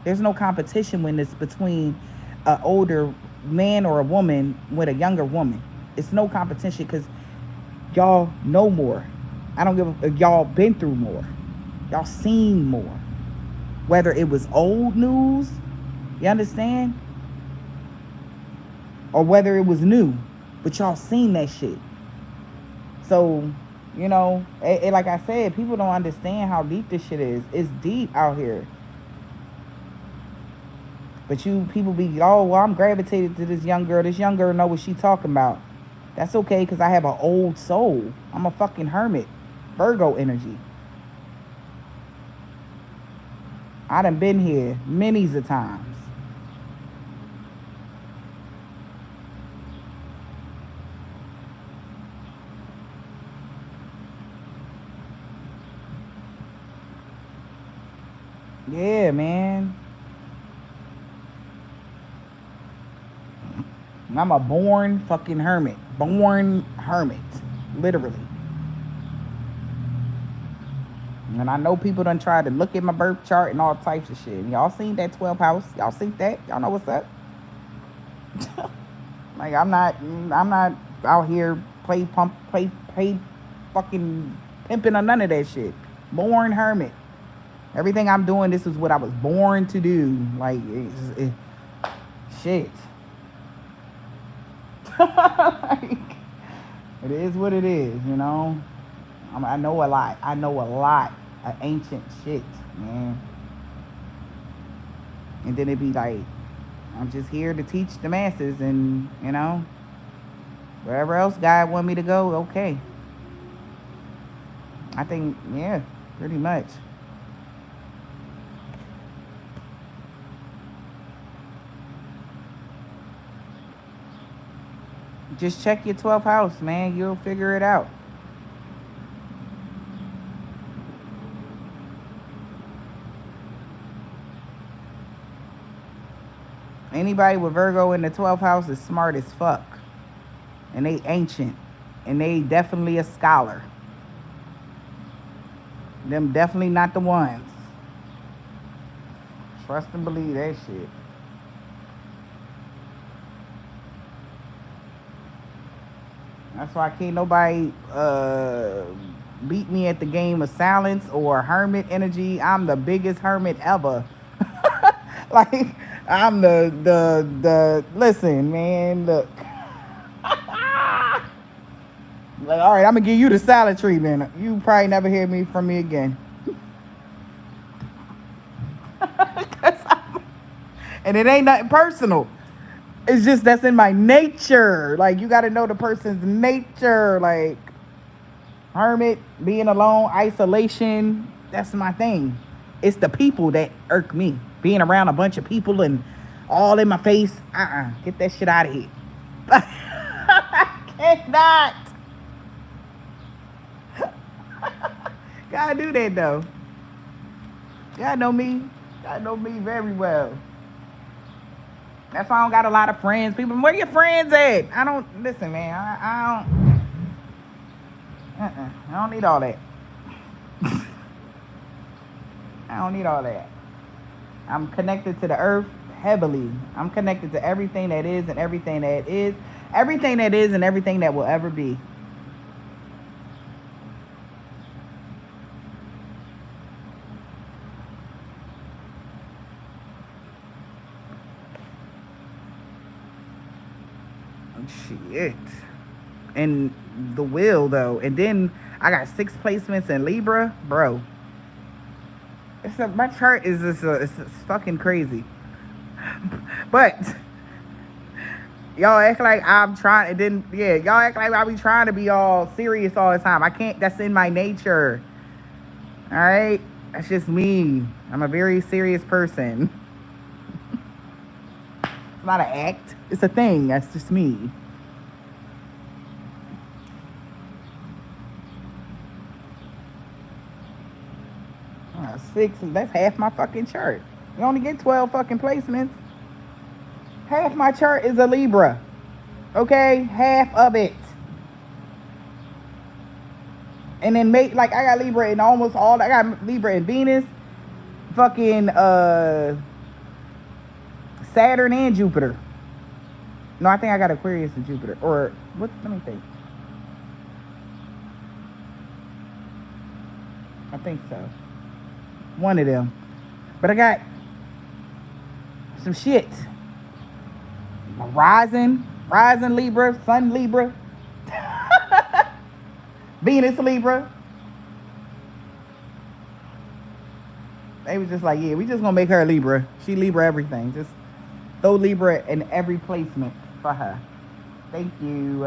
There's no competition when it's between an older man or a woman with a younger woman. It's no competition, because y'all know more. I don't give a, y'all been through more. Y'all seen more. Whether it was old news, you understand? Or whether it was new, but y'all seen that shit. So, like I said, people don't understand how deep this shit is. It's deep out here. But people be, oh, well, I'm gravitated to this young girl. This young girl know what she talking about. That's okay, because I have an old soul. I'm a fucking hermit. Virgo energy. I done been here many's of times. Yeah, man. I'm a born fucking hermit. Born hermit. Literally. And I know people done tried to look at my birth chart and all types of shit. And y'all seen that 12th house? Y'all seen that? Y'all know what's up? Like, I'm not out here play fucking pimping or none of that shit. Born hermit. Everything I'm doing, this is what I was born to do. Like, shit. Like, it is what it is, I know a lot. I know a lot of ancient shit, man. And then it'd be like, I'm just here to teach the masses, and, wherever else God want me to go, okay. I think, yeah, pretty much. Just check your 12th house, man. You'll figure it out. Anybody with Virgo in the 12th house is smart as fuck. And they ancient. And they definitely a scholar. Them definitely not the ones. Trust and believe that shit. That's why can't nobody beat me at the game of silence or hermit energy. I'm the biggest hermit ever. Like, I'm the listen, man, look. Like, all right, I'm gonna give you the silent treatment. You probably never hear from me again. And it ain't nothing personal. It's just that's in my nature. Like, you got to know the person's nature. Like, hermit, being alone, isolation, that's my thing. It's the people that irk me. Being around a bunch of people and all in my face. Get that shit out of here. I cannot. Gotta do that, though. God know me. God know me very well. That's why I don't got a lot of friends. People, where your friends at? I don't, listen, man, I don't need all that. I don't need all that. I'm connected to the earth heavily. I'm connected to everything that is and everything that is. Everything that is and everything that will ever be. Shit. And the will, though. And then I got 6 placements in Libra. Bro. My chart is just it's fucking crazy. But y'all act like I'm trying. It didn't. Yeah, y'all act like I be trying to be all serious all the time. I can't. That's in my nature. All right. That's just me. I'm a very serious person. It's not an act. It's a thing. That's just me. Six. That's half my fucking chart. You only get 12 fucking placements. Half my chart is a Libra. Okay? Half of it. And then make like I got Libra in almost all. I got Libra in Venus, fucking Saturn and Jupiter. No, I think I got Aquarius and Jupiter. Or what? Let me think. I think so. One of them. But I got some shit. Rising Libra, Sun Libra, Venus Libra. They was just like, yeah, we just gonna make her a Libra. She Libra everything. Just throw Libra in every placement for her. Thank you.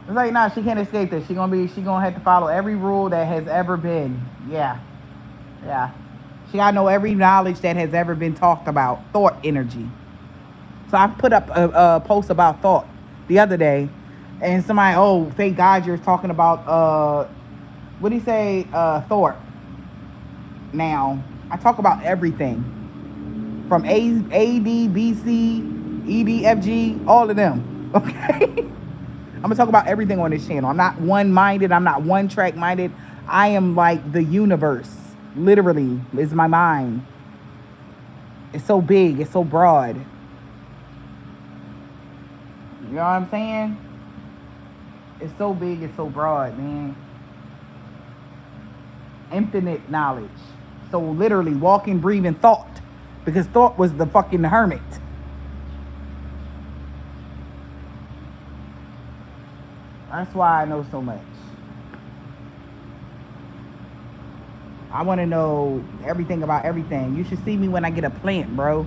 It's like, nah, she can't escape this. She gonna have to follow every rule that has ever been. Yeah. She gotta know every knowledge that has ever been talked about. Thought energy. So I put up a post about thought the other day, and somebody, oh, thank God you're talking about what do you say, thought. Now I talk about everything from A D B C E D F G, all of them. Okay. I'm gonna talk about everything on this channel. I'm not one-minded. I'm not one-track minded. I am like the universe. Literally, is my mind. It's so big. It's so broad. You know what I'm saying? It's so big. It's so broad, man. Infinite knowledge. So literally, walking, breathing thought, because thought was the fucking hermit. That's why I know so much. I want to know everything about everything. You should see me when I get a plant, bro.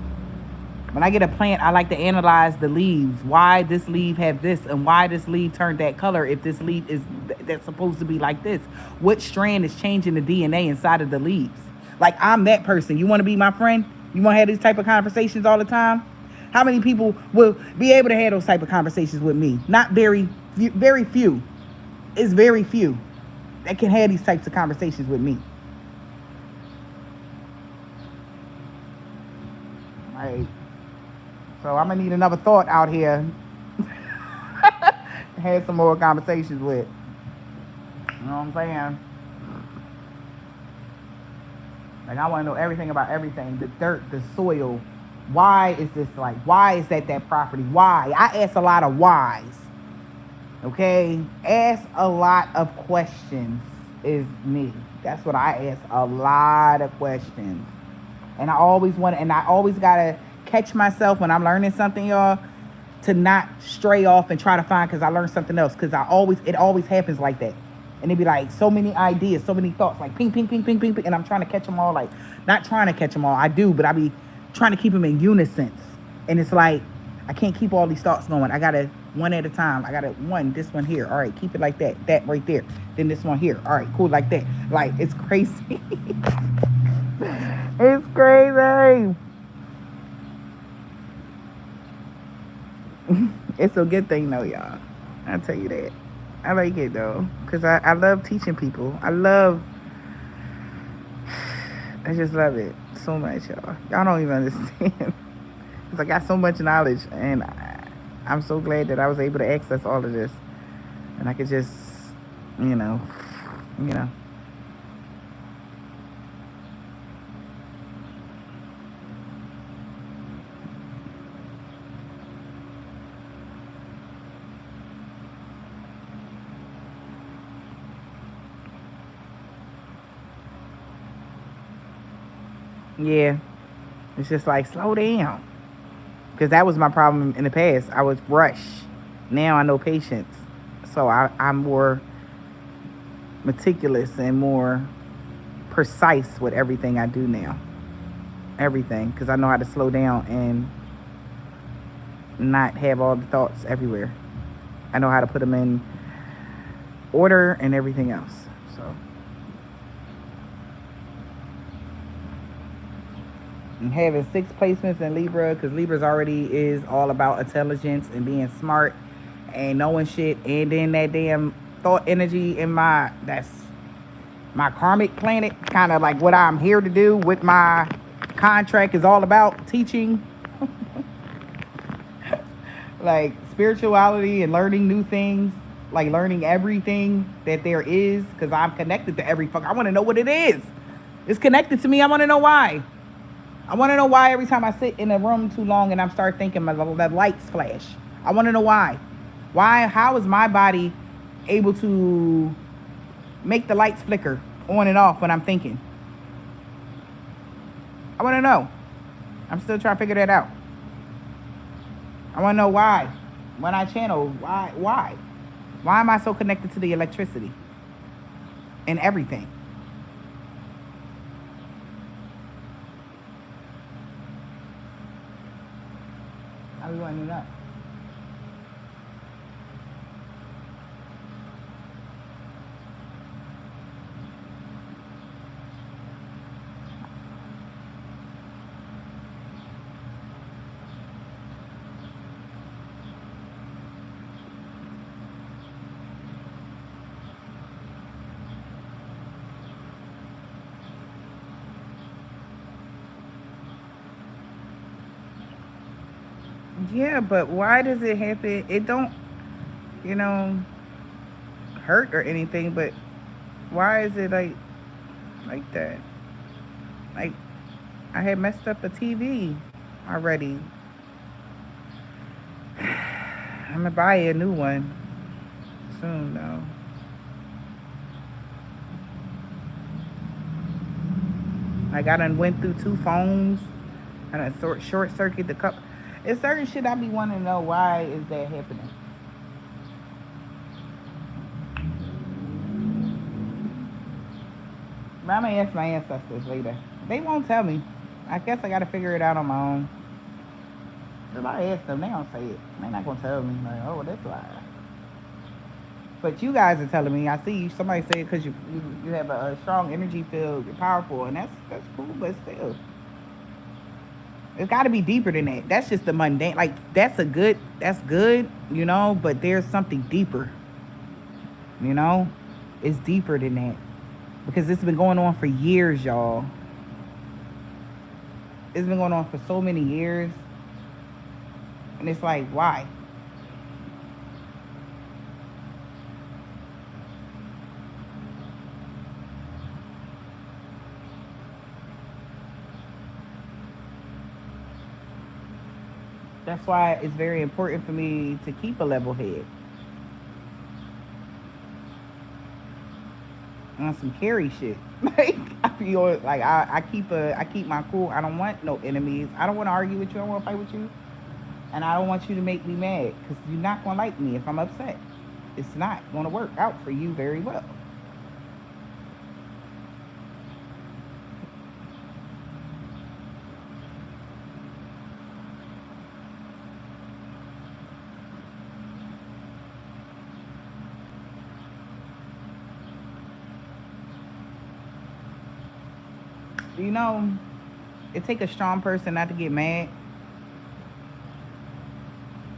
When I get a plant, I like to analyze the leaves. Why this leaf have this, and why this leaf turned that color if this leaf is that's supposed to be like this. What strand is changing the DNA inside of the leaves? Like, I'm that person. You want to be my friend? You want to have these type of conversations all the time? How many people will be able to have those type of conversations with me? Not very few. It's very few that can have these types of conversations with me. Right. So I'm gonna need another thought out here. Have some more conversations with. You know what I'm saying? Like, I want to know everything about everything. The dirt, the soil. Why is this like? Why is that property? Why? I ask a lot of whys. Okay? Ask a lot of questions is me. That's what I ask. A lot of questions. And I always gotta catch myself when I'm learning something, y'all, to not stray off and try to find because I learned something else. Because it always happens like that. And it'd be like so many ideas, so many thoughts, like ping, ping, ping, ping, ping, ping. And I'm trying to catch them all, like, not trying to catch them all. I do, but I be trying to keep them in unison. And it's like, I can't keep all these thoughts going. I gotta one at a time. I gotta this one here. All right, keep it like that. That right there. Then this one here. All right, cool, like that. Like, it's crazy. It's crazy. It's a good thing though, y'all. I'll tell you that. I like it though, because I love teaching people. I just love it so much, y'all. Y'all don't even understand. Because I got so much knowledge, and I'm so glad that I was able to access all of this. And I could just, you know. Yeah, it's just like, slow down. Because that was my problem in the past. I was rushed. Now I know patience. So I'm more meticulous and more precise with everything I do now. Everything, because I know how to slow down and not have all the thoughts everywhere. I know how to put them in order and everything else. So, and having 6 placements in Libra, because Libra's already is all about intelligence and being smart and knowing shit, and then that damn thought energy in that's my karmic planet, kind of like what I'm here to do with my contract is all about, teaching like spirituality and learning new things, like learning everything that there is, because I'm connected to every fuck. I want to know what it is. It's connected to me. I want to know why. I want to know why every time I sit in a room too long and I start thinking the lights flash. I want to know why. How is my body able to make the lights flicker on and off when I'm thinking? I want to know. I'm still trying to figure that out. I want to know why. When I channel, why? Why am I so connected to the electricity and everything? How do you want to do that? Yeah, but why does it happen? It don't, hurt or anything, but why is it like that? Like, I had messed up a TV already. I'm gonna buy a new one soon, though. Like, I done went through 2 phones, and I short circuit the cup. It's certain shit I be wanting to know, why is that happening? But I'm gonna ask my ancestors later. They won't tell me. I guess I gotta figure it out on my own. If I ask them, they don't say it. They're not gonna tell me, like, oh, that's why. But you guys are telling me. I see somebody say it because you have a strong energy field, you're powerful, and that's cool, but still. It's got to be deeper than that. That's just the mundane. Like, that's good, but there's something deeper. It's deeper than that. Because it's been going on for years, y'all. It's been going on for so many years. And it's like, why? That's why it's very important for me to keep a level head. On some carry shit. Like, I feel like I keep my cool. I don't want no enemies. I don't want to argue with you. I don't want to fight with you. And I don't want you to make me mad, because you're not going to like me if I'm upset. It's not going to work out for you very well. It takes a strong person not to get mad.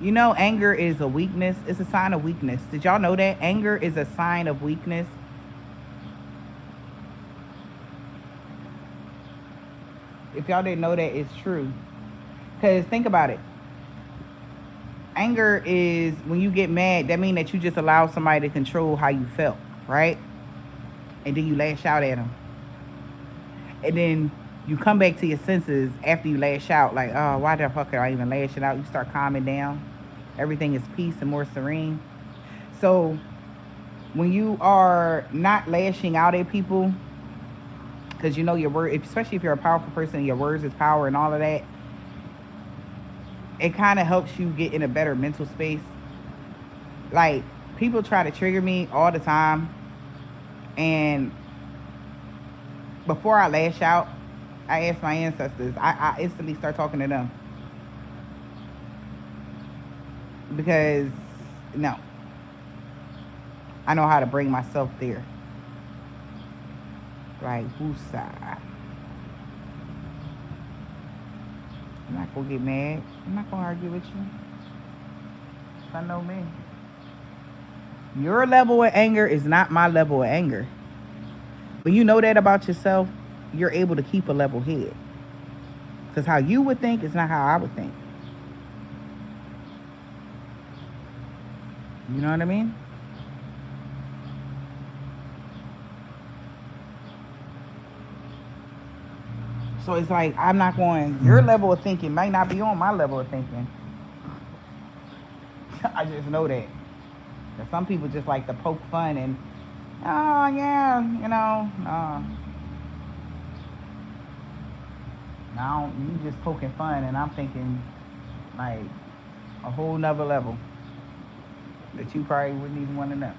Anger is a weakness. It's a sign of weakness. Did y'all know that? Anger is a sign of weakness. If y'all didn't know that, it's true. Because think about it. Anger is when you get mad, that means that you just allow somebody to control how you felt, right? And then you lash out at them. And then you come back to your senses after you lash out, like, oh, why the fuck are I even lashing out? You start calming down. Everything is peace and more serene. So when you are not lashing out at people, because your word, especially if you're a powerful person, your words is power and all of that, it kind of helps you get in a better mental space. Like, people try to trigger me all the time, and before I lash out, I ask my ancestors. I instantly start talking to them because no, I know how to bring myself there. Like woosah. I'm not gonna get mad. I'm not gonna argue with you. I know me. Your level of anger is not my level of anger. When you know that about yourself, you're able to keep a level head. Because how you would think is not how I would think. You know what I mean? So it's like I'm not going. Your level of thinking might not be on my level of thinking. I just know that. That some people just like to poke fun and, oh yeah, you know, now you just poking fun, and I'm thinking like a whole nother level that you probably wouldn't even want to know.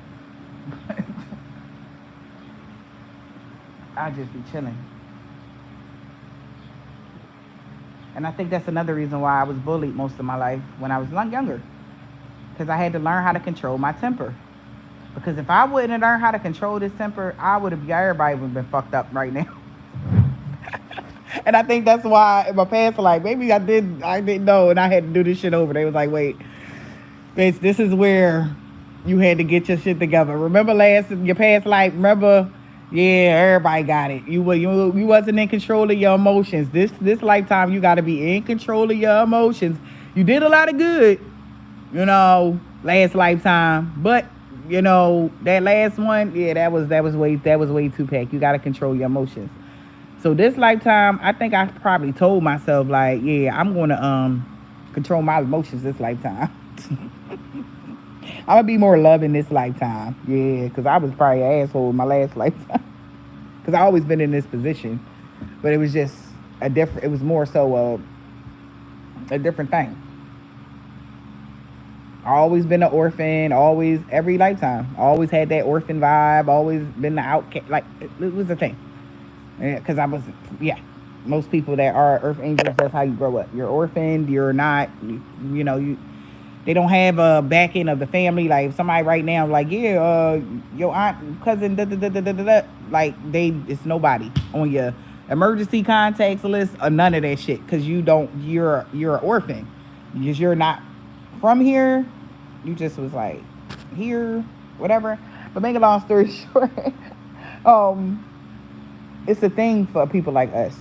I'd just be chilling. And I think that's another reason why I was bullied most of my life when I was younger. Because I had to learn how to control my temper. Because if I wouldn't have learned how to control this temper, everybody would have been fucked up right now. And I think that's why my parents were like, maybe I didn't know, and I had to do this shit over. They was like, wait, bitch, this is where you had to get your shit together. Remember your past life, remember, yeah, everybody got it. You wasn't in control of your emotions. This lifetime, you got to be in control of your emotions. You did a lot of good, last lifetime, but that last one, yeah, that was way too packed. You got to control your emotions. So this lifetime, I think I probably told myself like, yeah, I'm going to control my emotions this lifetime. I'm gonna be more loving this lifetime, yeah, because I was probably an asshole in my last lifetime. Because I always been in this position, but it was just it was more so a different thing. I always been an orphan, always, every lifetime. Always had that orphan vibe, always been the outcast. Like, it was a thing. Because I was, yeah. Most people that are earth angels, that's how you grow up. You're orphaned, you're not, they don't have a back end of the family. Like, if somebody right now, like, yeah, your aunt, cousin, like, it's nobody on your emergency contacts list or none of that shit. Because you're an orphan. Because you're not from here. You just was like here, whatever. But make a long story short, it's a thing for people like us.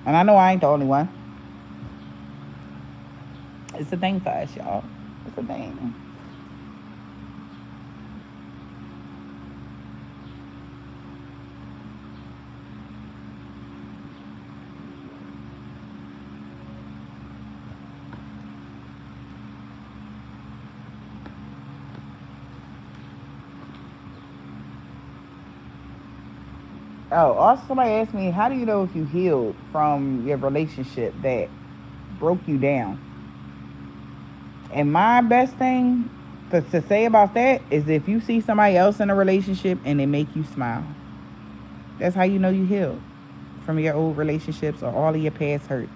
And I know I ain't the only one. It's a thing for us, y'all. It's a thing. Oh, also somebody asked me, how do you know if you healed from your relationship that broke you down? And my best thing to say about that is if you see somebody else in a relationship and they make you smile, that's how you know you healed from your old relationships or all of your past hurts.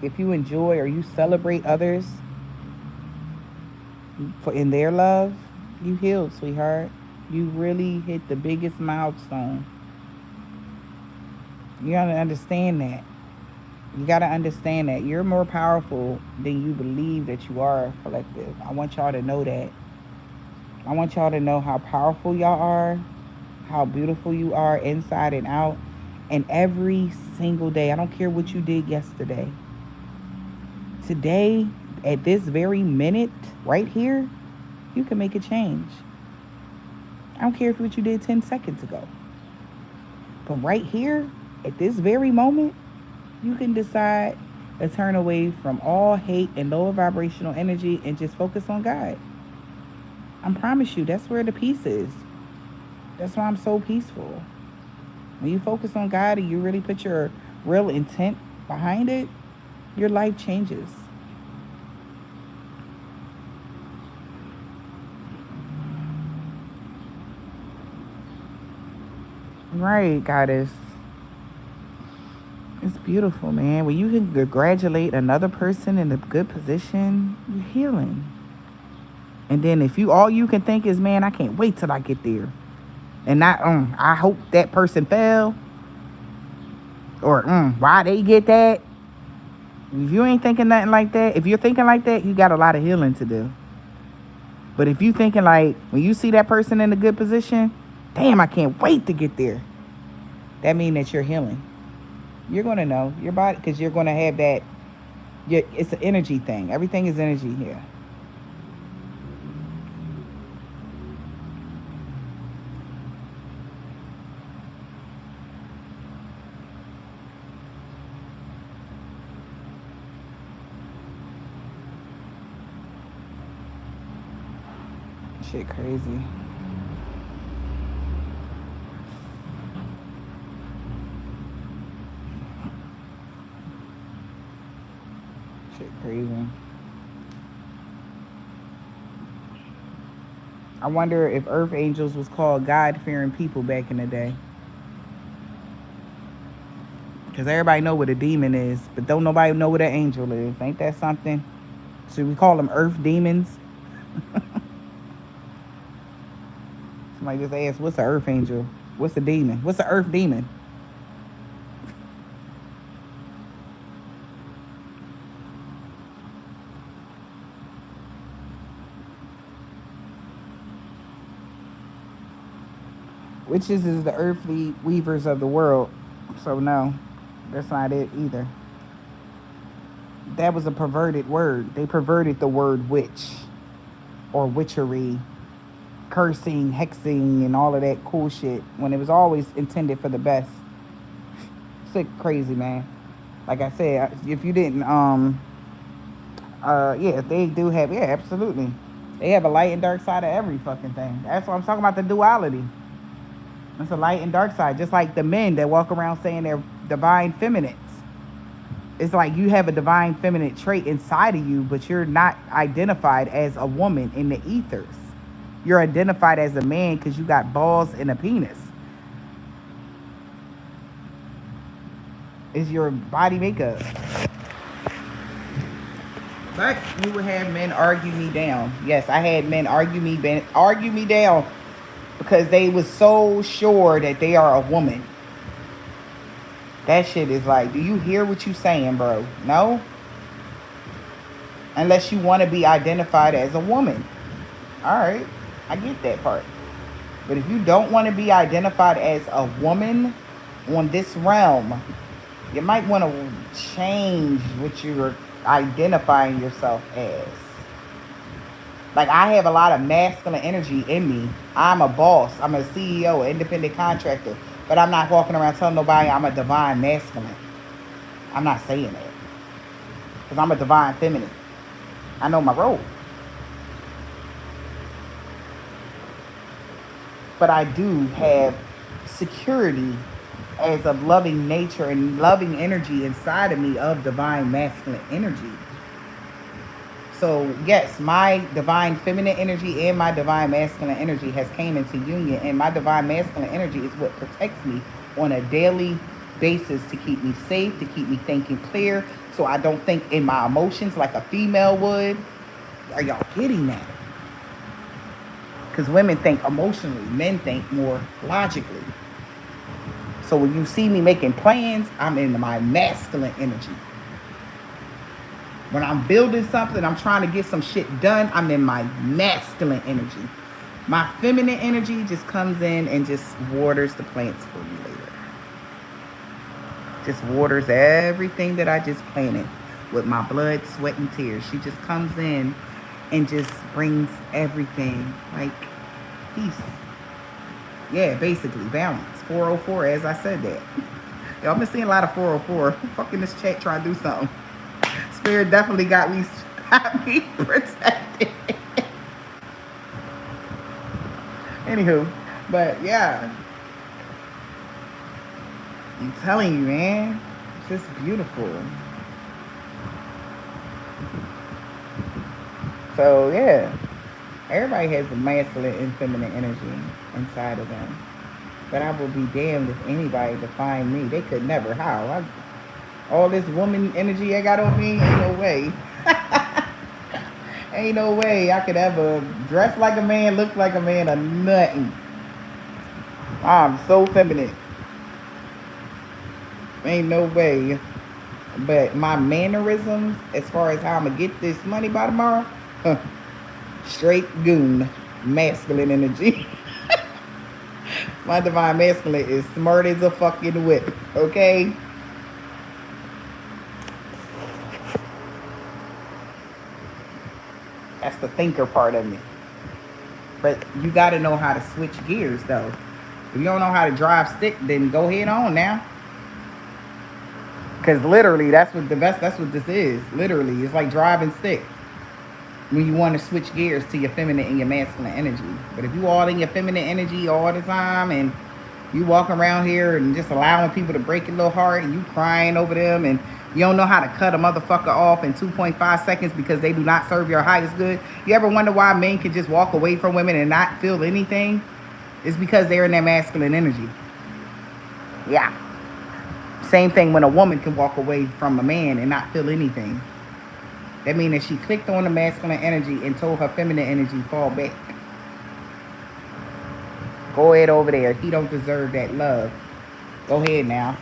If you enjoy or you celebrate others in their love, you healed, sweetheart. You really hit the biggest milestone. You gotta understand that. You gotta understand that you're more powerful than you believe that you are, collective. I want y'all to know that. I want y'all to know how powerful y'all are, how beautiful you are inside and out. And every single day, I don't care what you did yesterday. Today, at this very minute, right here, you can make a change. I don't care if what you did 10 seconds ago. But right here, at this very moment, you can decide to turn away from all hate and lower vibrational energy and just focus on God. I promise you, that's where the peace is. That's why I'm so peaceful. When you focus on God and you really put your real intent behind it, your life changes. Right, goddess. It's beautiful, man. When you can congratulate another person in a good position, you're healing. And then if you all you can think is, man, I can't wait till I get there. And not, I hope that person fell. Or, why they get that? If you ain't thinking nothing like that, if you're thinking like that, you got a lot of healing to do. But if you thinking like, when you see that person in a good position, damn, I can't wait to get there. That means that you're healing. You're going to know your body, because you're going to have that. It's an energy thing. Everything is energy here. Shit crazy. Shit crazy. I wonder if earth angels was called God-fearing people back in the day. Because everybody know what a demon is, but don't nobody know what an angel is. Ain't that something? Should we call them earth demons? Somebody just asked, what's an earth angel? What's a demon? What's an earth demon? Witches is the earthly weavers of the world. So no, that's not it either. That was a perverted word. They perverted the word witch or witchery, cursing, hexing, and all of that cool shit when it was always intended for the best. Sick, crazy, man. Like I said, if you didn't, yeah, they do have, yeah, absolutely. They have a light and dark side of every fucking thing. That's what I'm talking about, the duality. It's a light and dark side, just like the men that walk around saying they're divine feminines. It's like you have a divine feminine trait inside of you, but you're not identified as a woman in the ethers. You're identified as a man because you got balls and a penis. It's your body makeup. But you would have men argue me down. Yes, I had men argue me down because they was so sure that they are a woman. That shit is like, do you hear what you saying, bro? No? Unless you want to be identified as a woman. Alright, I get that part. But if you don't want to be identified as a woman on this realm, you might want to change what you're identifying yourself as. Like, I have a lot of masculine energy in me. I'm a boss. I'm a CEO, an independent contractor. But I'm not walking around telling nobody I'm a divine masculine. I'm not saying that. Because I'm a divine feminine. I know my role. But I do have security as a loving nature and loving energy inside of me of divine masculine energy. So yes, my divine feminine energy and my divine masculine energy has came into union, and my divine masculine energy is what protects me on a daily basis to keep me safe, to keep me thinking clear, so I don't think in my emotions like a female would. Are y'all getting that? Because women think emotionally, men think more logically. So when you see me making plans, I'm in my masculine energy. When I'm building something, I'm trying to get some shit done, I'm in my masculine energy. My feminine energy just comes in and just waters the plants for me later. Just waters everything that I just planted with my blood, sweat, and tears. She just comes in and just brings everything, like peace. Yeah, basically, balance. 404, as I said that. Y'all been seeing a lot of 404. Fucking this chat trying to do something. Spirit definitely got me protected. Anywho, but yeah. I'm telling you, man. Just beautiful. So yeah, everybody has a masculine and feminine energy inside of them. But I will be damned if anybody define me. They could never. How? All this woman energy I got on me, ain't no way. Ain't no way I could ever dress like a man, look like a man, or nothing. I'm so feminine. Ain't no way. But my mannerisms, as far as how I'm gonna get this money by tomorrow, straight goon, masculine energy. My divine masculine is smart as a fucking whip, okay? That's the thinker part of me. But you gotta know how to switch gears, though. If you don't know how to drive stick, then go head on now. Because literally, that's what this is. Literally, it's like driving stick. When you want to switch gears to your feminine and your masculine energy. But if you all in your feminine energy all the time and you walk around here and just allowing people to break your little heart and you crying over them and you don't know how to cut a motherfucker off in 2.5 seconds because they do not serve your highest good. You ever wonder why men can just walk away from women and not feel anything? It's because they're in their masculine energy. Yeah. Same thing when a woman can walk away from a man and not feel anything. That means that she clicked on the masculine energy and told her feminine energy fall back. Go ahead over there. He don't deserve that love. Go ahead now.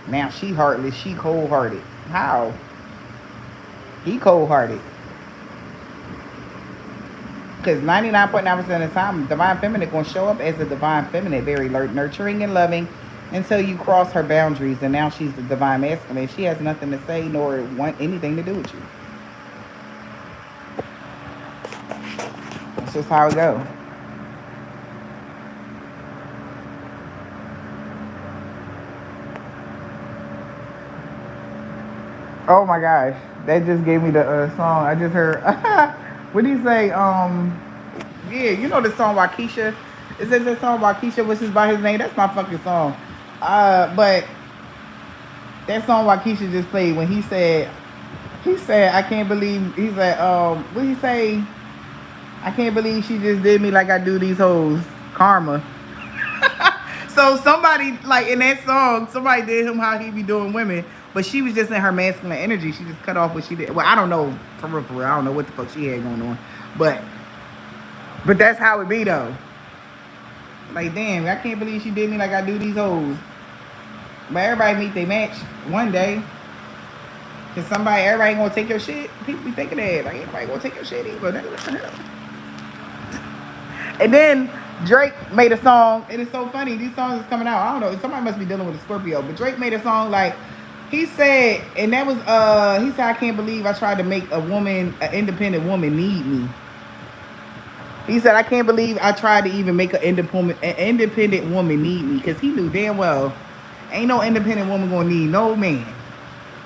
Now she heartless. She cold-hearted. How? He cold-hearted. Because 99.9% of the time, divine feminine going to show up as a divine feminine, very nurturing and loving, until you cross her boundaries, and now she's the divine masculine. She has nothing to say nor want anything to do with you. That's just how it goes. Oh my gosh, that just gave me the song. I just heard. What did he say? Yeah, you know the song Waukesha. Is that the song Waukesha, which is by his name? That's my fucking song. But that song Waukesha just played when he said, I can't believe, he said, what did he say? I can't believe she just did me like I do these hoes. Karma. So somebody, like in that song, somebody did him how he be doing women, but she was just in her masculine energy. She just cut off what she did. Well, I don't know, for real, I don't know what the fuck she had going on. But that's how it be though. Like, damn, I can't believe she did me like I do these hoes. But everybody meet their match one day. Cause everybody ain't gonna take your shit. People be thinking that. Like, everybody gonna take your shit either. What the hell? And then Drake made a song, and it's so funny. These songs is coming out. I don't know. Somebody must be dealing with a Scorpio. But Drake made a song like, he said, and that was, he said, I can't believe I tried to make an independent woman need me. He said, I can't believe I tried to even make an independent woman need me. Because he knew damn well, ain't no independent woman going to need no man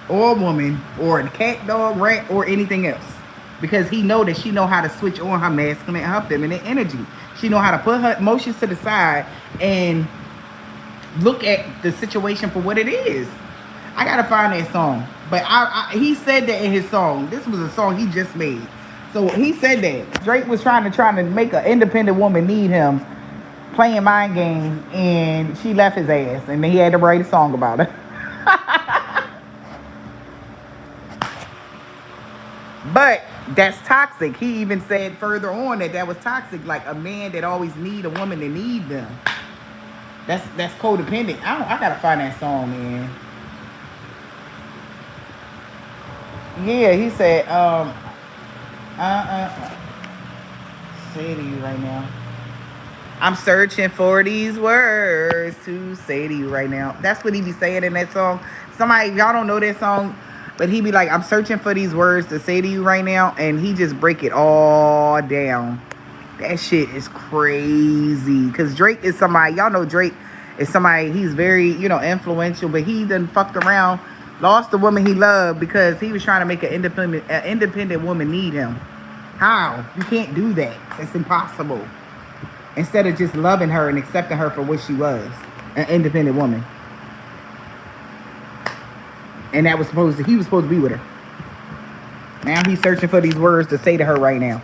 or woman or a cat, dog, rat, or anything else. Because he know that she know how to switch on her masculine and her feminine energy. She know how to put her emotions to the side and look at the situation for what it is. I got to find that song. But he said that in his song. This was a song he just made. So he said that Drake was trying to make an independent woman need him, playing mind games, and she left his ass, and then he had to write a song about it. But that's toxic. He even said further on that was toxic, like a man that always need a woman to need them. That's codependent. I gotta find that song, man. Yeah, he said, say to you right now. I'm searching for these words to say to you right now. That's what he be saying in that song. Somebody, y'all don't know that song, but he be like, I'm searching for these words to say to you right now, and he just break it all down. That shit is crazy. Because Drake is somebody, y'all know Drake is somebody, he's very, influential, but he done fucked around, lost the woman he loved because he was trying to make an independent woman need him. How? You can't do that. It's impossible. Instead of just loving her and accepting her for what she was, an independent woman. And that was he was supposed to be with her. Now he's searching for these words to say to her right now.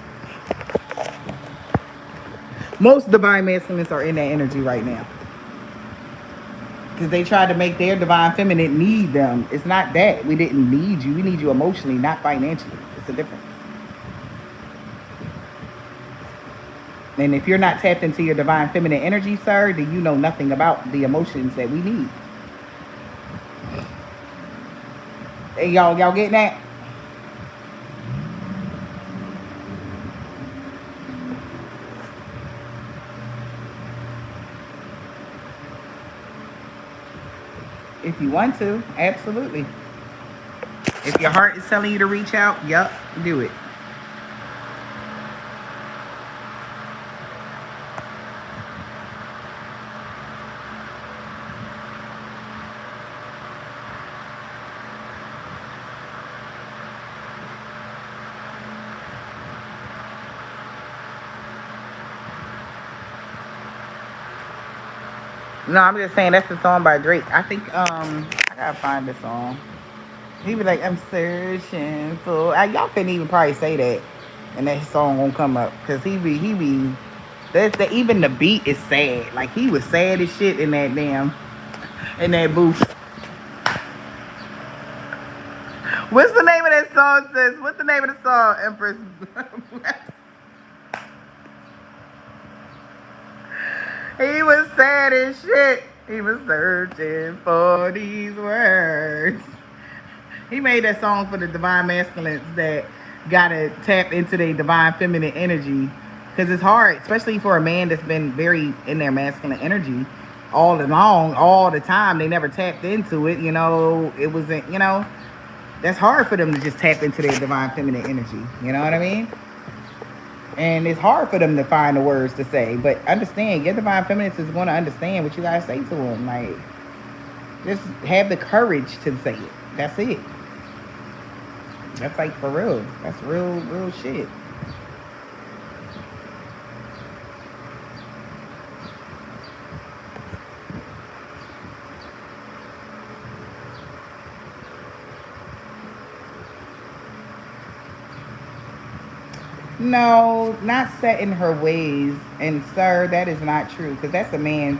Most divine masculines are in that energy right now. Because they tried to make their divine feminine need them. It's not that. We didn't need you. We need you emotionally, not financially. It's a difference. And if you're not tapped into your divine feminine energy, sir, then you know nothing about the emotions that we need. Hey, y'all getting that? If you want to, absolutely. If your heart is telling you to reach out, yup, do it. No, I'm just saying that's the song by Drake. I think I gotta find the song. He be like, I'm searching for. Y'all couldn't even probably say that, and that song won't come up because he be. Even the beat is sad. Like he was sad as shit in that booth. What's the name of that song, sis? What's the name of the song, Empress? He was sad as shit. He was searching for these words. He made that song for the divine masculines that gotta tap into their divine feminine energy. Because it's hard, especially for a man that's been very in their masculine energy all along, all the time. They never tapped into it, it wasn't, that's hard for them to just tap into their divine feminine energy. You know what I mean? And it's hard for them to find the words to say. But understand, your divine feminine is going to understand what you guys say to them. Like, just have the courage to say it. That's it. That's like for real. That's real shit. No, not set in her ways. And sir, that is not true. Because that's a man,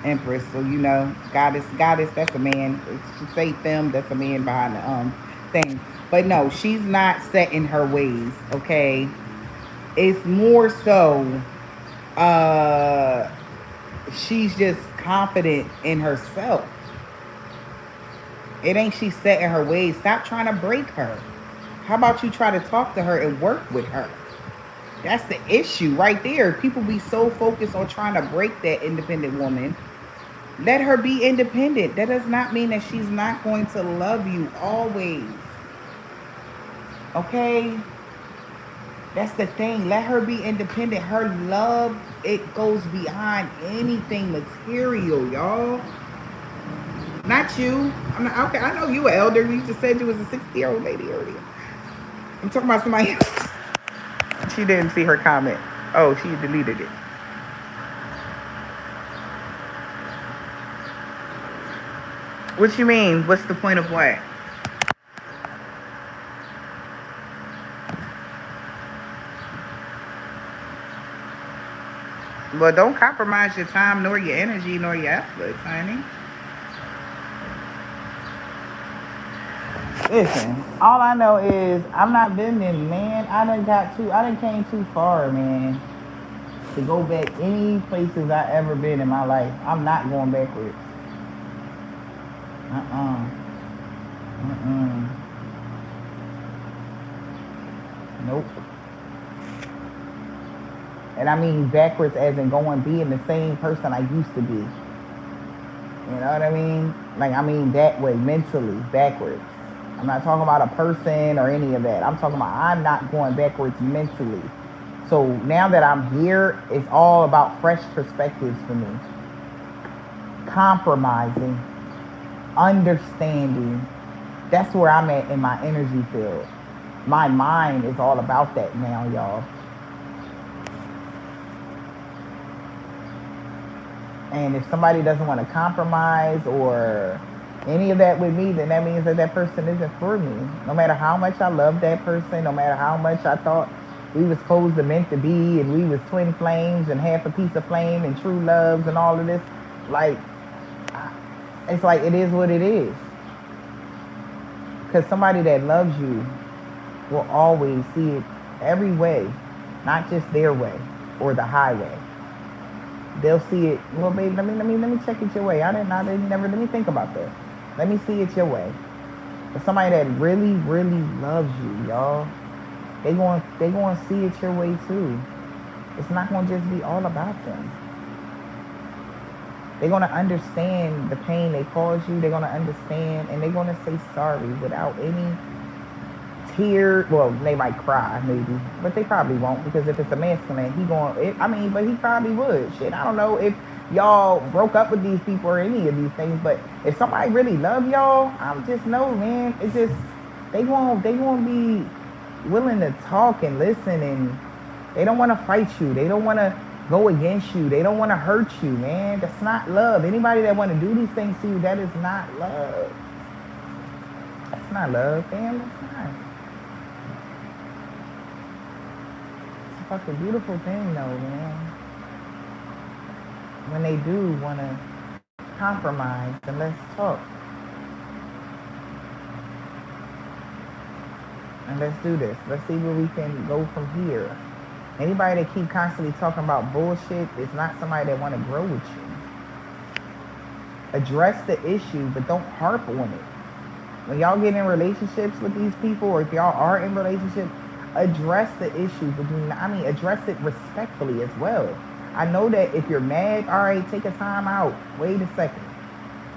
Empress. So goddess, that's a man. She say them, that's a man behind the thing. But no, she's not set in her ways, okay? It's more so she's just confident in herself. It ain't she set in her ways. Stop trying to break her. How about you try to talk to her and work with her? That's the issue right there. People be so focused on trying to break that independent woman. Let her be independent. That does not mean that she's not going to love you always. Okay? That's the thing. Let her be independent. Her love, it goes beyond anything material, y'all. Not you. Okay, I know you were elder. You just said you was a 60-year-old lady earlier. I'm talking about somebody else. She didn't see her comment. Oh, she deleted it. What you mean? What's the point of what? Well, don't compromise your time, nor your energy, nor your efforts, honey. Listen, all I know is I'm not bending, man. I done came too far, man, to go back any places I ever been in my life. I'm not going backwards. Nope. And I mean backwards as in being the same person I used to be. You know what I mean? Like, I mean that way, mentally, backwards. I'm not talking about a person or any of that. I'm talking about I'm not going backwards mentally. So now that I'm here, it's all about fresh perspectives for me. Compromising, understanding. That's where I'm at in my energy field. My mind is all about that now, y'all. And if somebody doesn't want to compromise or any of that with me, then that means that that person isn't for me. No matter how much I love that person, no matter how much I thought we was supposed to meant to be, and we was twin flames and half a piece of flame and true loves and all of this, like, it's like it is what it is. Because somebody that loves you will always see it every way, not just their way or the highway. They'll see it. Well, baby, let me check it your way. I didn't never. Let me think about that. Let me see it your way. But somebody that really, really loves you, y'all, they going to see it your way too. It's not going to just be all about them. They're going to understand the pain they caused you. They're going to understand, and they're going to say sorry without any tear. Well, they might cry maybe, but they probably won't, because if it's a masculine, he going. I mean, but he probably would. Shit, I don't know if y'all broke up with these people or any of these things, but if somebody really love y'all, I'm just know, man. It's just they won't be willing to talk and listen, and they don't want to fight you. They don't want to go against you. They don't want to hurt you, man. That's not love. Anybody that want to do these things to you, that is not love. That's not love, fam. That's not. It's a fucking beautiful thing, though, man. When they do want to compromise, then let's talk. And let's do this. Let's see where we can go from here. Anybody that keep constantly talking about bullshit is not somebody that want to grow with you. Address the issue, but don't harp on it. When y'all get in relationships with these people, or if y'all are in relationships, address the issue, but address it respectfully as well. I know that if you're mad, all right, take a time out. Wait a second,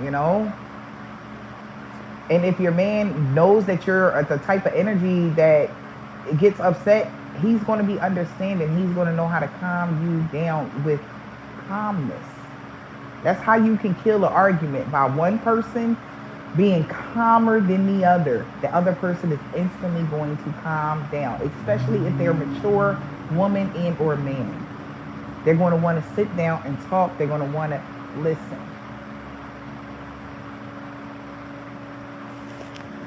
you know? And if your man knows that you're the type of energy that gets upset, he's going to be understanding. He's going to know how to calm you down with calmness. That's how you can kill an argument, by one person being calmer than the other. The other person is instantly going to calm down, especially if they're a mature woman and or man. They're going to want to sit down and talk. They're going to want to listen.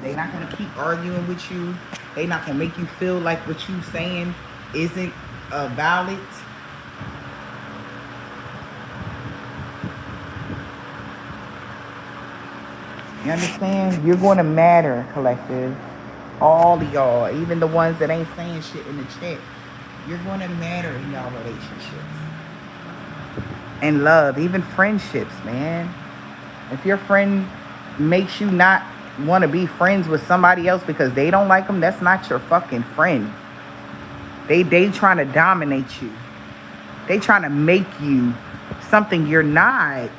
They're not going to keep arguing with you. They're not going to make you feel like what you're saying isn't valid. You understand? You're going to matter, collective. All of y'all, even the ones that ain't saying shit in the chat, you're going to matter in y'all relationships. And love, even friendships, man. If your friend makes you not want to be friends with somebody else because they don't like them, that's not your fucking friend. They trying to dominate you. They trying to make you something you're not.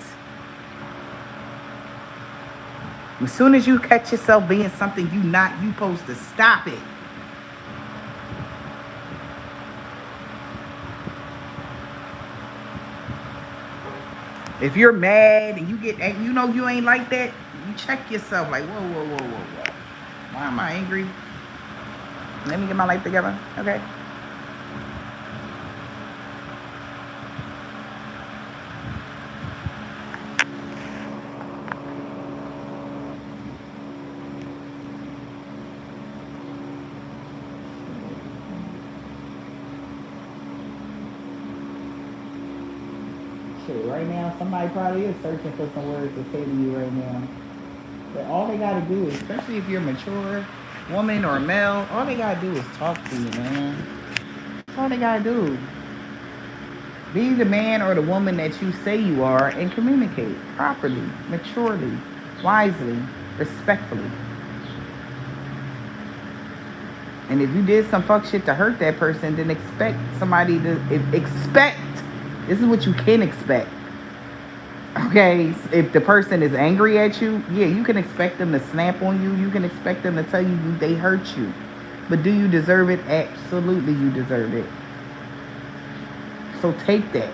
As soon as you catch yourself being something you not, you supposed to stop it. If you're mad and you get, you know you ain't like that, you check yourself like, whoa. Why am I angry? Let me get my life together, okay? Shit, right now, somebody probably is searching for some words to say to you right now. But all they gotta do, especially if you're a mature woman or male, all they gotta do is talk to you, man. That's all they gotta do. Be the man or the woman that you say you are and communicate properly, maturely, wisely, respectfully. And if you did some fuck shit to hurt that person, then expect somebody to expect. This is what you can expect. Okay, if the person is angry at you, yeah, you can expect them to snap on you. You can expect them to tell you they hurt you. But do you deserve it? Absolutely, you deserve it. So take that.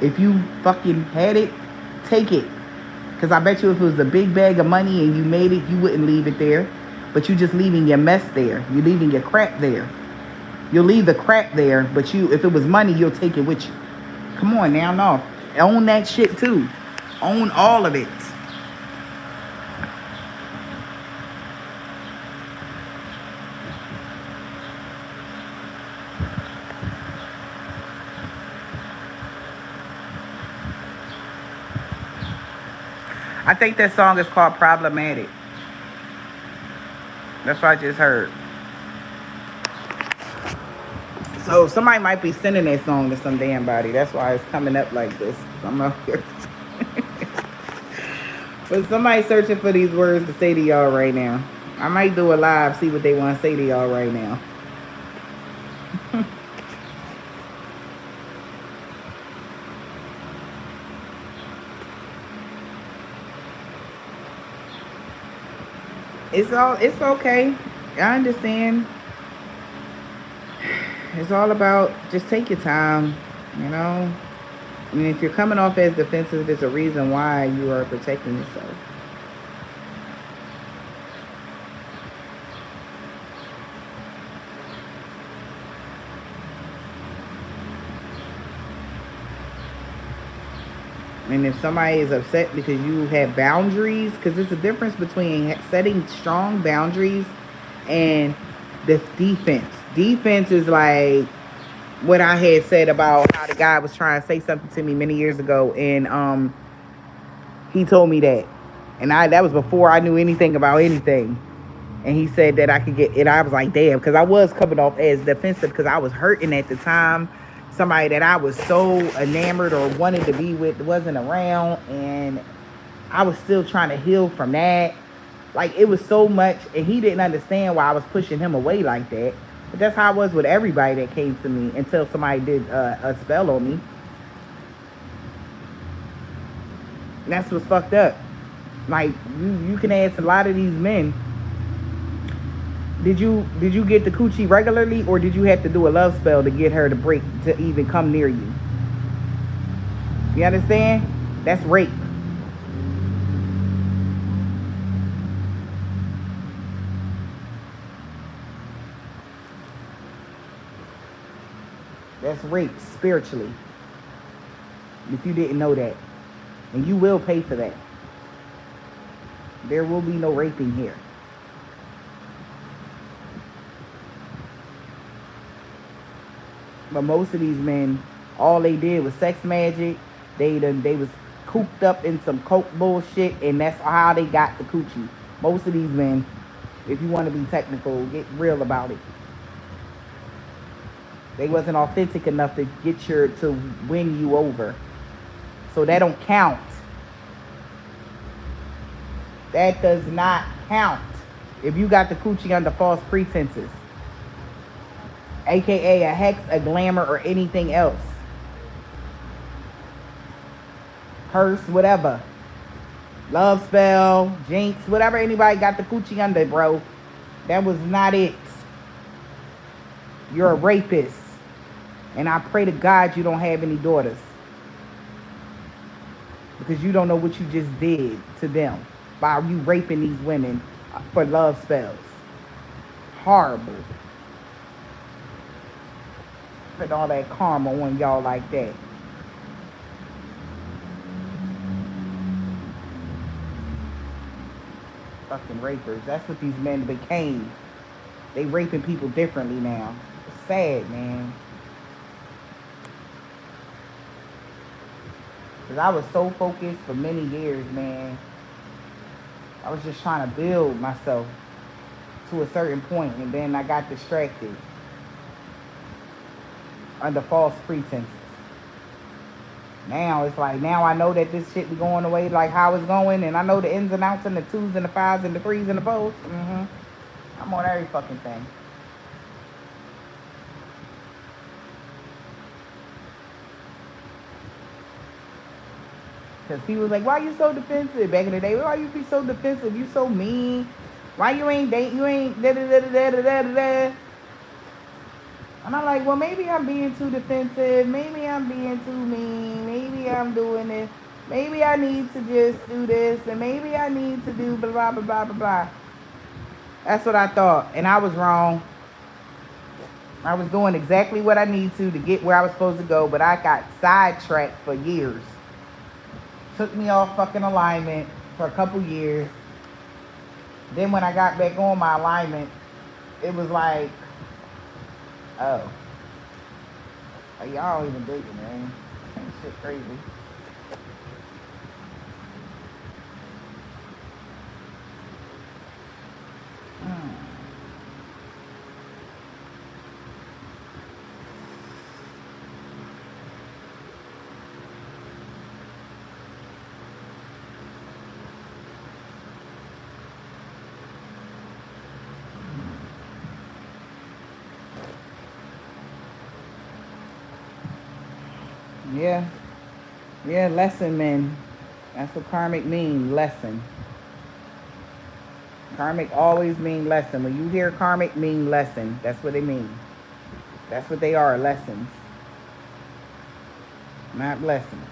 If you fucking had it, take it. Because I bet you if it was a big bag of money and you made it, you wouldn't leave it there. But you're just leaving your mess there. You're leaving your crap there. You'll leave the crap there, but if it was money, you'll take it with you. Come on now, no. Own that shit too. Own all of it. I think that song is called Problematic. That's what I just heard. So somebody might be sending that song to some damn body. That's why it's coming up like this. I'm out here. But somebody searching for these words to say to y'all right now. I might do a live, see what they want to say to y'all right now. It's okay. I understand. It's all about just take your time, you know. I mean, if you're coming off as defensive, there's a reason why you are protecting yourself. And if somebody is upset because you have boundaries, because there's a difference between setting strong boundaries and the defense. Defense is like what I had said about how the guy was trying to say something to me many years ago, and he told me that, and that was before I knew anything about anything. And he said that I could get it. I was like, damn, because I was coming off as defensive because I was hurting at the time. Somebody that I was so enamored or wanted to be with wasn't around, and I was still trying to heal from that. Like, it was so much, and he didn't understand why I was pushing him away like that. But that's how I was with everybody that came to me until somebody did a spell on me. And that's what's fucked up. Like, you can ask a lot of these men, did you get the coochie regularly, or did you have to do a love spell to get her to break to even come near you? You understand? That's rape. That's rape spiritually. If you didn't know that. And you will pay for that. There will be no raping here. But most of these men, all they did was sex magic. They was cooped up in some coke bullshit, and that's how they got the coochie. Most of these men, if you want to be technical, get real about it. They wasn't authentic enough to to win you over. So that don't count. That does not count if you got the coochie under false pretenses. AKA a hex, a glamour, or anything else. Curse, whatever. Love spell, jinx, whatever anybody got the coochie under, bro. That was not it. You're a rapist. And I pray to God you don't have any daughters. Because you don't know what you just did to them by you raping these women for love spells. Horrible. Put all that karma on y'all like that. Fucking rapers. That's what these men became. They raping people differently now. It's sad, man. Because I was so focused for many years, man. I was just trying to build myself to a certain point, and then I got distracted under false pretenses. Now it's like, now I know that this shit be going away like how it's going, and I know the ins and outs and the 2s and the 5s and the 3s and the 4s. I'm on every fucking thing. Because people was like, why you so defensive? Back in the day, why you be so defensive? You so mean. Why you ain't date? You ain't da-da-da-da-da-da-da-da. And I'm like, well, maybe I'm being too defensive. Maybe I'm being too mean. Maybe I'm doing this. Maybe I need to just do this. And maybe I need to do blah, blah, blah, blah, blah, blah. That's what I thought. And I was wrong. I was doing exactly what I need to get where I was supposed to go. But I got sidetracked for years. Took me off fucking alignment for a couple years. Then when I got back on my alignment, it was like, oh, y'all even dating, man. Shit crazy. Yeah. Yeah, lesson men. That's what karmic mean, lesson. Karmic always mean lesson. When you hear karmic mean lesson, that's what they mean. That's what they are, lessons. Not blessings.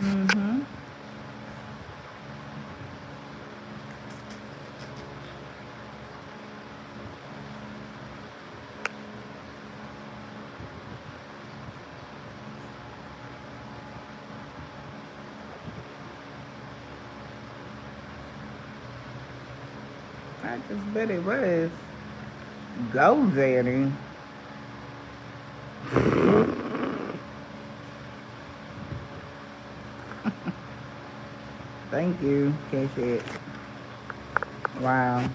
Mm-hmm. I just bet it was. Go, Daddy. Thank you, K-Shit. Wow.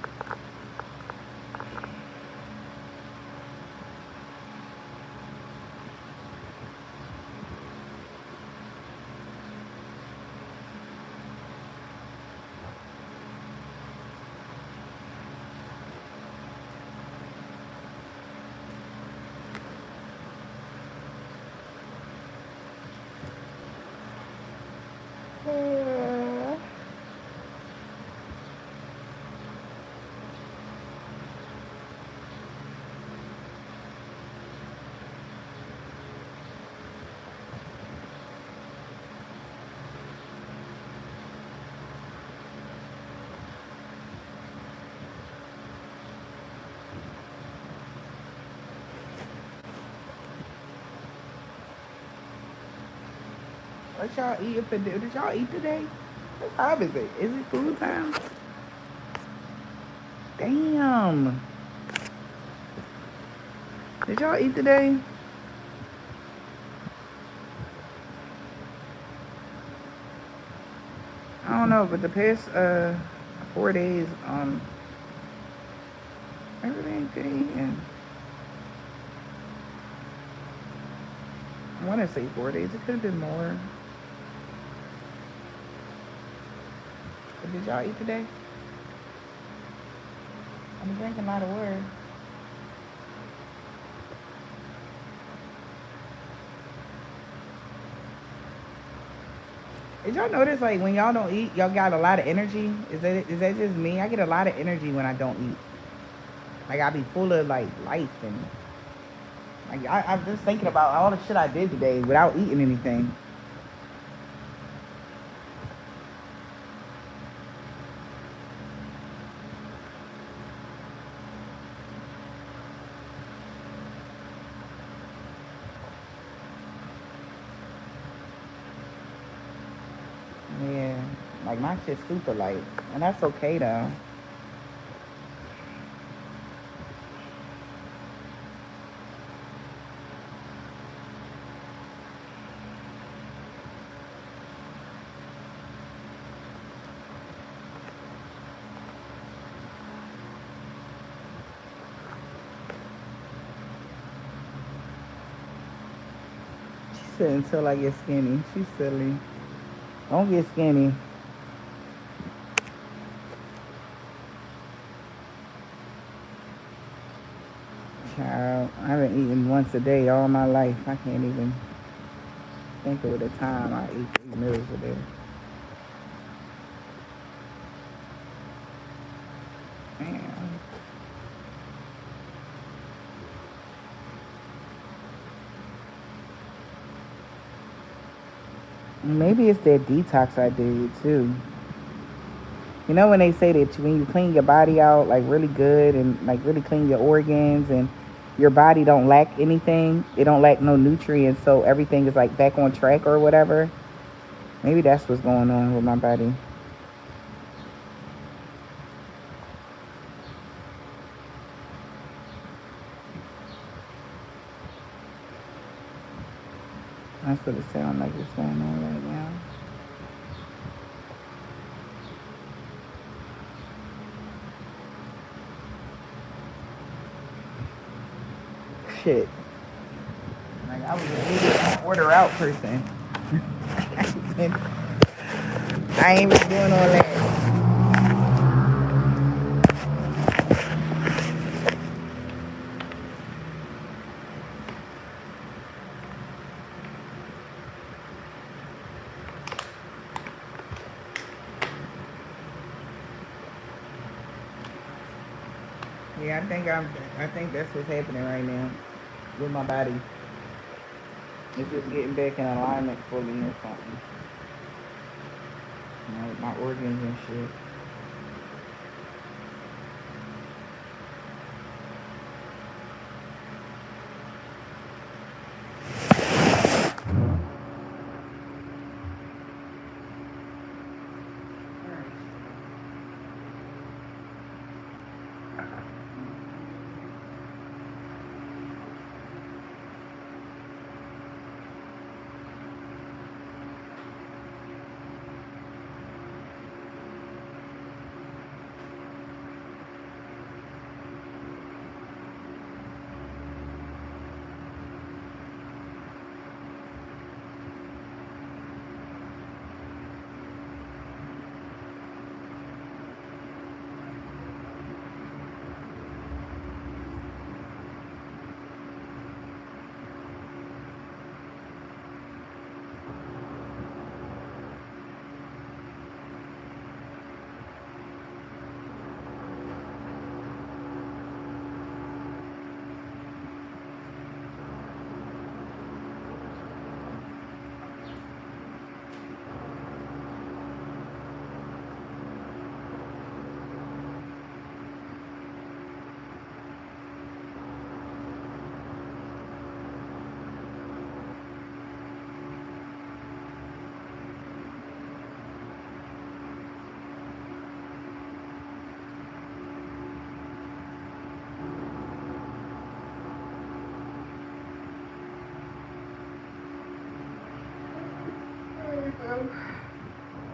What y'all eat for dinner? Did y'all eat today? What time is it? Is it food time? Damn. Did y'all eat today? I don't know, but the past 4 days, everything good eating. I want to say 4 days. It could have been more. But did y'all eat today? I'm drinking a lot of water. Did y'all notice, like, when y'all don't eat, y'all got a lot of energy? Is that just me? I get a lot of energy when I don't eat. Like, I be full of, like, life and... Like, I'm just thinking about all the shit I did today without eating anything. Yeah, like my shit's super light, and that's okay though. She said until I get skinny. She's silly. Don't get skinny. Child, I've been eating once a day all my life. I can't even think of the time I eat 3 meals a day. Man. Maybe it's that detox I did too. You know when they say that when you clean your body out like really good and like really clean your organs and your body don't lack anything, it don't lack no nutrients, so everything is like back on track or whatever. Maybe that's what's going on with my body. That's what it sounds like it's going on right now. Shit. Like I was a really order out person. I ain't been doing all that. Yeah, I think that's what's happening right now with my body. It's just getting back in alignment fully or something. You know, with my organs and shit.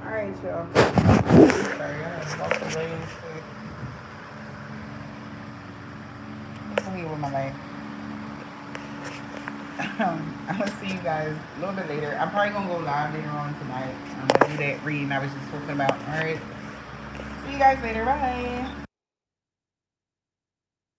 Alright, y'all. Sorry, I had walked away and shit. Tell me with my life. I'm gonna see you guys a little bit later. I'm probably gonna go live later on tonight. I'm gonna do that reading I was just talking about. Alright. See you guys later. Bye.